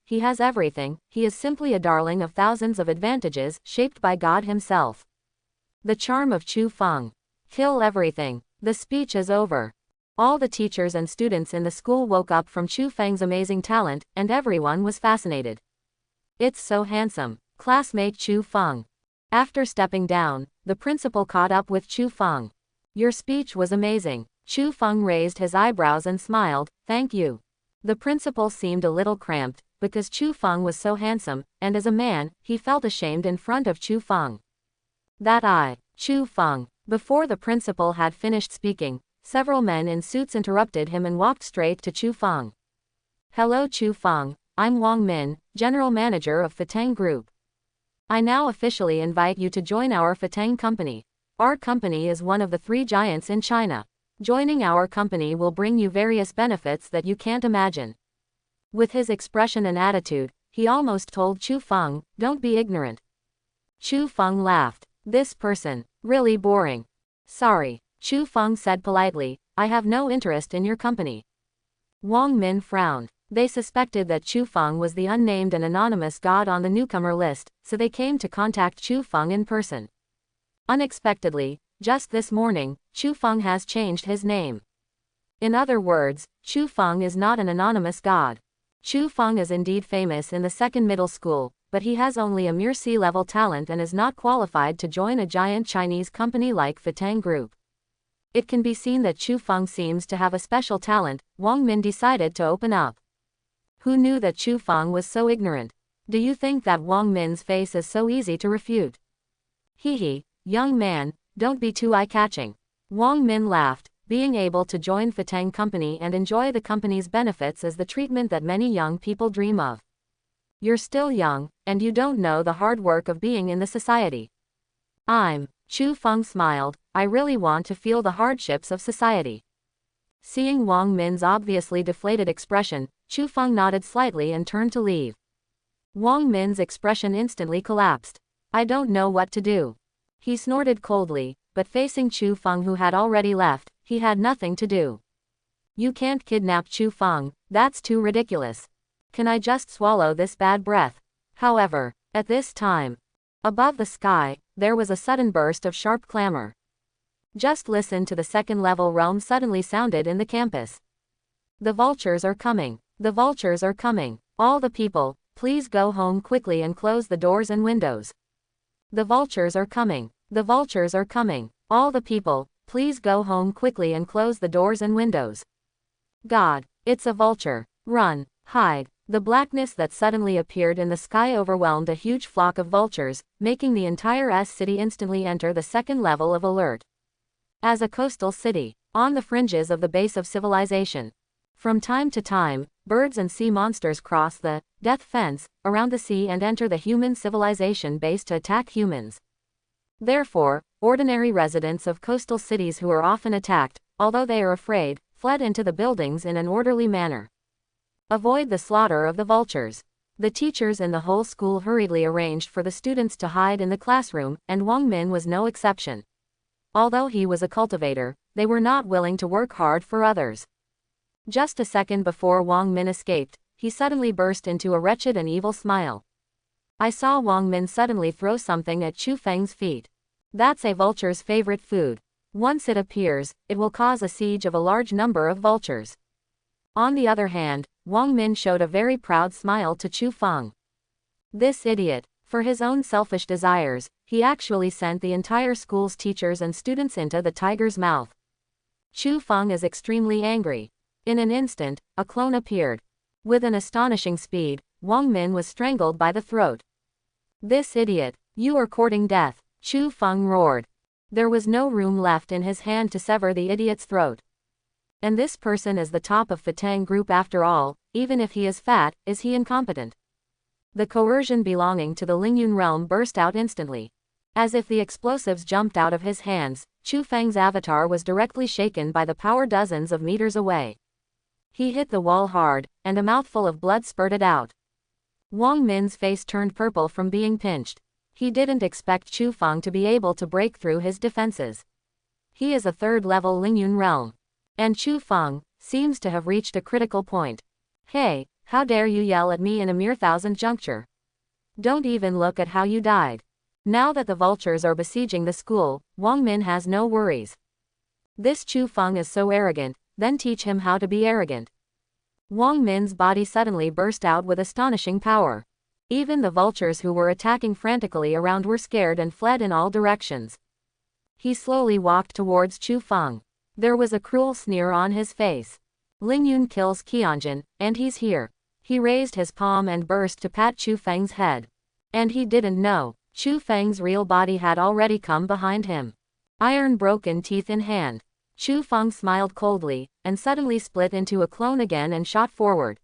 he has everything, he is simply a darling of thousands of advantages, shaped by God himself. The charm of Chu Feng. Kill everything. The speech is over. All the teachers and students in the school woke up from Chu Feng's amazing talent, and everyone was fascinated. It's so handsome. Classmate Chu Feng. After stepping down, the principal caught up with Chu Feng. Your speech was amazing. Chu Feng raised his eyebrows and smiled, thank you. The principal seemed a little cramped, because Chu Feng was so handsome, and as a man, he felt ashamed in front of Chu Feng. Chu Feng. Before the principal had finished speaking, several men in suits interrupted him and walked straight to Chu Feng. Hello Chu Feng, I'm Wang Min, General Manager of Fatang Group. I now officially invite you to join our Fatang company. Our company is one of the 3 giants in China. Joining our company will bring you various benefits that you can't imagine. With his expression and attitude, he almost told Chu Feng, don't be ignorant. Chu Feng laughed. This person, really boring. Sorry, Chu Feng said politely, I have no interest in your company. Wang Min frowned. They suspected that Chu Feng was the unnamed and anonymous god on the newcomer list, so they came to contact Chu Feng in person. Unexpectedly, just this morning, Chu Feng has changed his name. In other words, Chu Feng is not an anonymous god. Chu Feng is indeed famous in the second middle school, but he has only a mere C-level talent and is not qualified to join a giant Chinese company like Fatang Group. It can be seen that Chu Feng seems to have a special talent. Wang Min decided to open up. Who knew that Chu Feng was so ignorant? Do you think that Wang Min's face is so easy to refute? Hee, young man, don't be too eye-catching. Wang Min laughed. Being able to join Fatang company and enjoy the company's benefits is the treatment that many young people dream of. You're still young, and you don't know the hard work of being in the society. Chu Feng smiled, I really want to feel the hardships of society. Seeing Wang Min's obviously deflated expression, Chu Feng nodded slightly and turned to leave. Wang Min's expression instantly collapsed. I don't know what to do. He snorted coldly, but facing Chu Feng who had already left, he had nothing to do. You can't kidnap Chu Feng, that's too ridiculous. Can I just swallow this bad breath? However, at this time, above the sky, there was a sudden burst of sharp clamor. Just listen to the second-level realm suddenly sounded in the campus. The vultures are coming. The vultures are coming. All the people, please go home quickly and close the doors and windows. The vultures are coming. The vultures are coming. All the people, please go home quickly and close the doors and windows. God, it's a vulture. Run, hide. The blackness that suddenly appeared in the sky overwhelmed a huge flock of vultures, making the entire city instantly enter the second level of alert. As a coastal city, on the fringes of the base of civilization, from time to time, birds and sea monsters cross the death fence around the sea and enter the human civilization base to attack humans. Therefore, ordinary residents of coastal cities who are often attacked, although they are afraid, fled into the buildings in an orderly manner. Avoid the slaughter of the vultures. The teachers in the whole school hurriedly arranged for the students to hide in the classroom, and Wang Min was no exception. Although he was a cultivator, they were not willing to work hard for others. Just a second before Wang Min escaped, he suddenly burst into a wretched and evil smile. I saw Wang Min suddenly throw something at Chu Feng's feet. That's a vulture's favorite food. Once it appears, it will cause a siege of a large number of vultures. On the other hand, Wang Min showed a very proud smile to Chu Feng. This idiot, for his own selfish desires, he actually sent the entire school's teachers and students into the tiger's mouth. Chu Feng is extremely angry. In an instant, a clone appeared. With an astonishing speed, Wang Min was strangled by the throat. This idiot, you are courting death, Chu Feng roared. There was no room left in his hand to sever the idiot's throat. And this person is the top of Fatang Group after all, even if he is fat, is he incompetent? The coercion belonging to the Lingyun realm burst out instantly. As if the explosives jumped out of his hands, Chu Feng's avatar was directly shaken by the power dozens of meters away. He hit the wall hard, and a mouthful of blood spurted out. Wang Min's face turned purple from being pinched. He didn't expect Chu Feng to be able to break through his defenses. He is a third-level Lingyun realm. And Chu Feng seems to have reached a critical point. Hey, how dare you yell at me in a mere thousand juncture? Don't even look at how you died. Now that the vultures are besieging the school, Wang Min has no worries. This Chu Feng is so arrogant, then teach him how to be arrogant. Wang Min's body suddenly burst out with astonishing power. Even the vultures who were attacking frantically around were scared and fled in all directions. He slowly walked towards Chu Feng. There was a cruel sneer on his face. Lingyun kills Qianjin, and he's here. He raised his palm and burst to pat Chu Feng's head. And he didn't know. Chu Feng's real body had already come behind him. Iron broken teeth in hand. Chu Feng smiled coldly, and suddenly split into a clone again and shot forward.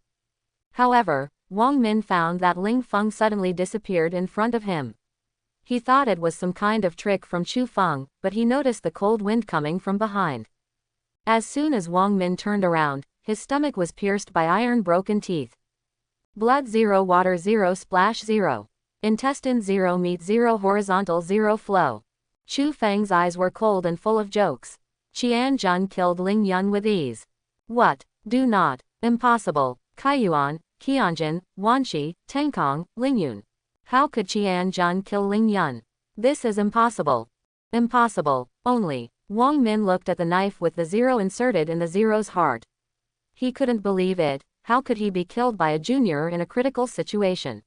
However, Wang Min found that Ling Feng suddenly disappeared in front of him. He thought it was some kind of trick from Chu Feng, but he noticed the cold wind coming from behind. As soon as Wang Min turned around, his stomach was pierced by iron broken teeth. Blood 0, water 0, splash 0. Intestine 0, meat 0, horizontal 0 flow. Chu Feng's eyes were cold and full of jokes. Qian Jun killed Ling Yun with ease. What? Do not. Impossible. Kaiyuan, Qianjin, Wanxi, Tenkong, Lingyun. How could Qian Jun kill Ling Yun? This is impossible. Impossible. Only. Wang Min looked at the knife with the 0 inserted in the 0's heart. He couldn't believe it. How could he be killed by a junior in a critical situation?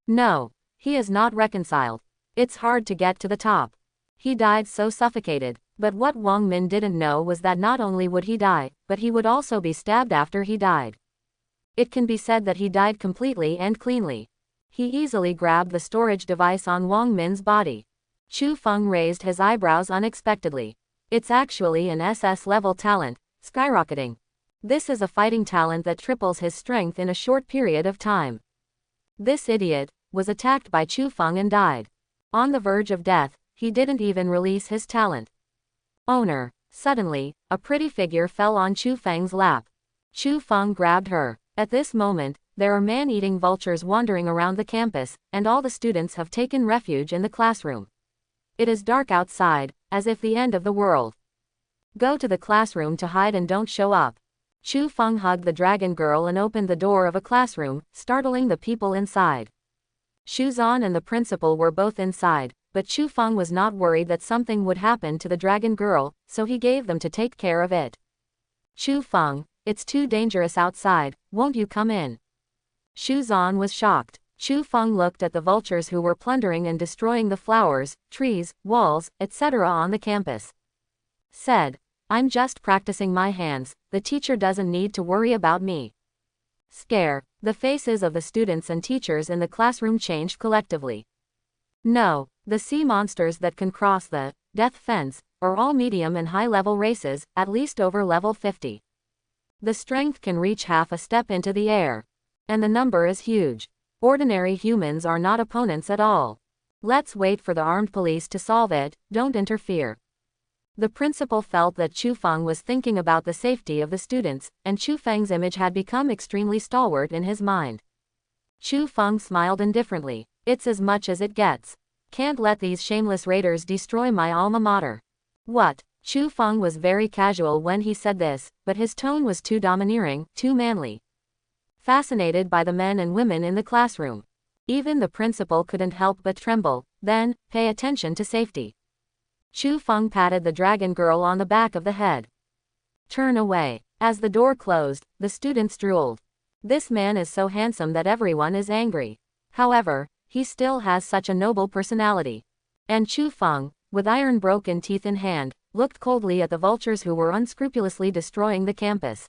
No. He is not reconciled. It's hard to get to the top. He died so suffocated, but what Wang Min didn't know was that not only would he die, but he would also be stabbed after he died. It can be said that he died completely and cleanly. He easily grabbed the storage device on Wang Min's body. Chu Feng raised his eyebrows unexpectedly. It's actually an SS-level talent, skyrocketing. This is a fighting talent that triples his strength in a short period of time. This idiot was attacked by Chu Feng and died. On the verge of death, he didn't even release his talent. Owner. Suddenly, a pretty figure fell on Chu Feng's lap. Chu Feng grabbed her. At this moment, there are man-eating vultures wandering around the campus, and all the students have taken refuge in the classroom. It is dark outside, as if the end of the world. Go to the classroom to hide and don't show up. Chu Feng hugged the dragon girl and opened the door of a classroom, startling the people inside. Xu Zhan and the principal were both inside, but Chu Feng was not worried that something would happen to the dragon girl, so he gave them to take care of it. Chu Feng, it's too dangerous outside, won't you come in? Xu Zhan was shocked. Chu Feng looked at the vultures who were plundering and destroying the flowers, trees, walls, etc. on the campus. Said, I'm just practicing my hands, the teacher doesn't need to worry about me. Scare. The faces of the students and teachers in the classroom changed collectively. No, the sea monsters that can cross the death fence are all medium and high-level races, at least over level 50. The strength can reach half a step into the air. And the number is huge. Ordinary humans are not opponents at all. Let's wait for the armed police to solve it, don't interfere. The principal felt that Chu Feng was thinking about the safety of the students, and Chu Feng's image had become extremely stalwart in his mind. Chu Feng smiled indifferently. It's as much as it gets. Can't let these shameless raiders destroy my alma mater. What? Chu Feng was very casual when he said this, but his tone was too domineering, too manly. Fascinated by the men and women in the classroom. Even the principal couldn't help but tremble. Then, pay attention to safety. Chu Feng patted the dragon girl on the back of the head. Turn away. As the door closed, the students drooled. This man is so handsome that everyone is angry. However, he still has such a noble personality. And Chu Feng, with iron broken teeth in hand, looked coldly at the vultures who were unscrupulously destroying the campus.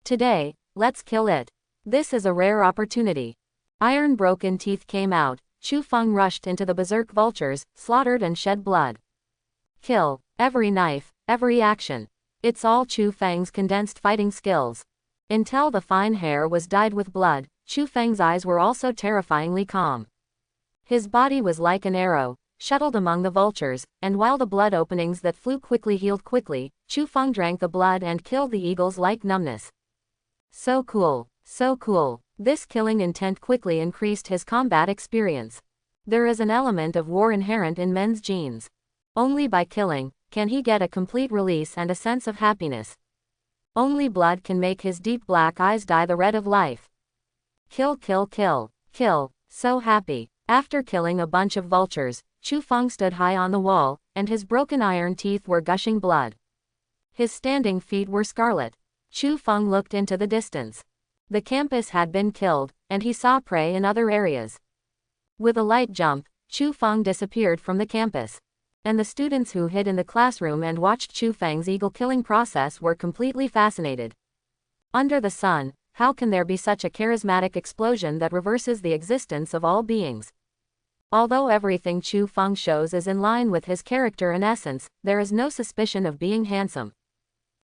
Today, let's kill it. This is a rare opportunity. Iron broken teeth came out. Chu Feng rushed into the berserk vultures, slaughtered and shed blood. Kill. Every knife, every action. It's all Chu Feng's condensed fighting skills. Until the fine hair was dyed with blood, Chu Feng's eyes were also terrifyingly calm. His body was like an arrow, shuttled among the vultures, and while the blood openings that flew quickly healed quickly, Chu Feng drank the blood and killed the eagles like numbness. So cool, so cool. This killing intent quickly increased his combat experience. There is an element of war inherent in men's genes. Only by killing can he get a complete release and a sense of happiness. Only blood can make his deep black eyes dye the red of life. Kill, kill, kill, kill, so happy. After killing a bunch of vultures, Chu Feng stood high on the wall, and his broken iron teeth were gushing blood. His standing feet were scarlet. Chu Feng looked into the distance. The campus had been killed, and he saw prey in other areas. With a light jump, Chu Feng disappeared from the campus. And the students who hid in the classroom and watched Chu Feng's eagle-killing process were completely fascinated. Under the sun, how can there be such a charismatic explosion that reverses the existence of all beings? Although everything Chu Feng shows is in line with his character and essence, there is no suspicion of being handsome.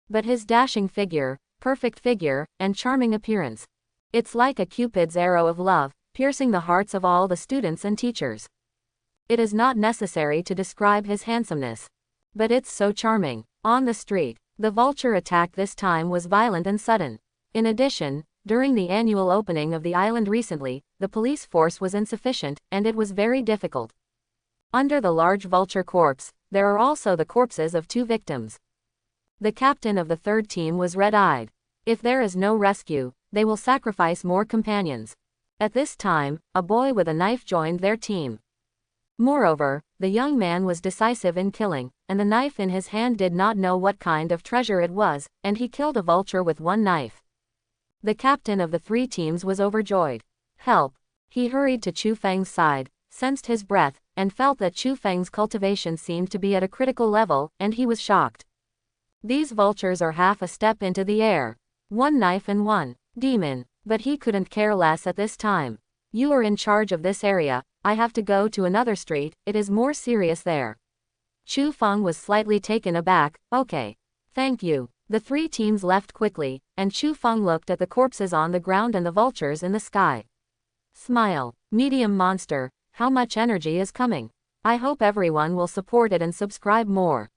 But his dashing figure, perfect figure, and charming appearance. It's like a Cupid's arrow of love, piercing the hearts of all the students and teachers. It is not necessary to describe his handsomeness. But it's so charming. On the street, the vulture attack this time was violent and sudden. In addition, during the annual opening of the island recently, the police force was insufficient, and it was very difficult. Under the large vulture corpse, there are also the corpses of 2 victims. The captain of the 3rd team was red-eyed. If there is no rescue, they will sacrifice more companions. At this time, a boy with a knife joined their team. Moreover, the young man was decisive in killing, and the knife in his hand did not know what kind of treasure it was, and he killed a vulture with 1 knife. The captain of the 3 teams was overjoyed. Help! He hurried to Chu Feng's side, sensed his breath, and felt that Chu Feng's cultivation seemed to be at a critical level, and he was shocked. These vultures are half a step into the air. 1 knife and 1 demon. But he couldn't care less at this time. You are in charge of this area, I have to go to another street, it is more serious there. Chu Feng was slightly taken aback. Okay. Thank you. The 3 teams left quickly, and Chu Feng looked at the corpses on the ground and the vultures in the sky. Smile. Medium monster, how much energy is coming? I hope everyone will support it and subscribe more.